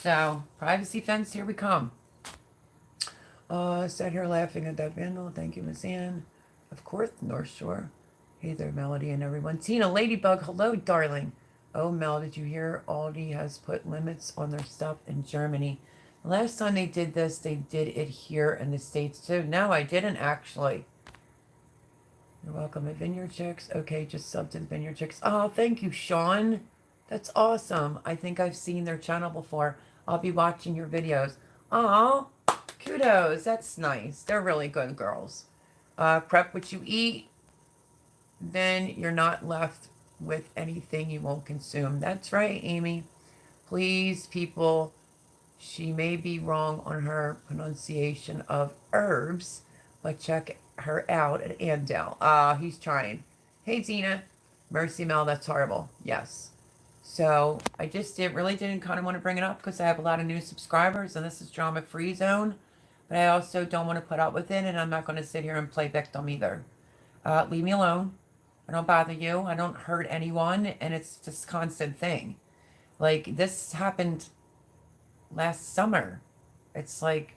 So, privacy fence, here we come. Sat here laughing at that vandal. Thank you, Miss Ann. Of course, North Shore. Hey there, Melody and everyone. Tina, Ladybug, hello, darling. Oh, Mel, did you hear Aldi has put limits on their stuff in Germany? Last time they did this, they did it here in the States too. No, I didn't actually. You're welcome at Vineyard Chicks. Okay, just subbed to Vineyard Chicks. Oh, thank you, Sean. That's awesome. I think I've seen their channel before. I'll be watching your videos. Oh, kudos. That's nice. They're really good girls. Prep what you eat. Then you're not left with anything you won't consume. That's right, Amy. Please, people. She may be wrong on her pronunciation of herbs, but check her out at Andel. He's trying. Hey, Tina. Mercy, Mel, that's horrible. Yes. So I just really didn't kind of want to bring it up because I have a lot of new subscribers and this is drama-free zone. But I also don't want to put up with it, and I'm not going to sit here and play victim either. Leave me alone. I don't bother you. I don't hurt anyone, and it's this constant thing. Like, this happened last summer. It's like,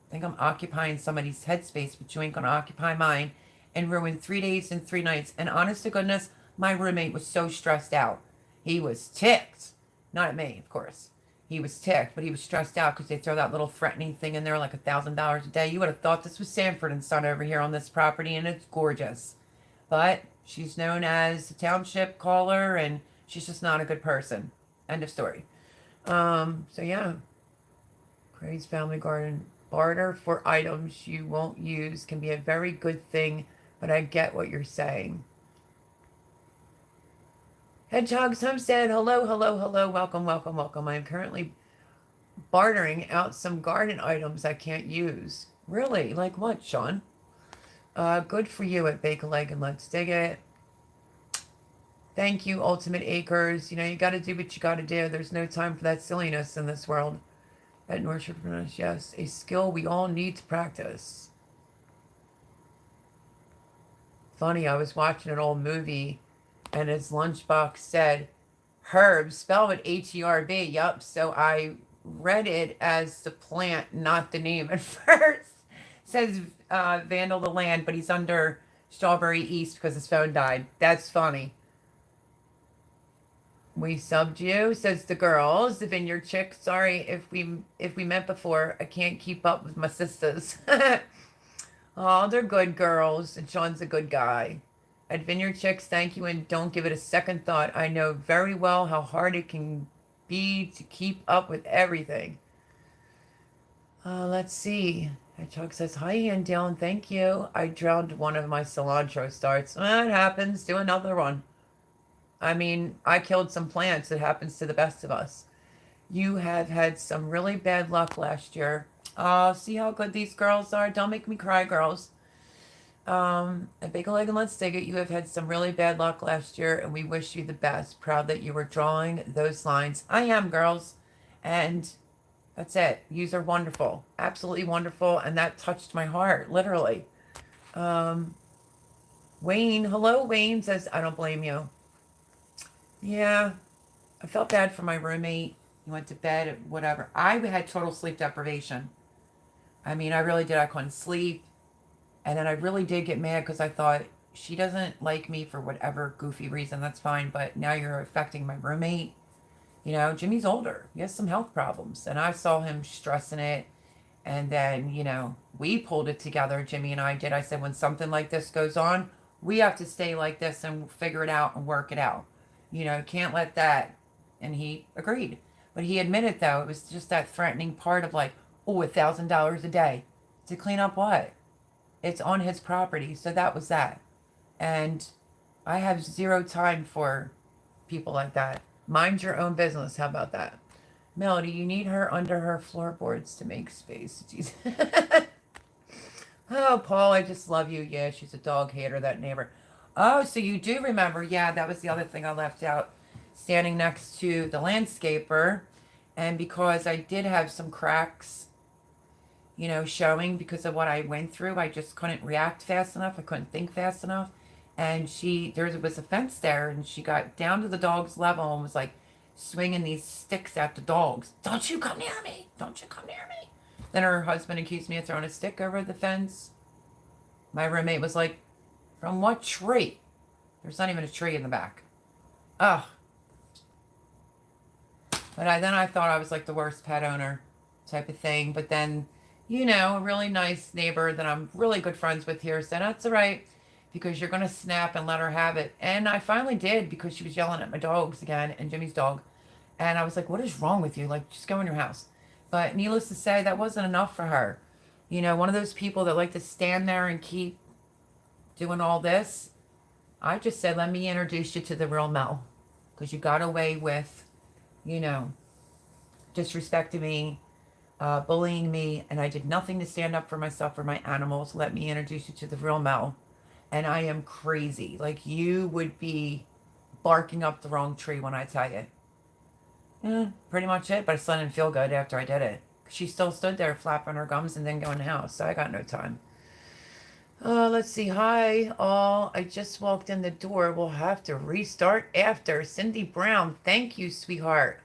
I think I'm occupying somebody's headspace, but you ain't gonna occupy mine, and ruin 3 days and 3 nights. And honest to goodness, my roommate was so stressed out. He was ticked. Not at me, of course. He was ticked, but he was stressed out because they throw that little threatening thing in there, like $1,000 a day. You would have thought this was Sanford and Son over here on this property, and it's gorgeous. But she's known as the township caller, and she's just not a good person. End of story. So yeah. Craig's Family Garden. Barter for items you won't use can be a very good thing, but I get what you're saying. Hedgehog's Homestead. Hello, hello, hello. Welcome, welcome, welcome. I am currently bartering out some garden items I can't use. Really? Like what, Sean? Good for you at Bake a Leg and Let's Dig It. Thank you, Ultimate Acres. You got to do what you got to do. There's no time for that silliness in this world. At North Shore, yes, a skill we all need to practice. Funny, I was watching an old movie and his lunchbox said herb, spelled with Herb. Yup. So I read it as the plant, not the name at first. It says Vandal the Land, but he's under Strawberry East because his phone died. That's funny. We subbed you, says the girls. The Vineyard Chick. Sorry if we met before. I can't keep up with my sisters. Oh, they're good girls, and Sean's a good guy. At Vineyard Chicks, thank you, and don't give it a second thought. I know very well how hard it can be to keep up with everything. Let's see. Chuck says, hi, Ian Dillon, thank you. I drowned one of my cilantro starts. It happens. Do another one. I mean, I killed some plants. It happens to the best of us. You have had some really bad luck last year. Oh, see how good these girls are? Don't make me cry, girls. A big leg and let's dig it. You have had some really bad luck last year, and we wish you the best. Proud that you were drawing those lines. I am, girls. And that's it. Yous are wonderful. Absolutely wonderful. And that touched my heart, literally. Wayne, hello, Wayne, says, I don't blame you. Yeah, I felt bad for my roommate. He went to bed, whatever. I had total sleep deprivation. I mean, I really did. I couldn't sleep. And then I really did get mad because I thought, she doesn't like me for whatever goofy reason. That's fine. But now you're affecting my roommate. You know, Jimmy's older. He has some health problems. And I saw him stressing it. And then, you know, we pulled it together. Jimmy and I did. I said, when something like this goes on, we have to stay like this and figure it out and work it out. You know, can't let that. And he agreed. But he admitted, though, it was just that threatening part of like, oh, $1,000 a day. To clean up what? It's on his property. So that was that. And I have zero time for people like that. Mind your own business. How about that? Melody, you need her under her floorboards to make space. Oh, Paul, I just love you. Yeah, she's a dog hater, that neighbor. Oh, so you do remember. Yeah, that was the other thing I left out. Standing next to the landscaper. And because I did have some cracks, you know, showing because of what I went through, I just couldn't react fast enough. I couldn't think fast enough. And there was a fence there, and she got down to the dog's level and was like swinging these sticks at the dogs. Don't you come near me. Don't you come near me. Then her husband accused me of throwing a stick over the fence. My roommate was like, from what tree? There's not even a tree in the back. Ugh. But then I thought I was like the worst pet owner type of thing. But then, you know, a really nice neighbor that I'm really good friends with here said, that's all right, because you're going to snap and let her have it. And I finally did, because she was yelling at my dogs again and Jimmy's dog. And I was like, what is wrong with you? Like, just go in your house. But needless to say, that wasn't enough for her. You know, one of those people that like to stand there and keep doing all this. I just said, let me introduce you to the real Mel. Because you got away with, you know, disrespecting me, bullying me, and I did nothing to stand up for myself or my animals. Let me introduce you to the real Mel. And I am crazy. Like, you would be barking up the wrong tree when I tell you. Yeah, pretty much it. But I still didn't feel good after I did it. She still stood there flapping her gums and then go in the house. So I got no time. Let's see. Hi, all. I just walked in the door. We'll have to restart after. Cindy Brown. Thank you, sweetheart.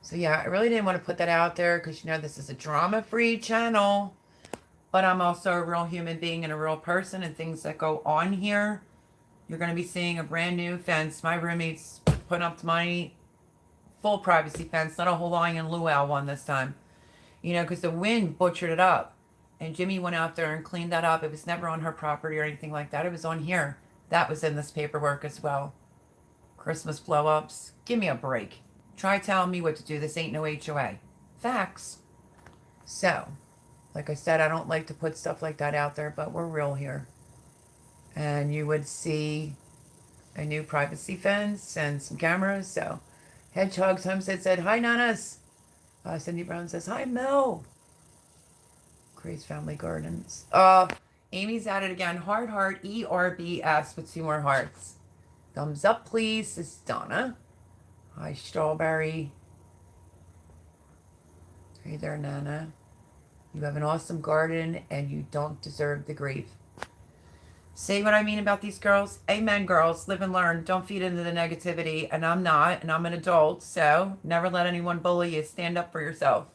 So yeah, I really didn't want to put that out there because, you know, this is a drama-free channel. But I'm also a real human being and a real person, and things that go on here. You're going to be seeing a brand new fence. My roommate's putting up my full privacy fence, not a Hawaiian luau one this time. You know, because the wind butchered it up. And Jimmy went out there and cleaned that up. It was never on her property or anything like that. It was on here. That was in this paperwork as well. Christmas blow-ups. Give me a break. Try telling me what to do. This ain't no HOA. Facts. So, like I said, I don't like to put stuff like that out there, but we're real here. And you would see a new privacy fence and some cameras. So, Hedgehog's Homestead said, hi, Nanas. Cindy Brown says, hi, Mel. Grace Family Gardens. Amy's at it again. Heart, ERBS with 2 more hearts. Thumbs up, please. This is Donna. Hi, Strawberry. Hey there, Nana. You have an awesome garden, and you don't deserve the grief. See what I mean about these girls? Amen, girls. Live and learn. Don't feed into the negativity. And I'm not, and I'm an adult, so never let anyone bully you. Stand up for yourself.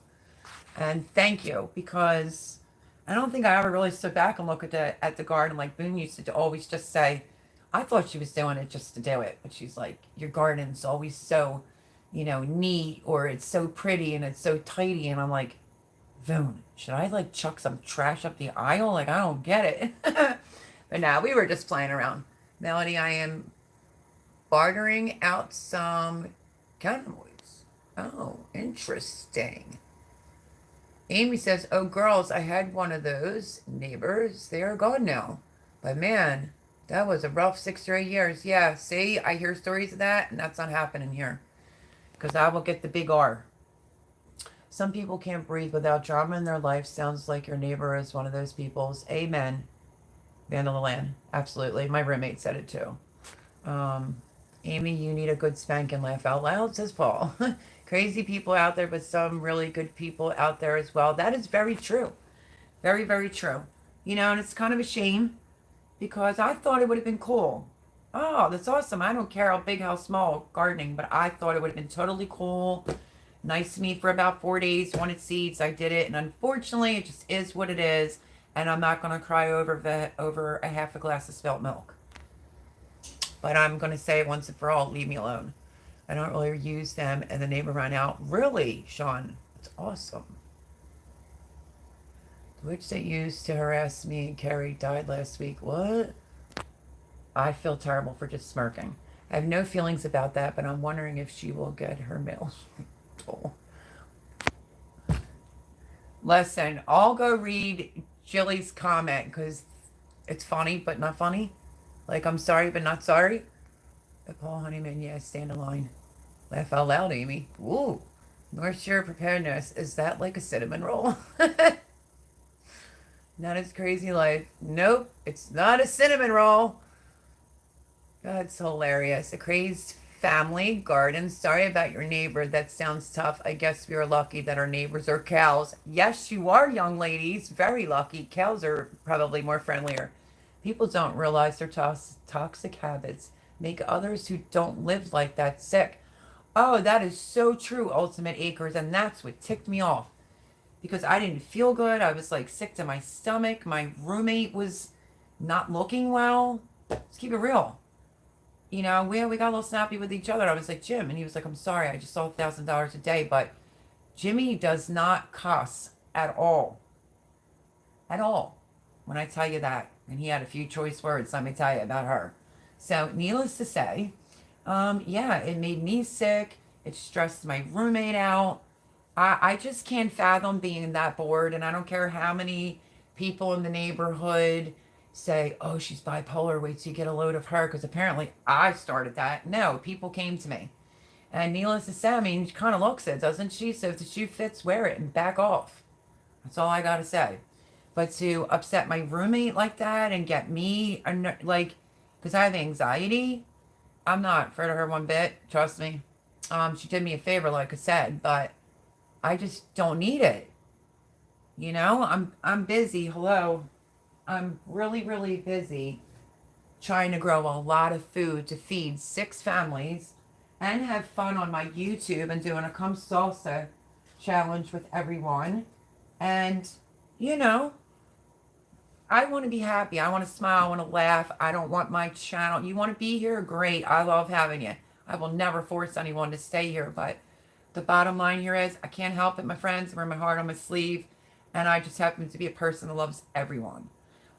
And thank you, because I don't think I ever really stood back and looked at the garden like Boone used to always just say. I thought she was doing it just to do it, but she's like, your garden's always so, neat, or it's so pretty and it's so tidy, and I'm like, Boone, should I like chuck some trash up the aisle? Like I don't get it. But now we were just playing around. Melody, I am bartering out some cowboys. Oh, interesting. Amy says, oh, girls, I had one of those neighbors. They are gone now. But man, that was a rough 6 or 8 years. Yeah, see, I hear stories of that, and that's not happening here. Because I will get the big R. Some people can't breathe without drama in their life. Sounds like your neighbor is one of those people's. Amen. Vanderland. Absolutely. My roommate said it too. Amy, you need a good spank and laugh out loud, says Paul. Crazy people out there, but some really good people out there as well. That is very true. Very, very true. And it's kind of a shame because I thought it would have been cool. Oh, that's awesome. I don't care how big, how small gardening, but I thought it would have been totally cool. Nice to me for about 4 days. Wanted seeds. I did it. And unfortunately, it just is what it is. And I'm not going to cry over a half a glass of spilt milk. But I'm going to say once and for all, leave me alone. I don't really use them, and the neighbor ran out. Really, Sean? It's awesome. The witch that used to harass me and Carrie died last week. What? I feel terrible for just smirking. I have no feelings about that, but I'm wondering if she will get her mail. Listen, I'll go read Jilly's comment because it's funny, but not funny. Like, I'm sorry, but not sorry. But Paul Honeyman, yeah, stand in line. Laugh out loud, Amy. Ooh. North Shore preparedness. Is that like a cinnamon roll? Not as crazy life. Nope, it's not a cinnamon roll. That's hilarious. A crazed family garden. Sorry about your neighbor. That sounds tough. I guess we are lucky that our neighbors are cows. Yes, you are, young ladies. Very lucky. Cows are probably more friendlier. People don't realize their toxic habits make others who don't live like that sick. Oh, that is so true, Ultimate Acres. And that's what ticked me off. Because I didn't feel good. I was like sick to my stomach. My roommate was not looking well. Let's keep it real. We got a little snappy with each other. I was like, Jim. And he was like, I'm sorry. I just saw $1,000 a day. But Jimmy does not cuss at all. At all. When I tell you that. And he had a few choice words, let me tell you, about her. So, needless to say, yeah, it made me sick. It stressed my roommate out. I just can't fathom being that bored. And I don't care how many people in the neighborhood say, oh, she's bipolar, wait till you get a load of her. Because apparently I started that. No, people came to me. And needless to say, I mean, she kind of looks it, doesn't she? So if the shoe fits, wear it and back off. That's all I got to say. But to upset my roommate like that and get me, like, because I have anxiety, I'm not afraid of her one bit. Trust me. She did me a favor, like I said, but I just don't need it. I'm busy. Hello. I'm really, really busy trying to grow a lot of food to feed 6 families and have fun on my YouTube and doing a Come Salsa challenge with everyone. And, I want to be happy. I want to smile. I want to laugh. I don't want my channel. You want to be here? Great. I love having you. I will never force anyone to stay here. But the bottom line here is I can't help it, my friends. I wear my heart on my sleeve. And I just happen to be a person that loves everyone.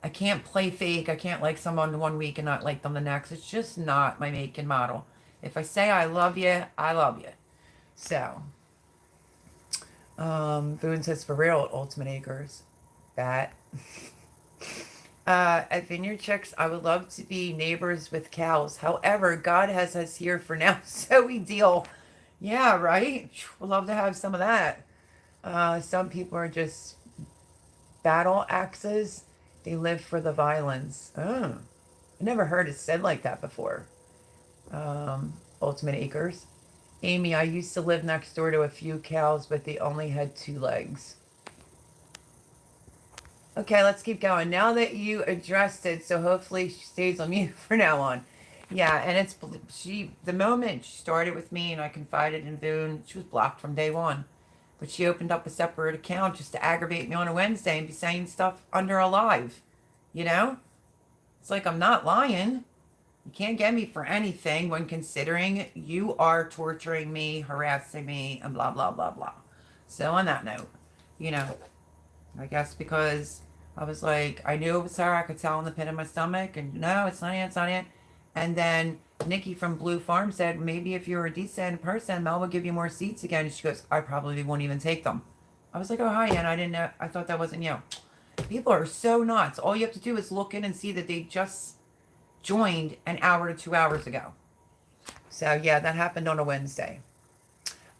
I can't play fake. I can't like someone 1 week and not like them the next. It's just not my make and model. If I say I love you, I love you. So, Boone says, for real, Ultimate Acres. That... at Vineyard Chicks, I would love to be neighbors with cows. However, God has us here for now, so we deal. Yeah, right? We'd love to have some of that. Some people are just battle axes. They live for the violence. Oh, I never heard it said like that before. Ultimate Acres. Amy, I used to live next door to a few cows, but they only had 2 legs. Okay, let's keep going. Now that you addressed it, so hopefully she stays on mute for now on. Yeah, and it's the moment she started with me and I confided in Boone, she was blocked from day one. But she opened up a separate account just to aggravate me on a Wednesday and be saying stuff under a live. You know? It's like I'm not lying. You can't get me for anything when considering you are torturing me, harassing me, and blah, blah, blah, blah. So on that note, you know, I guess because I was like, I knew it was her. I could tell in the pit of my stomach. And no, it's not it. It's not it. And then Nikki from Blue Farm said, maybe if you're a decent person, Mel will give you more seats again. And she goes, I probably won't even take them. I was like, oh, hi. And I didn't know. I thought that wasn't you. People are so nuts. All you have to do is look in and see that they just joined an hour to 2 hours ago. So, yeah, that happened on a Wednesday.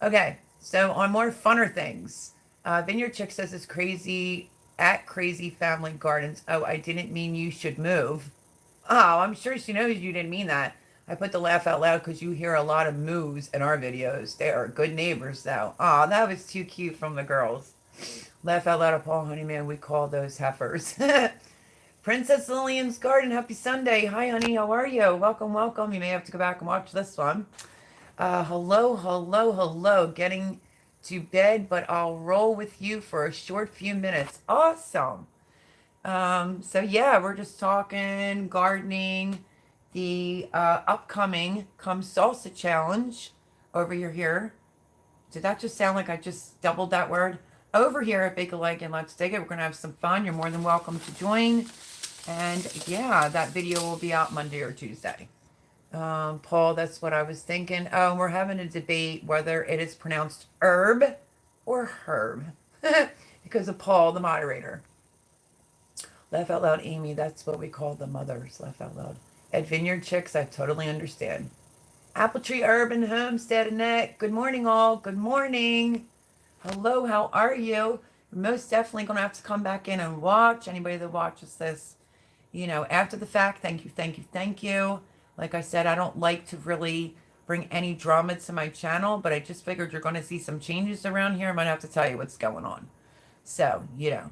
Okay, so on more funner things, Vineyard Chick says it's crazy at Crazy Family Gardens. Oh, I didn't mean you should move. Oh, I'm sure she knows you didn't mean that. I put the laugh out loud because you hear a lot of moos in our videos. They are good neighbors, though. Oh, that was too cute from the girls. Laugh out loud at Paul Honeyman. We call those heifers. Princess Lillian's Garden. Happy Sunday. Hi, honey. How are you? Welcome, welcome. You may have to go back and watch this one. Hello, hello, hello. Getting to bed, but I'll roll with you for a short few minutes. Awesome. So yeah, we're just talking gardening, the upcoming Come Salsa Challenge over here. Did that just sound like I just doubled that word? Over here at Bake a Leg and Let's Dig It. We're going to have some fun. You're more than welcome to join. And yeah, that video will be out Monday or Tuesday. Paul, that's what I was thinking. Oh, we're having a debate whether it is pronounced herb or herb because of Paul, the moderator. Laugh out loud, Amy. That's what we call the mothers. Laugh out loud. At Vineyard Chicks, I totally understand. Apple Tree Urban Homestead Annette. Good morning, all. Good morning. Hello, how are you? You're most definitely going to have to come back in and watch. Anybody that watches this, you know, after the fact, thank you, thank you, thank you. Like I said, I don't like to really bring any drama to my channel, but I just figured you're going to see some changes around here. I might have to tell you what's going on. So, you know.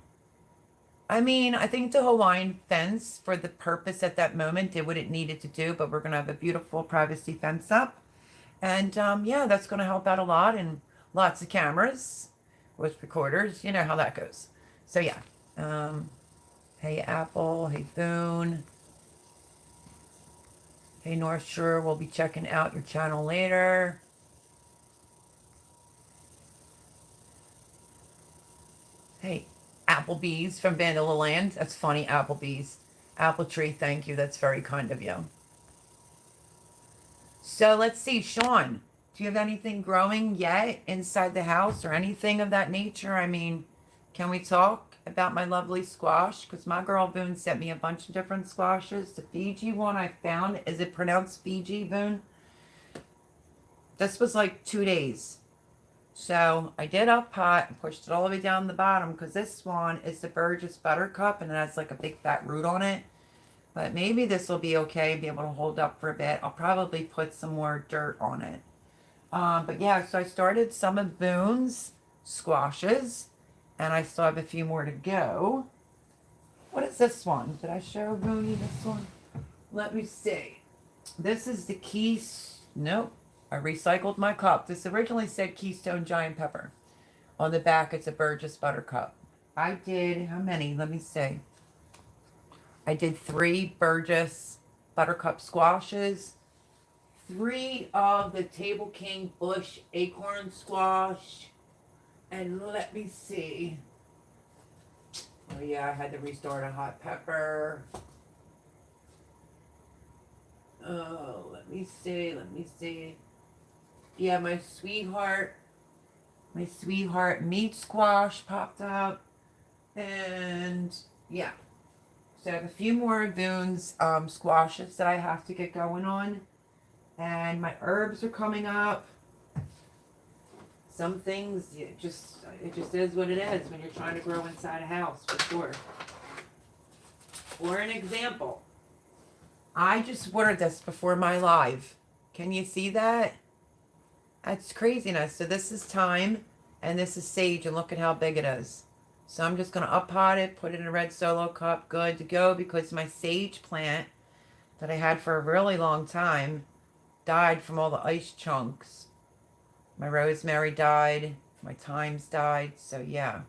I mean, I think the Hawaiian fence, for the purpose at that moment, did what it needed to do, but we're going to have a beautiful privacy fence up. And, yeah, that's going to help out a lot, and lots of cameras with recorders. You know how that goes. So, yeah. Hey, Apple. Hey, Boone. Hey, North Shore. We'll be checking out your channel later. Hey, Applebee's from Vanilla Land. That's funny, Applebee's. Apple Tree, thank you. That's very kind of you. So let's see, Sean, do you have anything growing yet inside the house or anything of that nature? I mean, can we talk about my lovely squash? Because my girl Boone sent me a bunch of different squashes. The Fiji one I found, is it pronounced Fiji, Boone? This was like 2 days. So I did up pot and pushed it all the way down the bottom because this one is the Burgess Buttercup and it has like a big fat root on it. But maybe this will be okay and be able to hold up for a bit. I'll probably put some more dirt on it. But yeah, so I started some of Boone's squashes and I still have a few more to go. What is this one? Did I show Boone this one? Let me see. This is the Nope. I recycled my cup. This originally said Keystone Giant Pepper. On the back, it's a Burgess Buttercup. I did, how many? Let me see. I did 3 Burgess Buttercup squashes, 3 of the Table King Bush Acorn Squash, and let me see. Oh yeah, I had to restart a hot pepper. Oh, let me see. Yeah, my sweetheart meat squash popped up. And yeah. So I have a few more of Boone's squashes that I have to get going on. And my herbs are coming up. Some things, it just is what it is when you're trying to grow inside a house, for sure. For an example, I just watered this before my live. Can you see that? That's craziness. So this is thyme and this is sage and look at how big it is. So I'm just going to up-pot it, put it in a red Solo cup, good to go, because my sage plant that I had for a really long time died from all the ice chunks. My rosemary died, my thymes died, so yeah.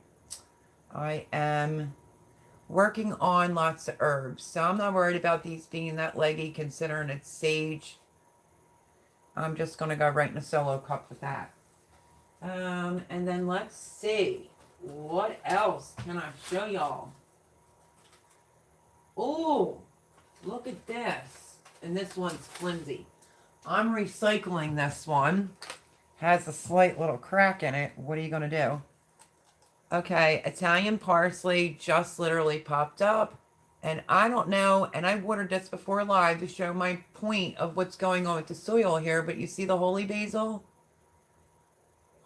I am working on lots of herbs, so I'm not worried about these being that leggy considering it's sage. I'm just going to go right in a Solo cup with that. And then let's see. What else can I show y'all? Oh, look at this. And this one's flimsy. I'm recycling this one. Has a slight little crack in it. What are you going to do? Okay, Italian parsley just literally popped up. And I don't know, and I watered this before live to show my point of what's going on with the soil here, but you see the holy basil?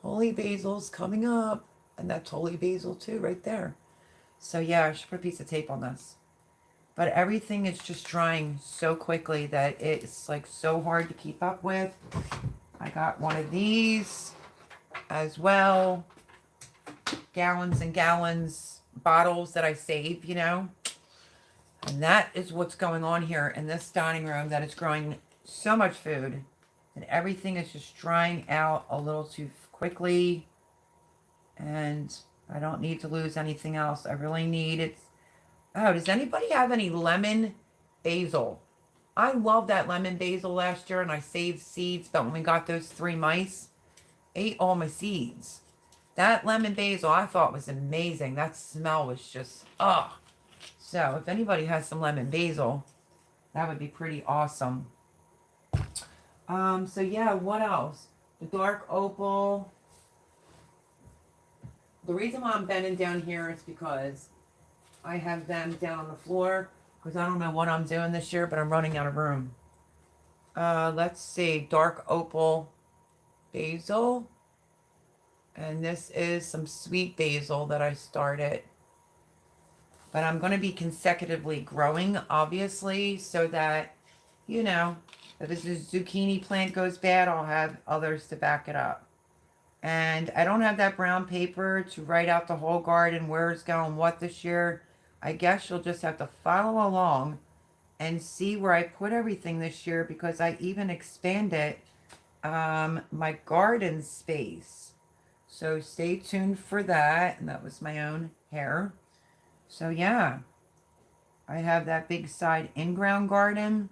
Holy basil's coming up, and that's holy basil too right there. So yeah, I should put a piece of tape on this. But everything is just drying so quickly that it's like so hard to keep up with. I got one of these as well. Gallons and gallons, bottles that I save, you know. And that is what's going on here in this dining room, that is growing so much food. And everything is just drying out a little too quickly. And I don't need to lose anything else. I really need it. Oh, does anybody have any lemon basil? I love that lemon basil last year, and I saved seeds, but when we got those 3 mice, ate all my seeds. That lemon basil I thought was amazing. That smell was just, ugh. So if anybody has some lemon basil, that would be pretty awesome. So yeah, what else? The dark opal. The reason why I'm bending down here is because I have them down on the floor, because I don't know what I'm doing this year, but I'm running out of room. Let's see, dark opal basil. And this is some sweet basil that I started. But I'm going to be consecutively growing, obviously, so that, you know, if this zucchini plant goes bad, I'll have others to back it up. And I don't have that brown paper to write out the whole garden, where it's going what this year. I guess you'll just have to follow along and see where I put everything this year, because I even expanded my garden space. So stay tuned for that. And that was my own hair. So yeah, I have that big side in-ground garden.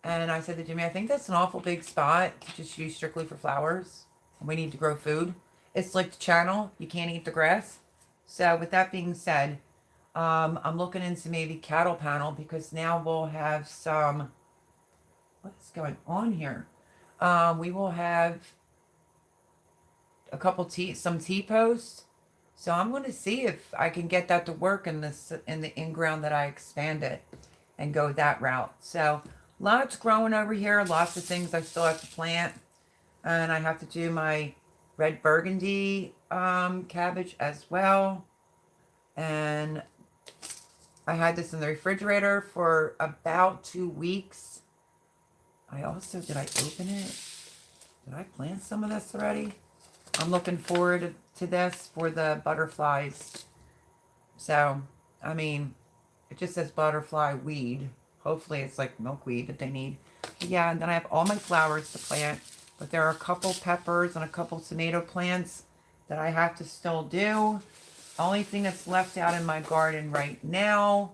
And I said to Jimmy, I think that's an awful big spot to just use strictly for flowers. We need to grow food. It's like the channel. You can't eat the grass. So with that being said, I'm looking into maybe cattle panel, because now we'll have some, what's going on here? We will have a couple some T-posts. So I'm going to see if I can get that to work in the in-ground that I expanded and go that route. So lots growing over here. Lots of things I still have to plant. And I have to do my red burgundy cabbage as well. And I had this in the refrigerator for about 2 weeks. Did I open it? Did I plant some of this already? I'm looking forward to this for the butterflies. So, I mean, it just says butterfly weed. Hopefully it's like milkweed that they need. But yeah, and then I have all my flowers to plant. But there are a couple peppers and a couple tomato plants that I have to still do. Only thing that's left out in my garden right now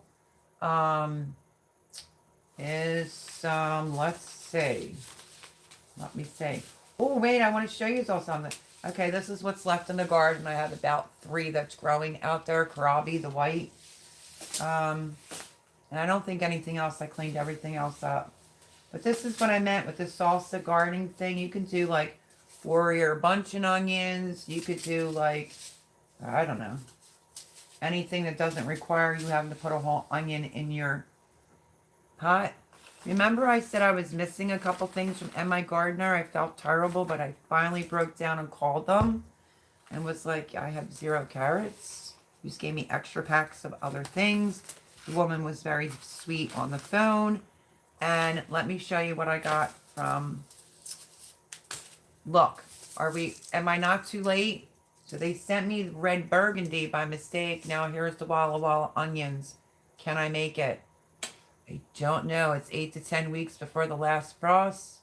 is some, let's see. Let me see. Oh, wait, I want to show you all something. Okay, this is what's left in the garden. I have about 3 that's growing out there. Kohlrabi, the white. And I don't think anything else. I cleaned everything else up. But this is what I meant with the salsa gardening thing. You can do like warrior bunching onions. You could do like, I don't know, anything that doesn't require you having to put a whole onion in your pot. Remember I said I was missing a couple things from M.I. Gardener? I felt terrible, but I finally broke down and called them and was like, I have 0 carrots. You just gave me extra packs of other things. The woman was very sweet on the phone. And let me show you what I got from, look, am I not too late? So they sent me red burgundy by mistake. Now here's the Walla Walla onions. Can I make it? I don't know. It's 8 to 10 weeks before the last frost.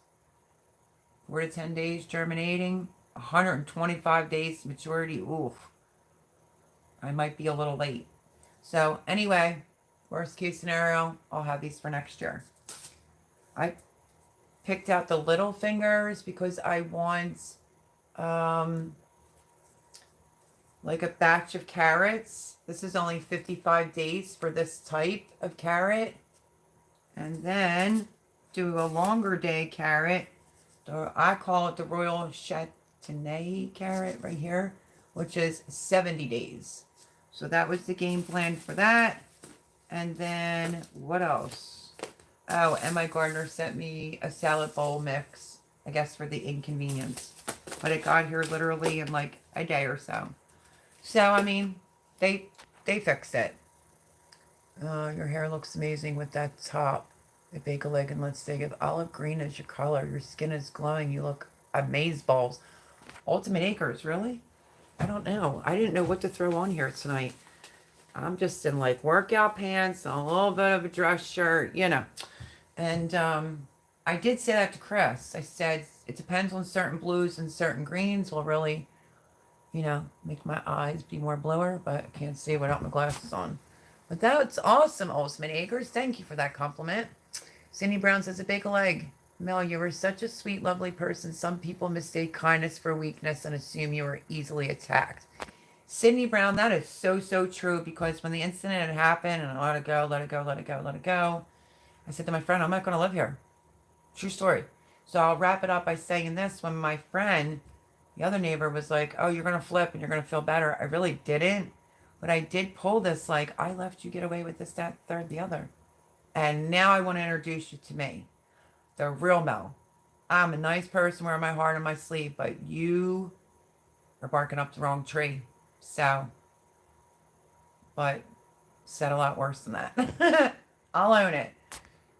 4 to 10 days germinating. 125 days maturity. Oof. I might be a little late. So anyway, worst case scenario, I'll have these for next year. I picked out the little fingers because I want like a batch of carrots. This is only 55 days for this type of carrot. And then do a longer day carrot. I call it the Royal Châtenay carrot right here, which is 70 days. So that was the game plan for that. And then what else? Oh, and my gardener sent me a salad bowl mix, I guess for the inconvenience. But it got here literally in like a day or so. So, I mean, they fixed it. Your hair looks amazing with that top. A bagel egg and let's say if olive green is your color. Your skin is glowing. You look amazeballs. Ultimate Acres, really? I don't know. I didn't know what to throw on here tonight. I'm just in like workout pants, a little bit of a dress shirt, you know. And I did say that to Chris. I said it depends on certain blues and certain greens will really, you know, make my eyes be more bluer, but I can't see without my glasses on. But that's awesome, Ultimate Acres. Thank you for that compliment. Cindy Brown says, a bagel egg. Mel, you were such a sweet, lovely person. Some people mistake kindness for weakness and assume you were easily attacked. Cindy Brown, that is so, so true because when the incident had happened and I let it go, let it go, let it go, let it go, I said to my friend, I'm not going to live here. True story. So I'll wrap it up by saying this. When my friend, the other neighbor, was like, oh, you're going to flip and you're going to feel better. I really didn't. But I did pull this like, I left you get away with this, that, third, the other. And now I want to introduce you to me, the real Mel. I'm a nice person wearing my heart on my sleeve, but you are barking up the wrong tree. So, but said a lot worse than that. I'll own it.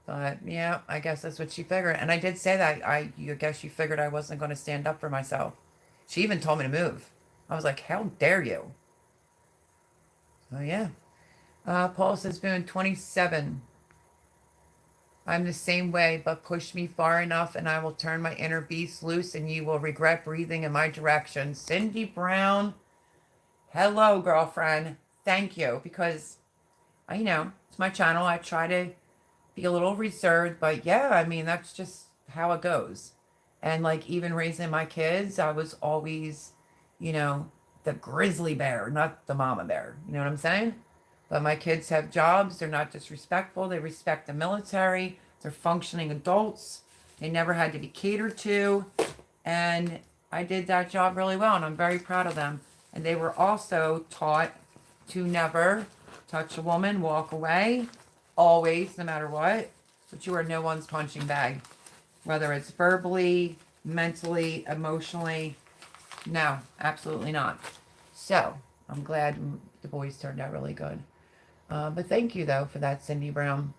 But yeah, I guess that's what she figured. And I did say that. I guess she figured I wasn't going to stand up for myself. She even told me to move. I was like, how dare you? So yeah. Paul says, Boone, 27. I'm the same way, but push me far enough and I will turn my inner beast loose and you will regret breathing in my direction. Cindy Brown, hello, girlfriend. Thank you. Because, you know, it's my channel. I try to be a little reserved, but yeah, I mean, that's just how it goes. And like even raising my kids, I was always, you know, the grizzly bear, not the mama bear. You know what I'm saying? But my kids have jobs. They're not disrespectful. They respect the military. They're functioning adults. They never had to be catered to. And I did that job really well, and I'm very proud of them. And they were also taught to never touch a woman, walk away, always, no matter what. But you are no one's punching bag. Whether it's verbally, mentally, emotionally. No, absolutely not. So, I'm glad the boys turned out really good. But thank you, though, for that, Cindy Brown.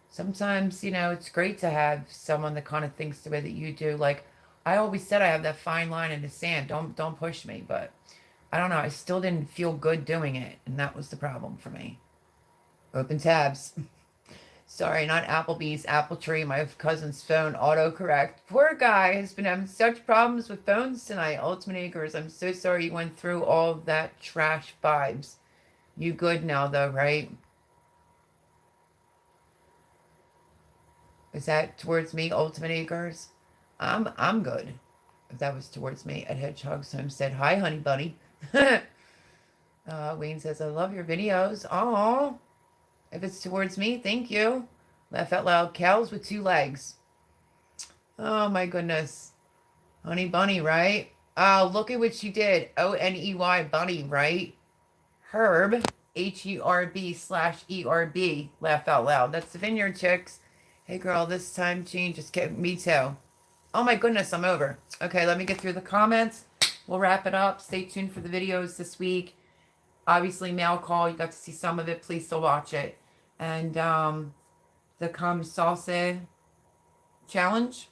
Sometimes, you know, it's great to have someone that kind of thinks the way that you do. Like, I always said I have that fine line in the sand. Don't push me. But I don't know. I still didn't feel good doing it. And that was the problem for me. Open tabs. Sorry, not Applebee's, Apple Tree. My cousin's phone autocorrect. Poor guy has been having such problems with phones tonight. Ultimate Acres, I'm so sorry you went through all of that trash vibes. You good now, though, right? Is that towards me, Ultimate Acres? I'm good. If that was towards me, at Hedgehog's Homestead. Hi, honey bunny. Wayne says, I love your videos. Oh, if it's towards me, thank you. Laugh out loud. Cows with 2 legs. Oh, my goodness. Honey bunny, right? Oh, look at what she did. O-N-E-Y bunny, right? Herb, Herb/ERB. Laugh out loud. That's the Vineyard Chicks. Hey, girl, this time change just kept me too. Oh, my goodness, I'm over. Okay, let me get through the comments. We'll wrap it up. Stay tuned for the videos this week. Obviously, mail call. You got to see some of it. Please still watch it. And the Salsa challenge.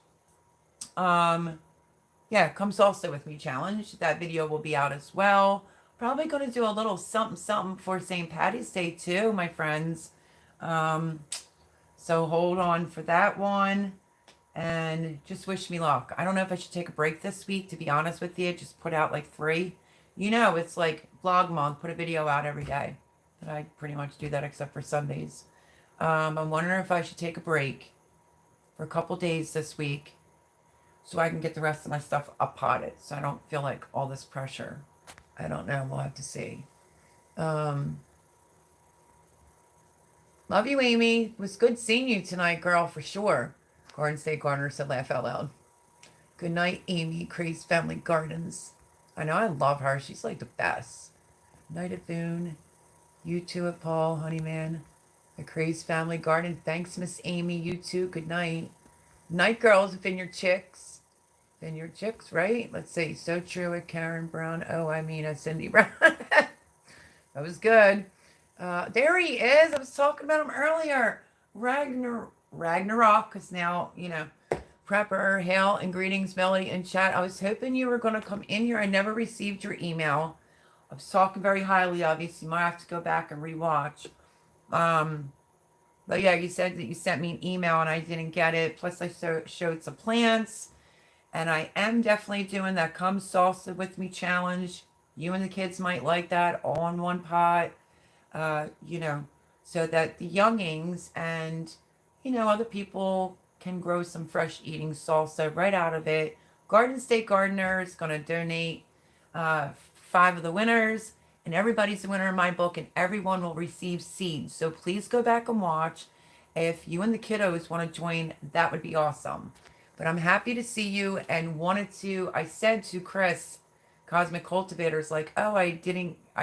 Yeah, come salsa with me challenge. That video will be out as well. Probably going to do a little something something for St. Patty's Day too, my friends. Um, so hold on for that one and just wish me luck. I don't know if I should take a break this week, to be honest with you. Just put out like 3. You know, it's like vlog month, put a video out every day. But I pretty much do that except for Sundays. I'm wondering if I should take a break for a couple days this week so I can get the rest of my stuff up-potted so I don't feel like all this pressure. I don't know. We'll have to see. Um, Love you, Amy. It was good seeing you tonight, girl, for sure. Garden State Gardener said, laugh out loud. Good night, Amy. Craze Family Gardens. I know, I love her. She's like the best. Night at Boone. You too at Paul, Honeyman. The Craze Family Garden. Thanks, Miss Amy. You too. Good night. Night, girls. Vineyard Chicks. Vineyard Chicks, right? Let's see. So true at Karen Brown. Oh, I mean at Cindy Brown. That was good. There he is. I was talking about him earlier. Ragnarok, because now, you know, Prepper, hail and greetings, Melody and chat. I was hoping you were going to come in here. I never received your email. I was talking very highly of you, so you might have to go back and rewatch. But yeah, you said that you sent me an email and I didn't get it. Plus, I showed some plants. And I am definitely doing that Come Salsa With Me challenge. You and the kids might like that, all in one pot. You know, so that the youngings and, you know, other people can grow some fresh eating salsa right out of it. Garden State Gardener is going to donate 5 of the winners, and everybody's a winner in my book, and everyone will receive seeds. So please go back and watch. If you and the kiddos want to join, that would be awesome. But I'm happy to see you and I said to Chris, Cosmic Cultivators, like, oh, I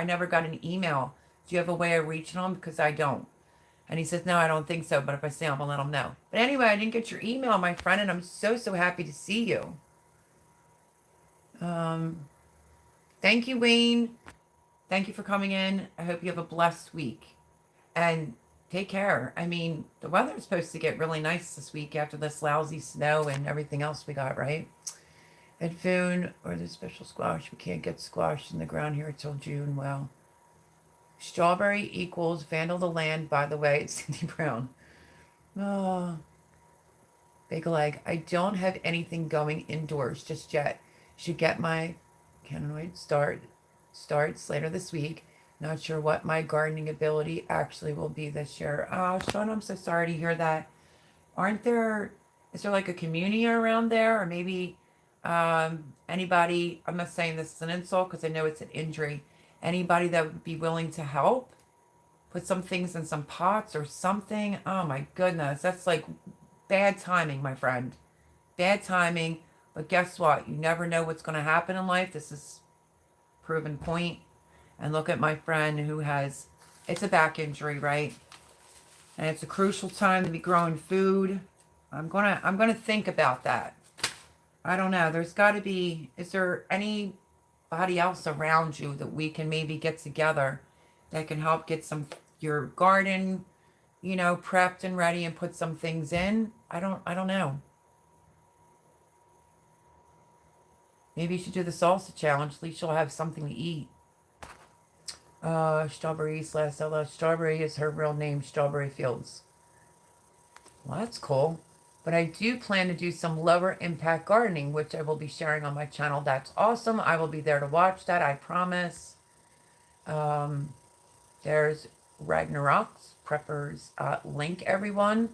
never got an email. Do you have a way of reaching them? Because I don't. And he says, no, I don't think so. But if I see him, I'll let him know. But anyway, I didn't get your email, my friend, and I'm so, so happy to see you. Thank you, Wayne. Thank you for coming in. I hope you have a blessed week. And take care. I mean, the weather's supposed to get really nice this week after this lousy snow and everything else we got, right? At Foon, or the special squash. We can't get squash in the ground here until June. Well, strawberry equals vandal the land, by the way. It's Cindy Brown. Oh, big leg. I don't have anything going indoors just yet. Should get my canoid starts later this week. Not sure what my gardening ability actually will be this year. Oh, Sean, I'm so sorry to hear that. Is there like a community around there? Or maybe anybody, I'm not saying this is an insult because I know it's an injury. Anybody that would be willing to help? Put some things in some pots or something? Oh my goodness. That's like bad timing, my friend. Bad timing. But guess what? You never know what's going to happen in life. This is proven point. And look at my friend who has, it's a back injury, right? And it's a crucial time to be growing food. I'm gonna think about that. I don't know. There's got to be, is there anybody else around you that we can maybe get together that can help get your garden, you know, prepped and ready and put some things in? I don't know. Maybe you should do the salsa challenge. At least you'll have something to eat. Strawberry / Ella. Strawberry is her real name, Strawberry Fields. Well, that's cool. But I do plan to do some lower impact gardening, which I will be sharing on my channel. That's awesome. I will be there to watch that, I promise. There's Ragnarok's Prepper's link, everyone.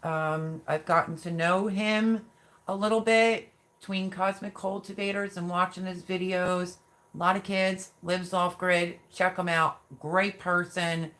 I've gotten to know him a little bit between Cosmic Cultivators and watching his videos. A lot of kids, lives off grid. Check him out. Great person.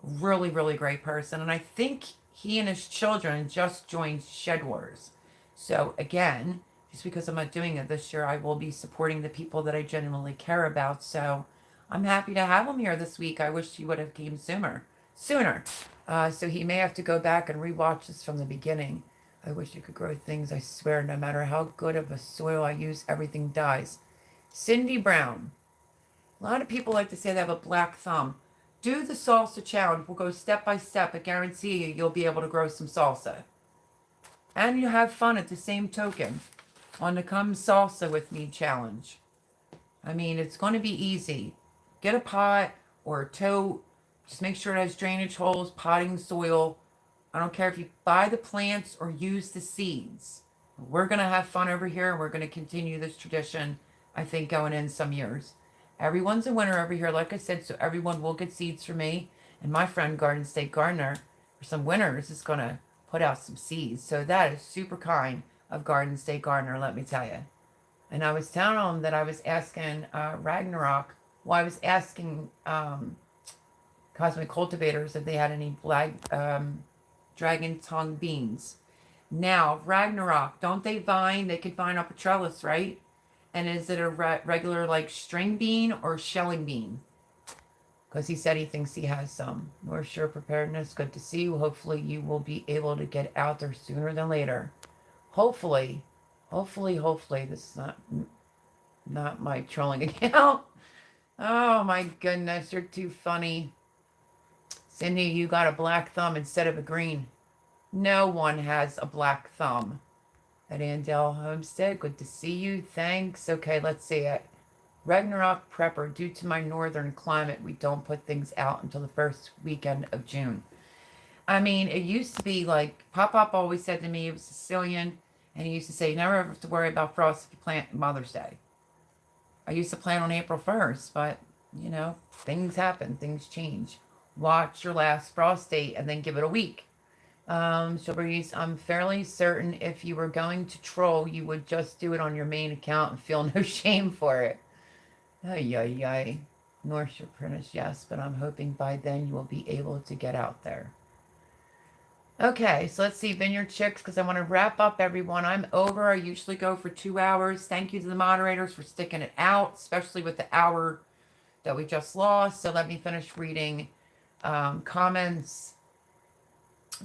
Really, really great person. And I think he and his children just joined Shed Wars. So again, just because I'm not doing it this year, I will be supporting the people that I genuinely care about. So I'm happy to have him here this week. I wish he would have came sooner. So he may have to go back and rewatch this from the beginning. I wish you could grow things. I swear, no matter how good of a soil I use, everything dies. Cindy Brown. A lot of people like to say they have a black thumb. Do the salsa challenge. We'll go step by step. I guarantee you'll be able to grow some salsa. And you have fun at the same token. on the Come Salsa With Me challenge. I mean, it's going to be easy. Get a pot or a tote. Just make sure it has drainage holes, potting soil. I don't care if you buy the plants or use the seeds. We're going to have fun over here. We're going to continue this tradition, I think, going in some years. Everyone's a winner over here, like I said, so everyone will get seeds from me. And my friend, Garden State Gardener, for some winners, is going to put out some seeds. So that is super kind of Garden State Gardener, let me tell you. And I was telling them that I was asking Ragnarok, well, I was asking Cosmic Cultivators if they had any black dragon tongue beans. Now, Ragnarok, don't they vine? They could vine up a trellis, right? And is it a regular like string bean or shelling bean? Because he said he thinks he has some. North Shore Preparedness, good to see you. Hopefully you will be able to get out there sooner than later. Hopefully, this is not my trolling account. Oh my goodness, you're too funny. Cindy, you got a black thumb instead of a green. No one has a black thumb. At Andell Homestead, good to see you. Thanks. Okay, let's see it. Ragnarok Prepper, due to my northern climate, we don't put things out until the first weekend of June. I mean, it used to be like, Pop always said to me, he was Sicilian, and he used to say, you never have to worry about frost if you plant Mother's Day. I used to plant on April 1st, but, you know, things happen, things change. Watch your last frost date and then give it a week. Shilbreeze, I'm fairly certain if you were going to troll, you would just do it on your main account and feel no shame for it. Ay. North Shore Apprentice, yes, but I'm hoping by then you will be able to get out there. Okay, so let's see, Vineyard Chicks, because I want to wrap up, everyone. I'm over. I usually go for 2 hours. Thank you to the moderators for sticking it out, especially with the hour that we just lost. So let me finish reading comments.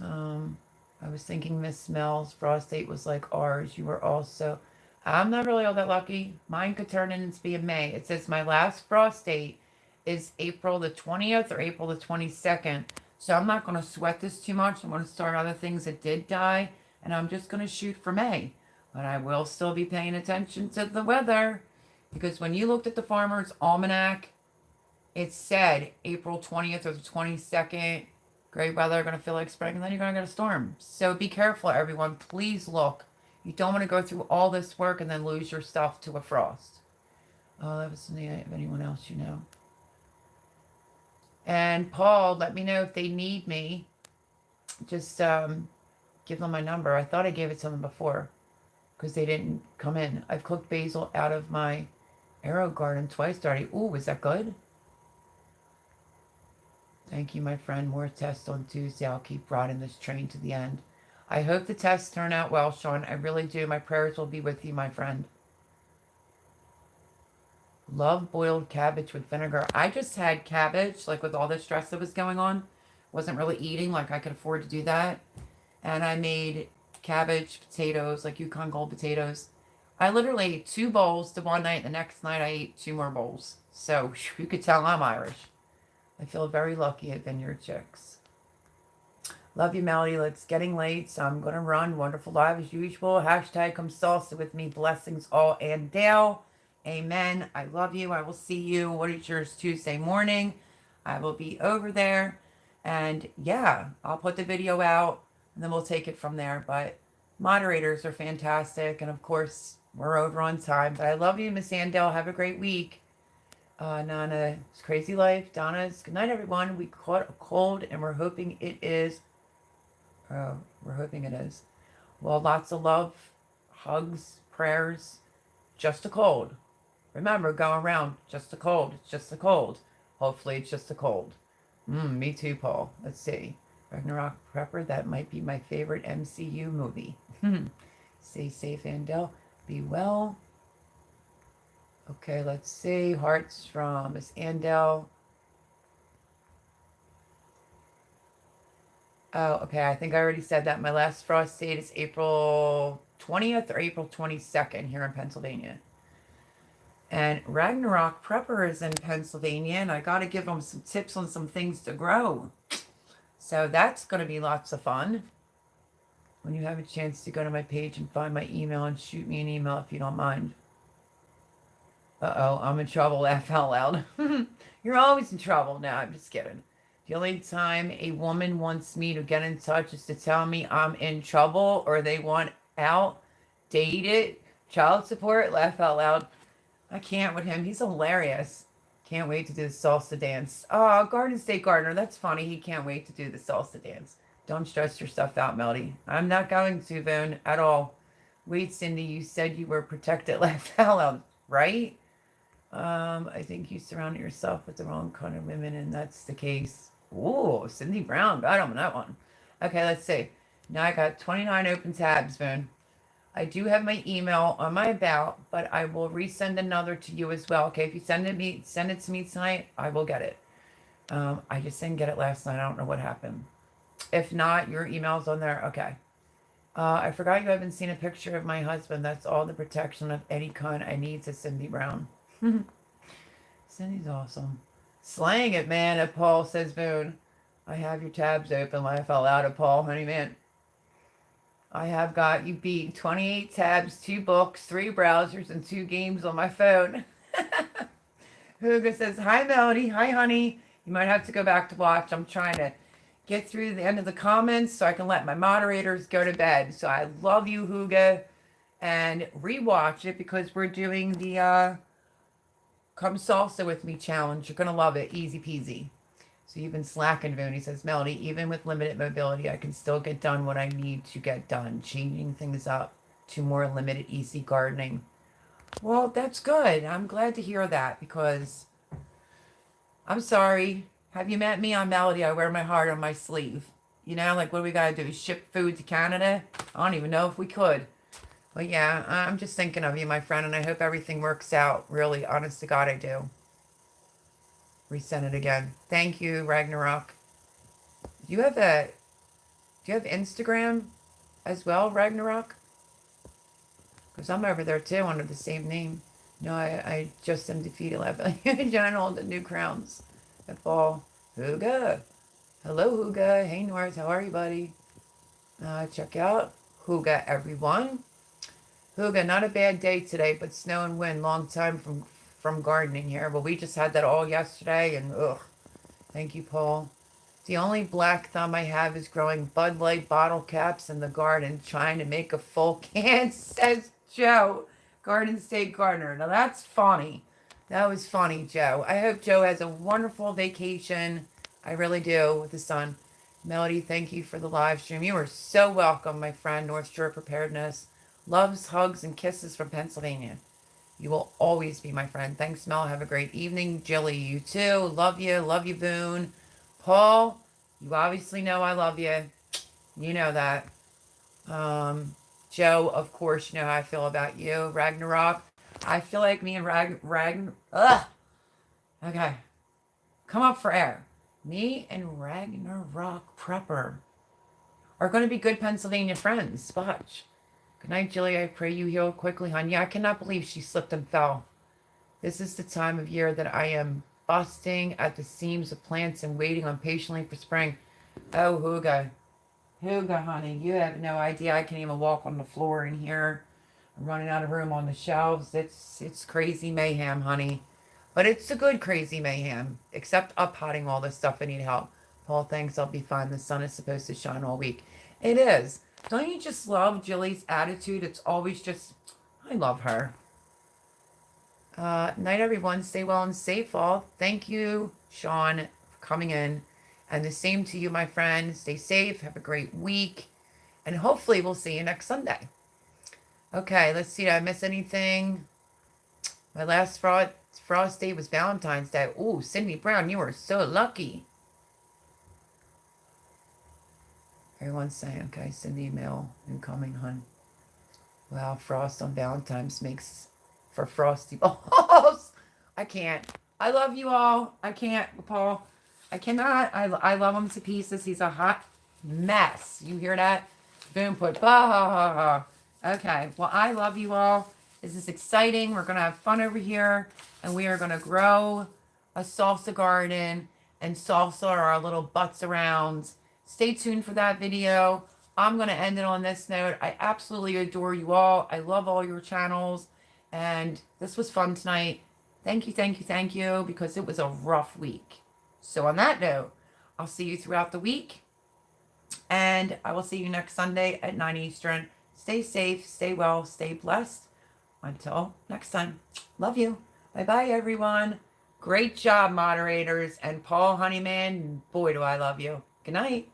I was thinking Miss Smells, frost date was like ours. You were also... I'm not really all that lucky. Mine could turn into be in May. It says my last frost date is April the 20th or April the 22nd. So I'm not going to sweat this too much. I'm going to start other things that did die. And I'm just going to shoot for May. But I will still be paying attention to the weather. Because when you looked at the Farmer's Almanac, it said April 20th or the 22nd. Great weather, going to feel like spring. And then you're going to get a storm. So be careful, everyone. Please look. You don't want to go through all this work and then lose your stuff to a frost. Oh, that was the of anyone else you know. And Paul, let me know if they need me. Just give them my number. I thought I gave it to them before because they didn't come in. I've cooked basil out of my arrow garden twice already. Ooh, is that good? Thank you, my friend. More tests on Tuesday. I'll keep riding this train to the end. I hope the tests turn out well, Sean. I really do. My prayers will be with you, my friend. Love boiled cabbage with vinegar. I just had cabbage, like with all the stress that was going on. Wasn't really eating, like I could afford to do that. And I made cabbage, potatoes, like Yukon Gold potatoes. I literally ate 2 bowls the one night. The next night I ate 2 more bowls. So you could tell I'm Irish. I feel very lucky at Vineyard Chicks. Love you, Melody. It's getting late, so I'm going to run. Wonderful live as usual. Hashtag come salsa with me. Blessings all and Dale. Amen. I love you. I will see you. What is yours? Tuesday morning. I will be over there. And yeah, I'll put the video out and then we'll take it from there. But moderators are fantastic. And of course, we're over on time. But I love you, Miss Andell. Have a great week. Nana, it's crazy life. Donna's good night, everyone. We caught a cold and we're hoping it is. Well, lots of love, hugs, prayers. Just a cold. Remember, go around. Just a cold. It's just a cold. Hopefully, it's just a cold. Me too, Paul. Let's see. Ragnarok Prepper. That might be my favorite MCU movie. Stay safe, Andell. Be well. Okay, let's see. Hearts from Miss Andell. Oh, okay. I think I already said that. My last frost date is April 20th or April 22nd here in Pennsylvania. And Ragnarok Prepper is in Pennsylvania, and I got to give them some tips on some things to grow. So that's going to be lots of fun. when you have a chance to go to my page and find my email and shoot me an email if you don't mind. Uh-oh, I'm in trouble. Laugh out loud. You're always in trouble. No, I'm just kidding. The only time a woman wants me to get in touch is to tell me I'm in trouble or they want out, dated, child support. Laugh out loud. I can't with him. He's hilarious. Can't wait to do the salsa dance. Oh, Garden State Gardener. That's funny. He can't wait to do the salsa dance. Don't stress yourself out, Melody. I'm not going to, Boone, at all. Wait, Cindy, you said you were protected. Laugh out loud, right? I think you surrounded yourself with the wrong kind of women, and that's the case. Ooh, Cindy Brown. Got him on that one. Okay, let's see. Now I got 29 open tabs, Boone. I do have my email on my about, but I will resend another to you as well. Okay, if you send it to me tonight, I will get it. I just didn't get it last night. I don't know what happened. If not, your email's on there. Okay. I forgot you haven't seen a picture of my husband. That's all the protection of any kind I need, says Cindy Brown. Cindy's awesome. Slaying it, man, at Paul, says Boone. I have your tabs open. Laugh out loud at Paul, honey, man. I have got you beat. 28 tabs, 2 books, 3 browsers, and 2 games on my phone. Huga says, hi, Melody. Hi, honey. You might have to go back to watch. I'm trying to get through the end of the comments so I can let my moderators go to bed. So I love you, Huga. And rewatch it because we're doing the Come Salsa With Me challenge. You're going to love it. Easy peasy. So you've been slacking, Boone. He says, Melody, even with limited mobility, I can still get done what I need to get done. Changing things up to more limited, easy gardening. Well, that's good. I'm glad to hear that because I'm sorry. Have you met me? I'm Melody. I wear my heart on my sleeve. You know, like what do we got to do? Ship food to Canada? I don't even know if we could. But yeah, I'm just thinking of you, my friend, and I hope everything works out. Really, honest to God, I do. Resend it again. Thank you, Ragnarok. Do you have Instagram as well, Ragnarok? Because I'm over there too under the same name. No, I just am defeated. General the new crowns. That fall. Huga. Hello, Huga. Hey, North. How are you, buddy? Check out Huga, everyone. Huga, not a bad day today, but snow and wind. Long time from gardening here. But we just had that all yesterday, and ugh. Thank you, Paul. The only black thumb I have is growing Bud Light bottle caps in the garden, trying to make a full can, says Joe, Garden State Gardener. Now that's funny. That was funny, Joe. I hope Joe has a wonderful vacation. I really do with the sun. Melody, thank you for the live stream. You are so welcome, my friend. North Shore Preparedness. Loves, hugs, and kisses from Pennsylvania. You will always be my friend. Thanks, Mel. Have a great evening. Jilly, you too. Love you. Love you, Boone. Paul, you obviously know I love you. You know that. Joe, of course, you know how I feel about you. Ragnarok, I feel like me and ugh. Okay. Come up for air. Me and Ragnarok Prepper are going to be good Pennsylvania friends. Watch. Good night, Jilly. I pray you heal quickly, hon. Yeah, I cannot believe she slipped and fell. This is the time of year that I am busting at the seams of plants and waiting on patiently for spring. Oh, Huga. Huga, honey, you have no idea. I can't even walk on the floor in here. I'm running out of room on the shelves. It's crazy mayhem, honey. But it's a good crazy mayhem. Except up-potting all this stuff. I need help. Paul thinks I'll be fine. The sun is supposed to shine all week. It is. Don't you just love Jilly's attitude? It's always just, I love her. Night, everyone. Stay well and safe, all. Thank you, Sean, for coming in. And the same to you, my friend. Stay safe. Have a great week. And hopefully we'll see you next Sunday. Okay, let's see. Did I miss anything? My last frost day was Valentine's Day. Ooh, Cindy Brown, you are so lucky. Everyone's saying, okay, Cindy, mail incoming, hun. Wow, frost on Valentine's makes for frosty balls. I can't. I love you all. I can't, Paul. I cannot. I love him to pieces. He's a hot mess. You hear that? Boom, put. Bah, ha, ha, ha. Okay. Well, I love you all. This is exciting. We're going to have fun over here. And we are going to grow a salsa garden and salsa our little butts around. Stay tuned for that video. I'm going to end it on this note. I absolutely adore you all. I love all your channels. And this was fun tonight. Thank you, thank you, thank you, because it was a rough week. So on that note, I'll see you throughout the week. And I will see you next Sunday at 9 Eastern. Stay safe, stay well, stay blessed. Until next time. Love you. Bye-bye, everyone. Great job, moderators. And Paul Honeyman, boy, do I love you. Good night.